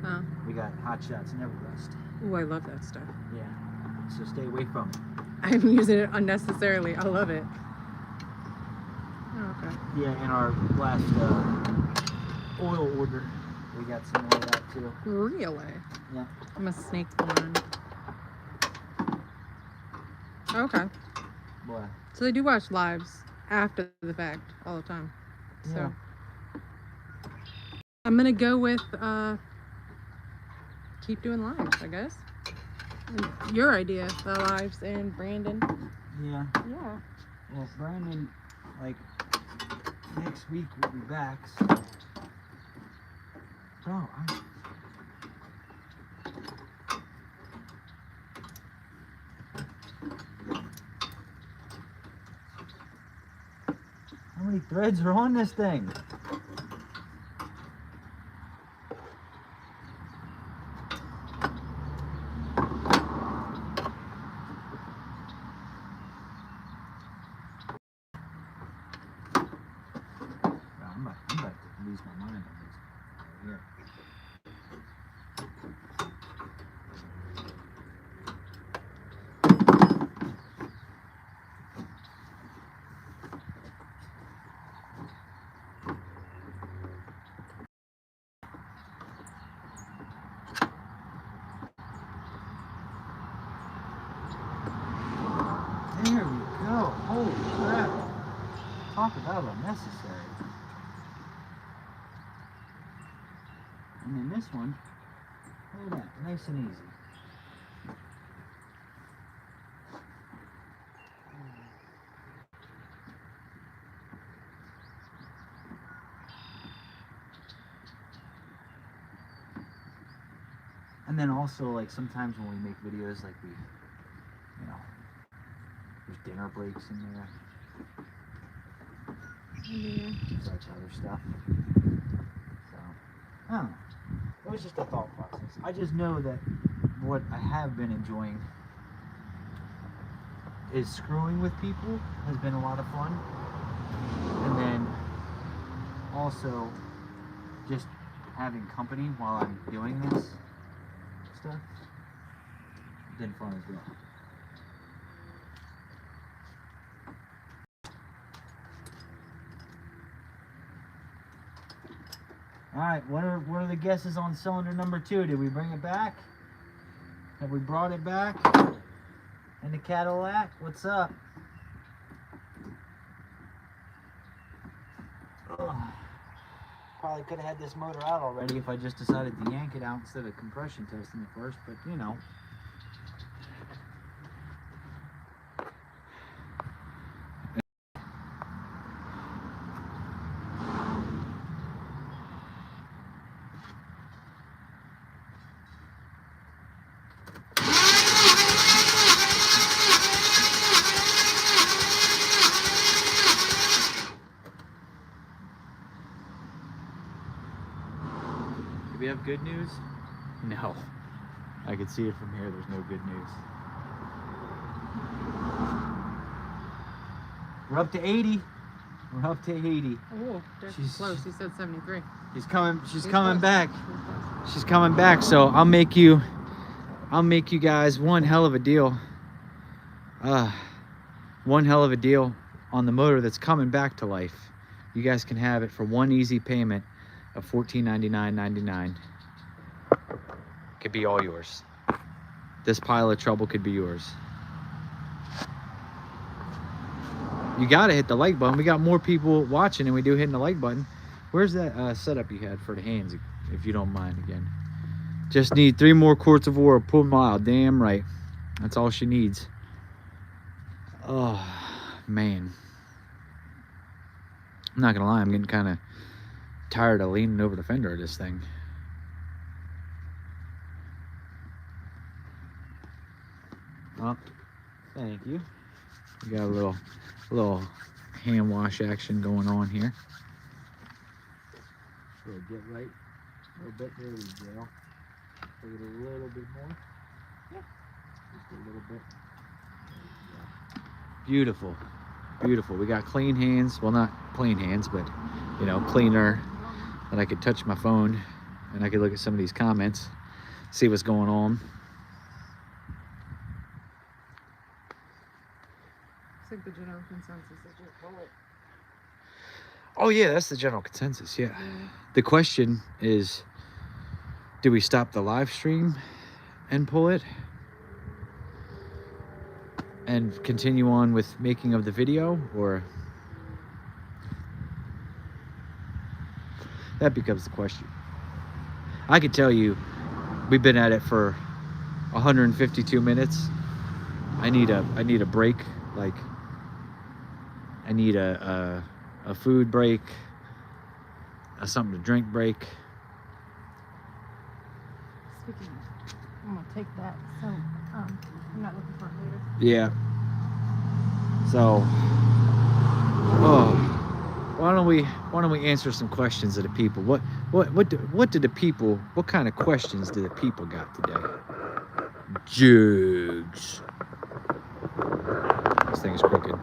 Huh. We got Hot Shots Never Rust. Ooh, I love that stuff. Yeah, so stay away from it. I'm using it unnecessarily. I love it. Oh, okay. Yeah, in our last oil order, we got some more of that too. Really? Yeah. I'm a snake one. Okay. Boy. So they do watch lives after the fact all the time. So Yeah. I'm gonna go with keep doing lives, I guess. And your idea, the lives, and Brandon. Yeah. Yeah. Well, Brandon, like, next week we'll be back. So. Bro, how many threads are on this thing? I'm about to lose my mind on this right here. There we go. Holy crap. Talk about unnecessary. And then this one, look at that, nice and easy. And then also, like, sometimes when we make videos, like, we, you know, there's dinner breaks in there, such other stuff. So, I don't know. It was just a thought process. I just know that what I have been enjoying is screwing with people has been a lot of fun. And then also just having company while I'm doing this stuff has been fun as well. All right, what are the guesses on cylinder number 2? Did we bring it back? Have we brought it back? In the Cadillac? What's up? Ugh. Probably could have had this motor out already if I just decided to yank it out instead of compression testing it first, but you know. Do we have good news? No. I can see it from here. There's no good news. We're up to 80. We're up to 80. Oh, she's close. He said 73. She's coming back. She's coming back. So I'll make you guys one hell of a deal. One hell of a deal on the motor that's coming back to life. You guys can have it for one easy payment of $1499.99. Could be all yours. This pile of trouble could be yours. You gotta hit the like button. We got more people watching than we do hitting the like button. Where's that setup you had for the hands, if you don't mind again? Just need 3 more quarts of oil per mile. Damn right. That's all she needs. Oh, man. I'm not gonna lie, I'm getting kind of tired of leaning over the fender of this thing. Oh, thank you. We got a little hand wash action going on here. So get right a little bit. There we go. Take it a little bit more. Yeah. Just a little bit. Beautiful. Beautiful. We got clean hands. Well, not clean hands, but, you know, cleaner. That I could touch my phone and I could look at some of these comments, see what's going on. It's like the general consensus is just pull it. Oh yeah, that's the general consensus, yeah. The question is, do we stop the live stream and pull it? And continue on with making of the video, or that becomes the question. I could tell you, we've been at it for 152 minutes. I need a break. Like, I need a food break, a something to drink break. Speaking of, I'm gonna take that. So, I'm not looking for it later. Yeah. So, why don't we answer some questions of the people? What did the people? What kind of questions did the people got today? Jugs. This thing is crooked.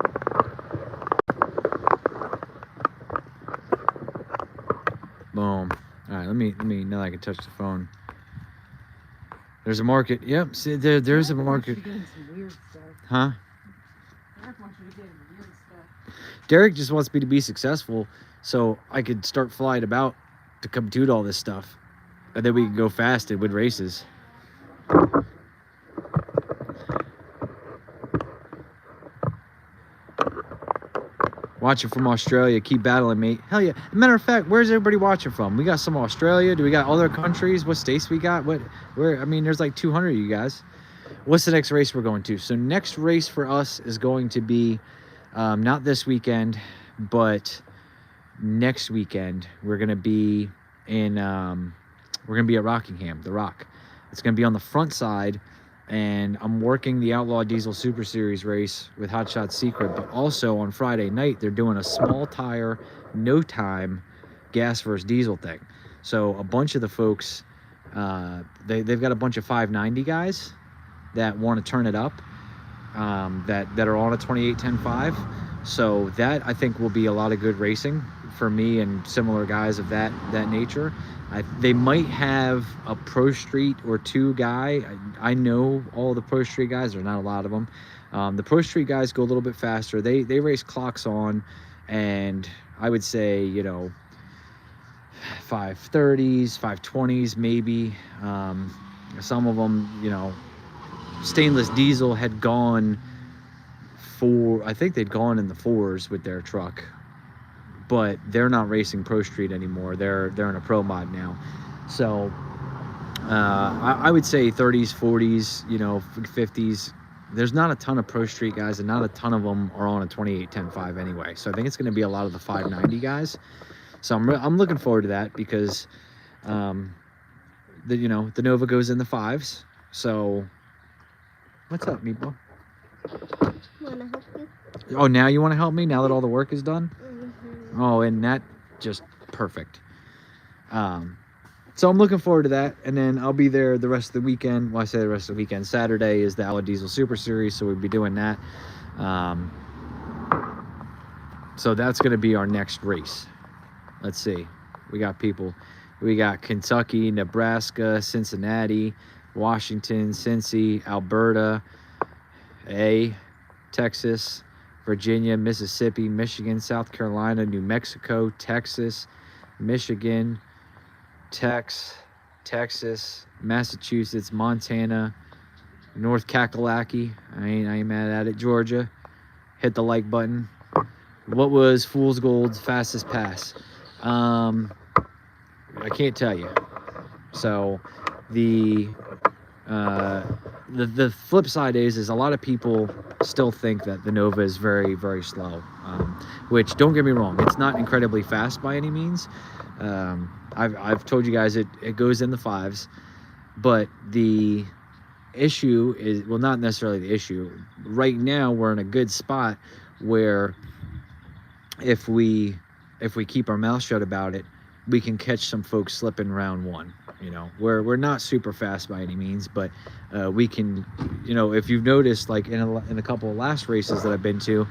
Boom. All right. Let me now that I can touch the phone. There's a market. Yep. See, there's a market. Huh? Derek just wants me to be successful so I could start flying about to compute all this stuff. And then we can go fast and win races. Watching from Australia. Keep battling, mate. Hell yeah. Matter of fact, where's everybody watching from? We got some Australia. Do we got other countries? What states we got? Where? I mean, there's like 200 of you guys. What's the next race we're going to? So next race for us is going to be not this weekend, but next weekend. We're gonna be in we're gonna be at Rockingham, the Rock. It's going to be on the front side, and I'm working the Outlaw Diesel Super Series race with Hot Shot Secret, but also on Friday night, they're doing a small tire, no time gas versus diesel thing. So a bunch of the folks, they've got a bunch of 590 guys that want to turn it up, that are on a 28-10-5. So that, I think, will be a lot of good racing for me and similar guys of that nature. They might have a Pro Street or two guy. I know all the Pro Street guys. There's not a lot of them. The Pro Street guys go a little bit faster. They race clocks on, and I would say, you know, 530s, 520s maybe. Some of them, you know, Stainless Diesel had gone I think they'd gone in the 4s with their truck, but they're not racing Pro Street anymore. They're in a Pro mod now. So I would say 30s, 40s, you know, 50s. There's not a ton of Pro Street guys, and not a ton of them are on a 28-10-5 anyway. So I think it's going to be a lot of the 590 guys. So I'm looking forward to that, because you know, the Nova goes in the 5s. So what's up, Meatball? Wanna help you? Oh, now you want to help me, now that all the work is done? Mm-hmm. Oh, and that just perfect. So I'm looking forward to that, and then I'll be there the rest of the weekend. Well, I say the rest of the weekend. Saturday is the Outlaw Diesel Super Series, so we'll be doing that. So that's going to be our next race. Let's see. We got people. We got Kentucky, Nebraska, Cincinnati, Washington, Cincy, Alberta, Texas, Virginia, Mississippi, Michigan, South Carolina, New Mexico, Texas, Michigan, Texas, Massachusetts, Montana, North Kakalaki. I ain't mad at it. Georgia. Hit the like button. What was Fool's Gold's fastest pass? I can't tell you. So the flip side is a lot of people still think that the Nova is very, very slow, which, don't get me wrong, it's not incredibly fast by any means. I've told you guys it goes in the 5s, but the issue is, well, not necessarily the issue. Right now we're in a good spot where if we keep our mouth shut about it, we can catch some folks slipping round 1. You know, we're not super fast by any means, but we can, you know, if you've noticed, like in a couple of last races that I've been to,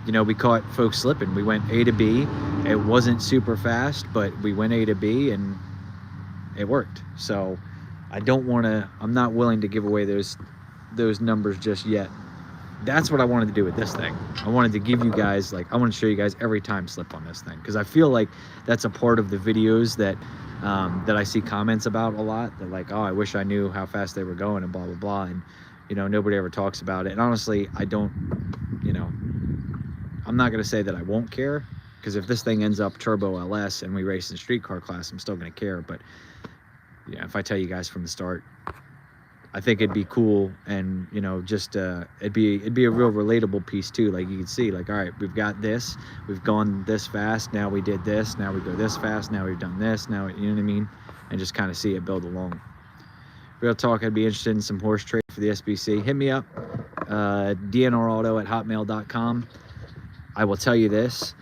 you know, we caught folks slipping. We went A to B. It wasn't super fast, but we went A to B and it worked. So I'm not willing to give away those numbers just yet. That's what I wanted to do with this thing. I wanted to give you guys, like, I want to show you guys every time slip on this thing, because I feel like that's a part of the videos that I see comments about a lot. They're like, oh, I wish I knew how fast they were going and blah, blah, blah. And, you know, nobody ever talks about it. And honestly, I don't, you know, I'm not going to say that I won't care, because if this thing ends up turbo LS and we race in street car class, I'm still going to care. But yeah, if I tell you guys from the start, I think it'd be cool, and, you know, just it'd be a real relatable piece too. Like, you can see, like, all right, we've got this, we've gone this fast, now we did this, now we go this fast, now we've done this, now, you know what I mean? And just kind of see it build along. Real talk, I'd be interested in some horse trade for the SBC. Hit me up, DNR Auto at hotmail.com. I will tell you this,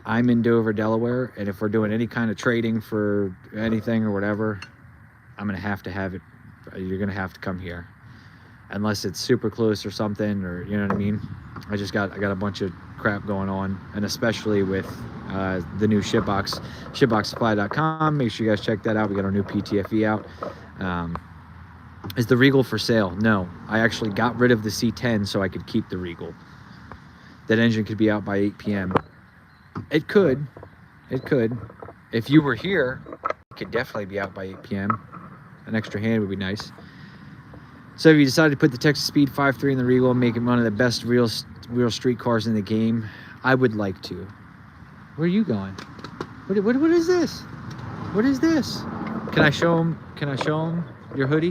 I'm in Dover, Delaware, and if we're doing any kind of trading for anything or whatever, I'm gonna have to have it. You're gonna have to come here, unless it's super close or something, or, you know what I mean. I got a bunch of crap going on, and especially with the new SHITBOX, SHITBOXSupply.com. Make sure you guys check that out. We got our new PTFE out. Is the Regal for sale? No, I actually got rid of the C10 so I could keep the Regal. That engine could be out by 8 p.m. It could. If you were here, it could definitely be out by 8 p.m. An extra hand would be nice. So if you decided to put the Texas Speed 5.3 in the Regal and make it one of the best real street cars in the game, I would like to. Where are you going? What is this? What is this? Can I show him your hoodie?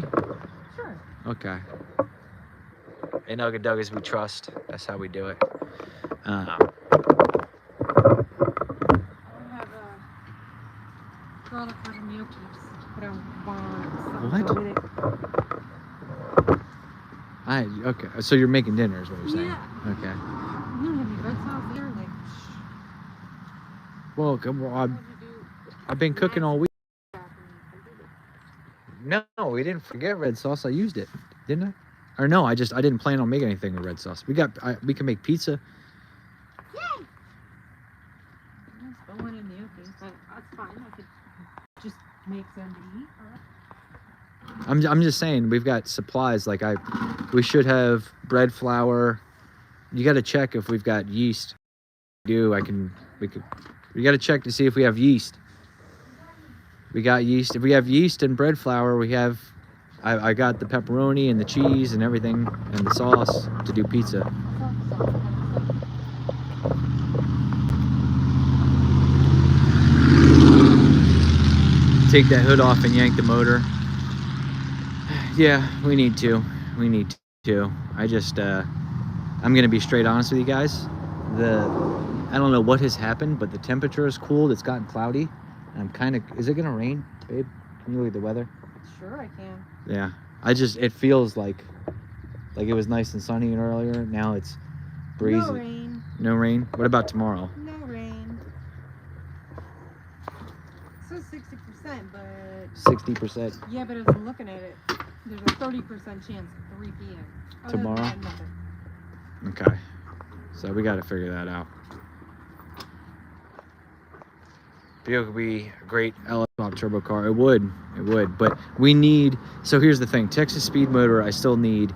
Sure. Okay. In Ugga Duggas we trust. That's how we do it. I have a all the carbon Miyokis. But I want something What? to go with it. Okay, so you're making dinner is what you're saying? Yeah. Okay. You don't have any red sauce there? Like, Well, what would you do? I've been cooking all week. Bathroom. No, we didn't forget red sauce. I used it, didn't I? Or no, I didn't plan on making anything with red sauce. We can make pizza. Just go in Miyokis. That's fine. I could just make some to eat. I'm just saying we've got supplies. Like we should have bread flour. You got to check if we've got yeast. We got to check to see if we have yeast. We got yeast. If we have yeast and bread flour, we have. I got the pepperoni and the cheese and everything and the sauce to do pizza. Take that hood off and yank the motor. Yeah, we need to. I just, I'm gonna be straight honest with you guys. I don't know what has happened, but the temperature has cooled. It's gotten cloudy. Is it gonna rain, babe? Can you look at the weather? Sure, I can. Yeah, it feels like it was nice and sunny earlier. Now it's breezy. No rain. No rain? What about tomorrow? No rain. So 60%, but 60%. yeah, but as I'm looking at it, there's a 30% chance at 3 p.m. Other than Tomorrow? that, nothing. Okay. So we got to figure that out. Vehicle would be a great LS Swap turbo car. It would. But we need. So here's the thing. Texas speed motor. I still need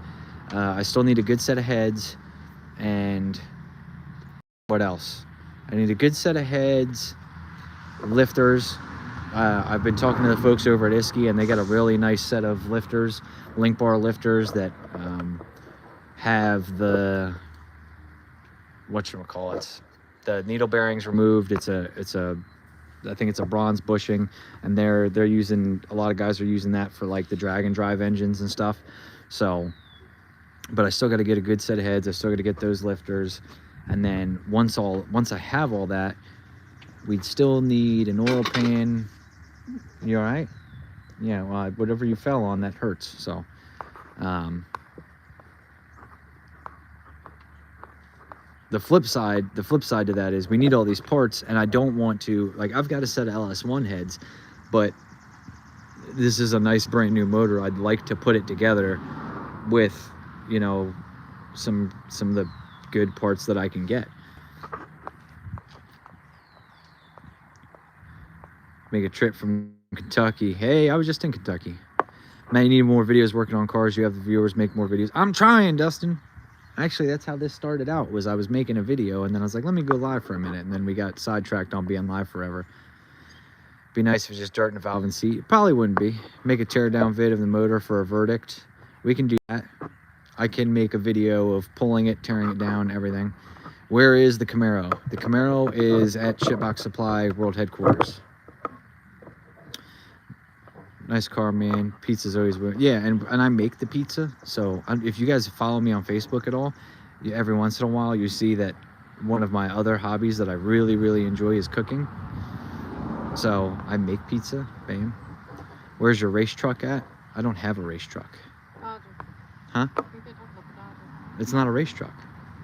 a good set of heads, and what else? I need a good set of heads, lifters. I've been talking to the folks over at Iski, and they got a really nice set of lifters, link bar lifters that have the the needle bearings removed. I think it's a bronze bushing, and they're using, a lot of guys are using that for like the drag and drive engines and stuff. So, but I still got to get a good set of heads. I still got to get those lifters, and then once I have all that, we'd still need an oil pan. You all right? Yeah. Well, whatever you fell on, that hurts. So, the flip side to that is we need all these parts, and I don't want to, like, I've got a set of LS1 heads, but this is a nice brand new motor. I'd like to put it together with, you know, some of the good parts that I can get. Make a trip from Kentucky. Hey, I was just in Kentucky. Man, you need more videos working on cars. You have the viewers make more videos. I'm trying, Dustin. Actually, that's how this started out, was I was making a video, and then I was like, let me go live for a minute, and then we got sidetracked on being live forever. Be nice if it's just dirt and valve and seat. It probably wouldn't be. Make a teardown vid of the motor for a verdict. We can do that. I can make a video of pulling it, tearing it down, everything. Where is the Camaro? The Camaro is at SHITBOX Supply World Headquarters. Nice car, man. Pizza's always good. Yeah, and I make the pizza. So if you guys follow me on Facebook at all, every once in a while you see that one of my other hobbies that I really, really enjoy is cooking. So I make pizza. Bam. Where's your race truck at? I don't have a race truck. Dodger. Huh? I think they talked about the Dodger. It's not a race truck.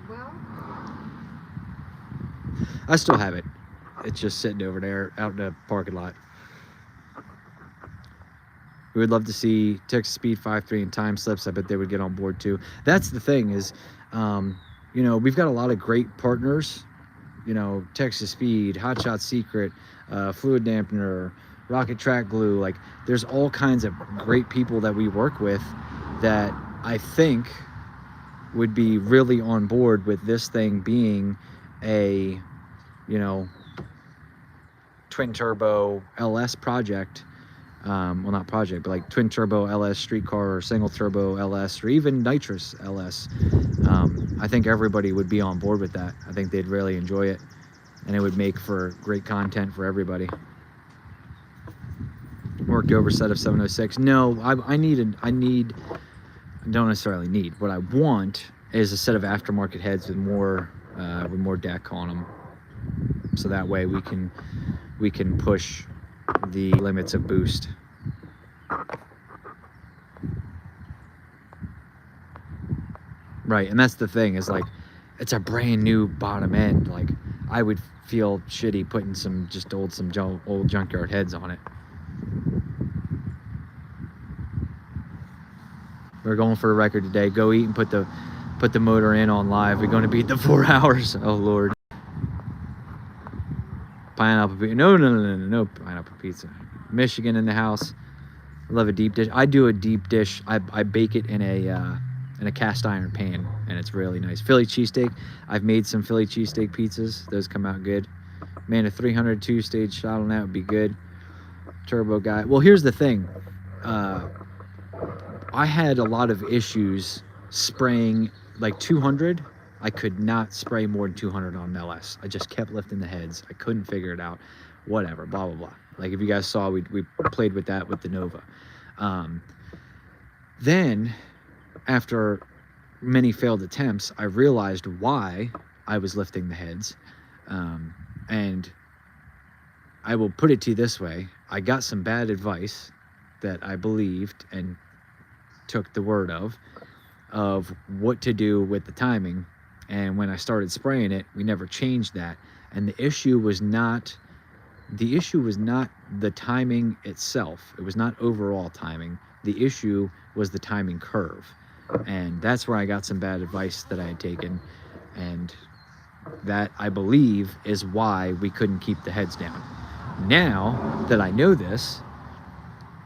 Well, I still have it. It's just sitting over there out in the parking lot. We would love to see Texas Speed 5.3 and time slips. I bet they would get on board too. That's the thing is, you know, we've got a lot of great partners. You know, Texas Speed, Hot Shot Secret, Fluid Dampener, Rocket Track Glue. Like, there's all kinds of great people that we work with that I think would be really on board with this thing being a, you know, twin turbo LS project. Well, not project, but like twin turbo LS streetcar or single turbo LS or even nitrous LS. I think everybody would be on board with that. I think they'd really enjoy it, and it would make for great content for everybody. Worked over set of 706. No, I don't necessarily need. What I want is a set of aftermarket heads with more deck on them, so that way we can push the limits of boost. Right, and that's the thing, is like, it's a brand new bottom end. Like, I would feel shitty putting some old junkyard heads on it. We're going for a record today. Go eat and put the motor in on live. We're going to beat the 4 hours. Oh Lord. Pineapple pizza. No pineapple pizza. Michigan in the house. I love a deep dish. I do a deep dish. I bake it in a cast iron pan, and it's really nice. Philly cheesesteak. I've made some Philly cheesesteak pizzas. Those come out good. Man, a 302 stage shot on that would be good. Turbo guy. Well, here's the thing. I had a lot of issues spraying like 200. I could not spray more than 200 on LS. I just kept lifting the heads. I couldn't figure it out. Whatever, blah, blah, blah. Like, if you guys saw, we played with that with the Nova. Then, after many failed attempts, I realized why I was lifting the heads. And I will put it to you this way. I got some bad advice that I believed and took the word of what to do with the timing. And when I started spraying it, we never changed that. And the issue was not the timing itself. It was not overall timing. The issue was the timing curve. And that's where I got some bad advice that I had taken. And that, I believe, is why we couldn't keep the heads down. Now that I know this,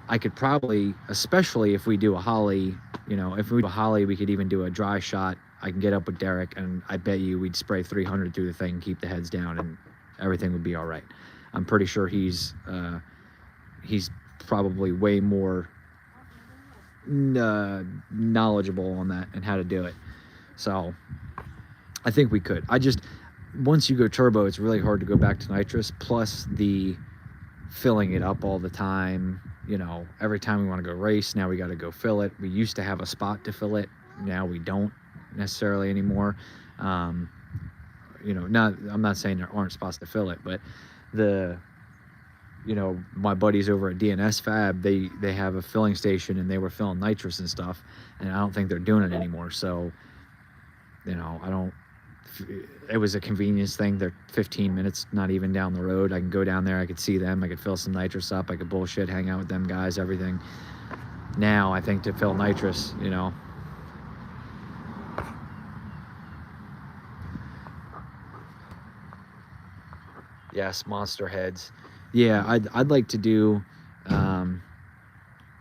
I could probably, especially if we do a Holly, if we do a Holly, we could even do a dry shot. I can get up with Derek, and I bet you we'd spray 300 through the thing, keep the heads down, and everything would be all right. I'm pretty sure he's probably way more knowledgeable on that and how to do it. So I think we could. Once you go turbo, it's really hard to go back to nitrous, plus the filling it up all the time. Every time we want to go race, now we got to go fill it. We used to have a spot to fill it. Now we don't necessarily anymore. I'm not saying there aren't spots to fill it, but my buddies over at DNS Fab, they have a filling station, and they were filling nitrous and stuff, and I don't think they're doing it anymore. So, it was a convenience thing. They're 15 minutes, not even down the road. I can go down there, I could see them, I could fill some nitrous up, I could bullshit, hang out with them guys, everything. Now, I think to fill nitrous, Yes, monster heads. Yeah, I'd like to do,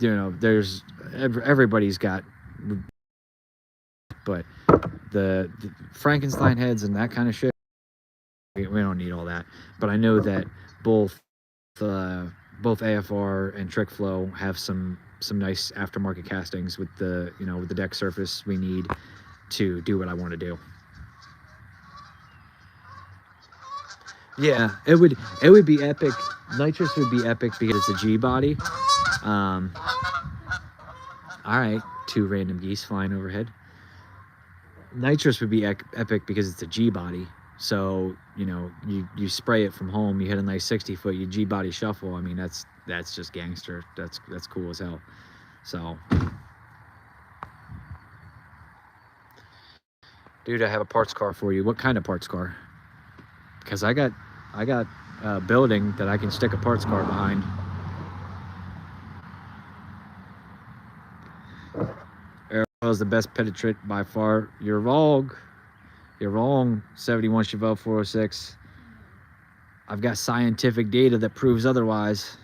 there's, everybody's got, but the Frankenstein heads and that kind of shit, we don't need all that. But I know that both AFR and Trick Flow have some nice aftermarket castings with the with the deck surface we need to do what I want to do. Yeah, it would be epic. Nitrous would be epic because it's a G body. All right, 2 random geese flying overhead. Nitrous would be epic because it's a G body. So you spray it from home, you hit a nice 60-foot, you G body shuffle. I mean, that's just gangster. That's cool as hell. So, dude, I have a parts car for you. What kind of parts car? Because I got a building that I can stick a parts car behind. Arrow is the best penetrant by far. You're wrong. You're wrong. 71 Chevelle 406. I've got scientific data that proves otherwise.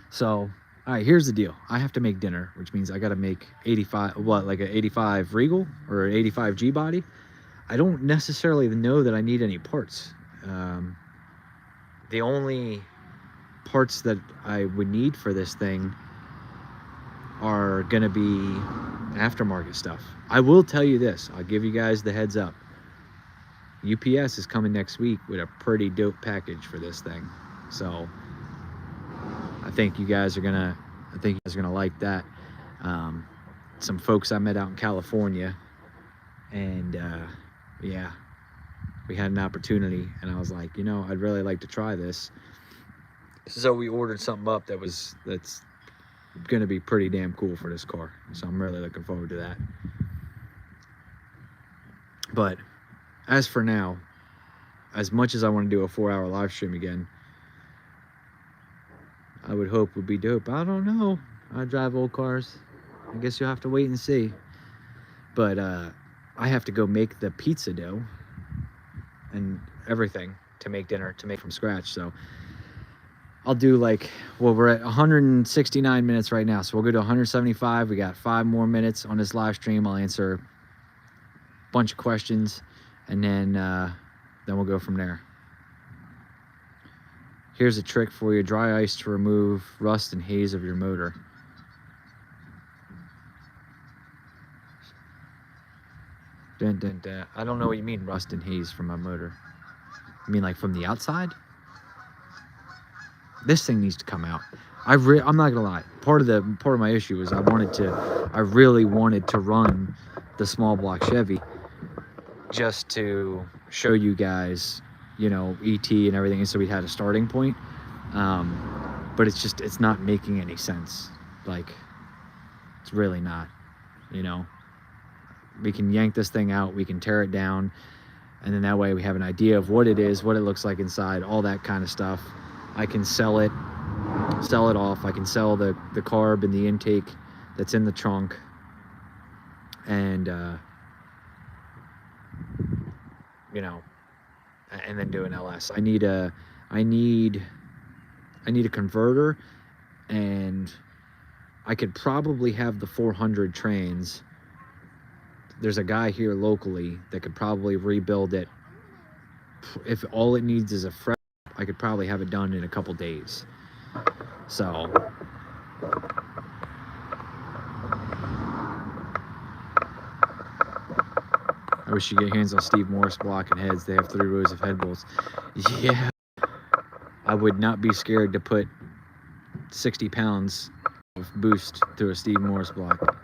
So, all right, here's the deal. I have to make dinner, which means I got to make 85, like an 85 Regal or an 85 G body. I don't necessarily know that I need any parts. The only parts that I would need for this thing are going to be aftermarket stuff. I will tell you this. I'll give you guys the heads up. UPS is coming next week with a pretty dope package for this thing. So I think you guys are gonna like that. Some folks I met out in California, and yeah, we had an opportunity, and I was like, you know, I'd really like to try this. So we ordered something up that's gonna be pretty damn cool for this car. So I'm really looking forward to that. But as for now, as much as I want to do a 4-hour live stream again, I would hope would be dope. I don't know. I drive old cars. I guess you'll have to wait and see. But I have to go make the pizza dough and everything to make dinner, to make from scratch. So I'll do like, well, we're at 169 minutes right now, so we'll go to 175. We got 5 more minutes on this live stream. I'll answer a bunch of questions, and then we'll go from there. Here's a trick for you: dry ice to remove rust and haze of your motor. Dun, dun, dun. I don't know what you mean, rust and haze from my motor. You mean like from the outside? This thing needs to come out. I'm not gonna lie. Part of my issue is I really wanted to run the small block Chevy just to show you guys, you know, ET and everything, and so we had a starting point. But it's not making any sense. Like, it's really not. You know, we can yank this thing out, we can tear it down, and then that way we have an idea of what it is, what it looks like inside, all that kind of stuff. I can sell it off. I can sell the carb and the intake that's in the trunk, and you know, and then do an LS. I need a converter, and I could probably have the 400 trains. There's a guy here locally that could probably rebuild it. If all it needs is a fresh, I could probably have it done in a couple days. So I wish you could get hands on Steve Morris blocking heads. They have 3 rows of head bolts. Yeah, I would not be scared to put 60 pounds of boost through a Steve Morris block.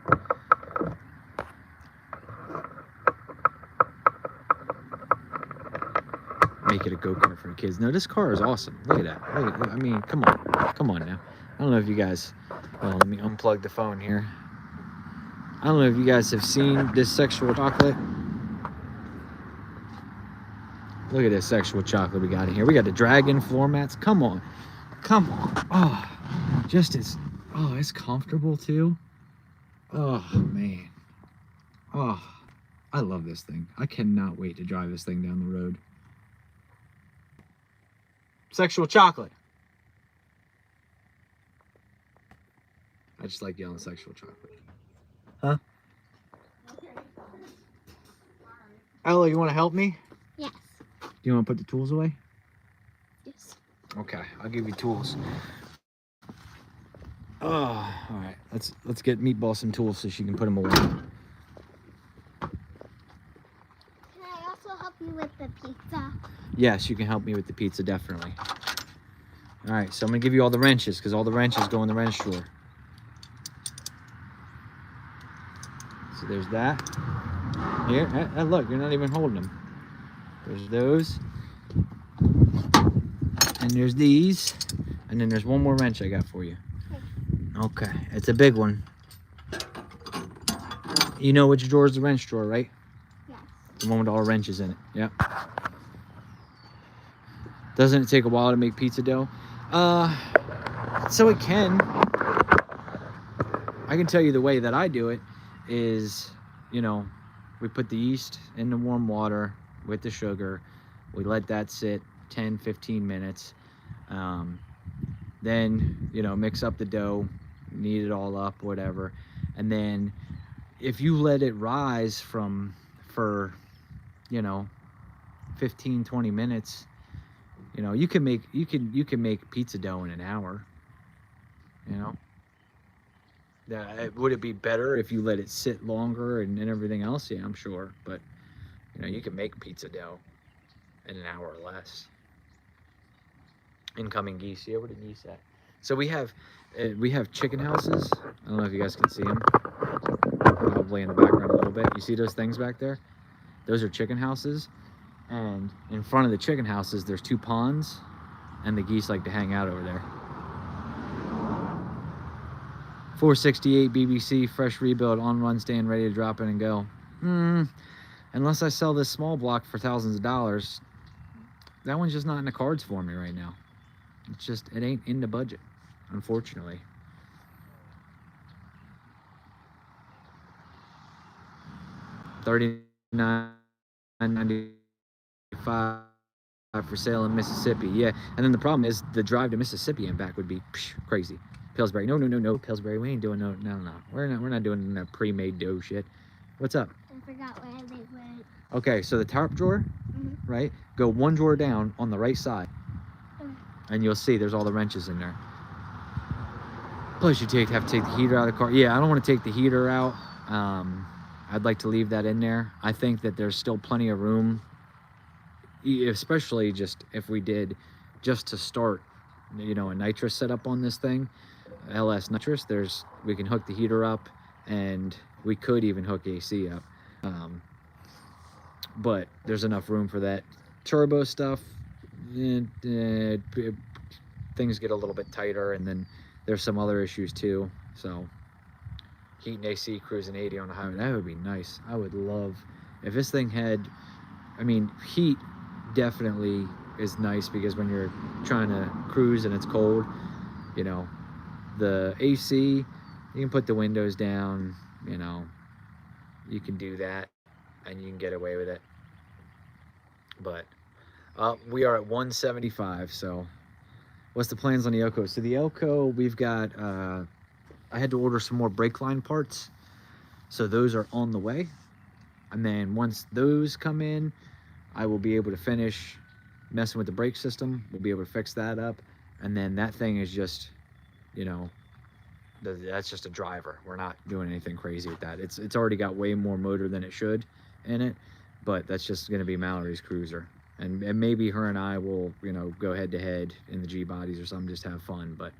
Make it a go-kart for the kids. No, this car is awesome. Look at that. I mean, come on now. I don't know if you guys, well, let me unplug the phone here. I don't know if you guys have seen this sexual chocolate. Look at this sexual chocolate we got in here. We got the dragon floor mats. Come on. Oh, it's comfortable too. Oh man. Oh, I love this thing. I cannot wait to drive this thing down the road. Sexual chocolate. I just like yelling sexual chocolate. Huh? Ella, you want to help me? Yes. Do you want to put the tools away? Yes. Okay, I'll give you tools. Oh, all right. Let's get Meatball some tools so she can put them away. Can I also help you with the pizza? Yes, you can help me with the pizza, definitely. All right, so I'm gonna give you all the wrenches because all the wrenches go in the wrench drawer. So there's that. Here, look, you're not even holding them. There's those. And there's these. And then there's one more wrench I got for you. Okay, it's a big one. You know which drawer is the wrench drawer, right? Yes. The one with all the wrenches in it. Yep. Doesn't it take a while to make pizza dough? So it can. I can tell you the way that I do it is, you know, we put the yeast in the warm water with the sugar. We let that sit 10, 15 minutes. Then, you know, mix up the dough, knead it all up, whatever. And then if you let it rise for, you know, 15, 20 minutes, you know, you can make pizza dough in an hour, you know. Would it be better if you let it sit longer and everything else? Yeah, I'm sure. But, you know, you can make pizza dough in an hour or less. Incoming geese. Yeah, where the geese at? So we have chicken houses. I don't know if you guys can see them. Probably in the background a little bit. You see those things back there? Those are chicken houses. And in front of the chicken houses, there's 2 ponds, and the geese like to hang out over there. 468 BBC, fresh rebuild, on run stand, ready to drop in and go. Unless I sell this small block for thousands of dollars, that one's just not in the cards for me right now. It's just, it ain't in the budget, unfortunately. $39.95 for sale in Mississippi. Yeah, and then the problem is the drive to Mississippi and back would be crazy. Pillsbury, no, Pillsbury, we ain't doing no. We're not doing that pre-made dough shit. What's up? I forgot where they went. Okay, so the top drawer, right? Go 1 drawer down on the right side, and you'll see there's all the wrenches in there. Plus, you have to take the heater out of the car. Yeah, I don't want to take the heater out. I'd like to leave that in there. I think that there's still plenty of room, especially just if we did just to start, you know, a nitrous setup on this thing, LS nitrous. We can hook the heater up, and we could even hook AC up. But there's enough room for that. Turbo stuff, things get a little bit tighter, and then there's some other issues too. So heat and AC cruising 80 on the highway, that would be nice. I would love if this thing had, I mean, heat definitely is nice, because when you're trying to cruise and it's cold, you know, the AC, you can put the windows down, you know, you can do that and you can get away with it. But we are at 175. So what's the plans on the Elko? So the Elko, we've got I had to order some more brake line parts, so those are on the way. And then once those come in, I will be able to finish messing with the brake system. We'll be able to fix that up, and then that thing is just, you know, that's just a driver. We're not doing anything crazy with that. It's already got way more motor than it should in it, but that's just going to be Mallory's cruiser, and maybe her and I will, you know, go head to head in the G bodies or something, just have fun. But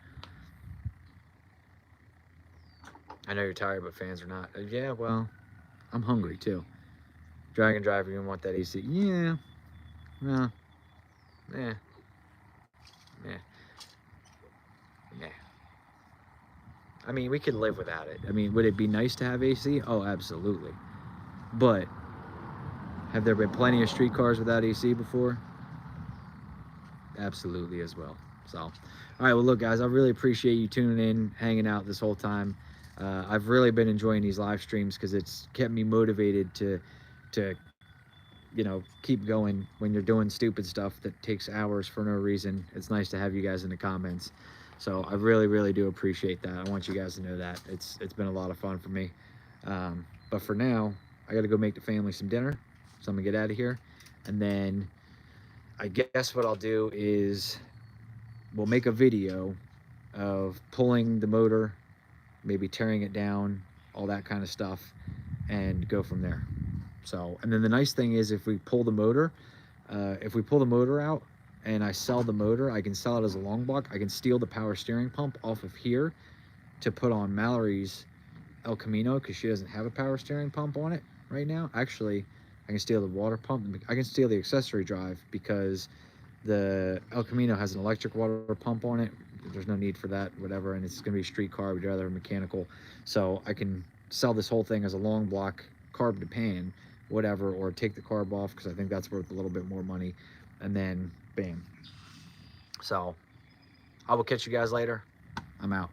I know you're tired, but fans are not. Yeah, well, I'm hungry too. Dragon driver, you want that AC? Yeah. No. Yeah. Yeah. Yeah. I mean, we could live without it. I mean, would it be nice to have AC? Oh, absolutely. But have there been plenty of streetcars without AC before? Absolutely as well. So, all right, well, look, guys, I really appreciate you tuning in, hanging out this whole time. I've really been enjoying these live streams because it's kept me motivated to, you know, keep going when you're doing stupid stuff that takes hours for no reason. It's nice to have you guys in the comments. So I really, really do appreciate that. I want you guys to know that. It's been a lot of fun for me. But for now, I got to go make the family some dinner. So I'm going to get out of here. And then I guess what I'll do is we'll make a video of pulling the motor, maybe tearing it down, all that kind of stuff, and go from there. So, and then the nice thing is if we pull the motor out and I sell the motor, I can sell it as a long block. I can steal the power steering pump off of here to put on Mallory's El Camino, because she doesn't have a power steering pump on it right now. Actually, I can steal the water pump. I can steal the accessory drive because the El Camino has an electric water pump on it. There's no need for that, whatever, and it's gonna be a street car. We'd rather mechanical. So I can sell this whole thing as a long block, carb to pan, whatever, or take the carb off because I think that's worth a little bit more money, and then bam. So I will catch you guys later. I'm out.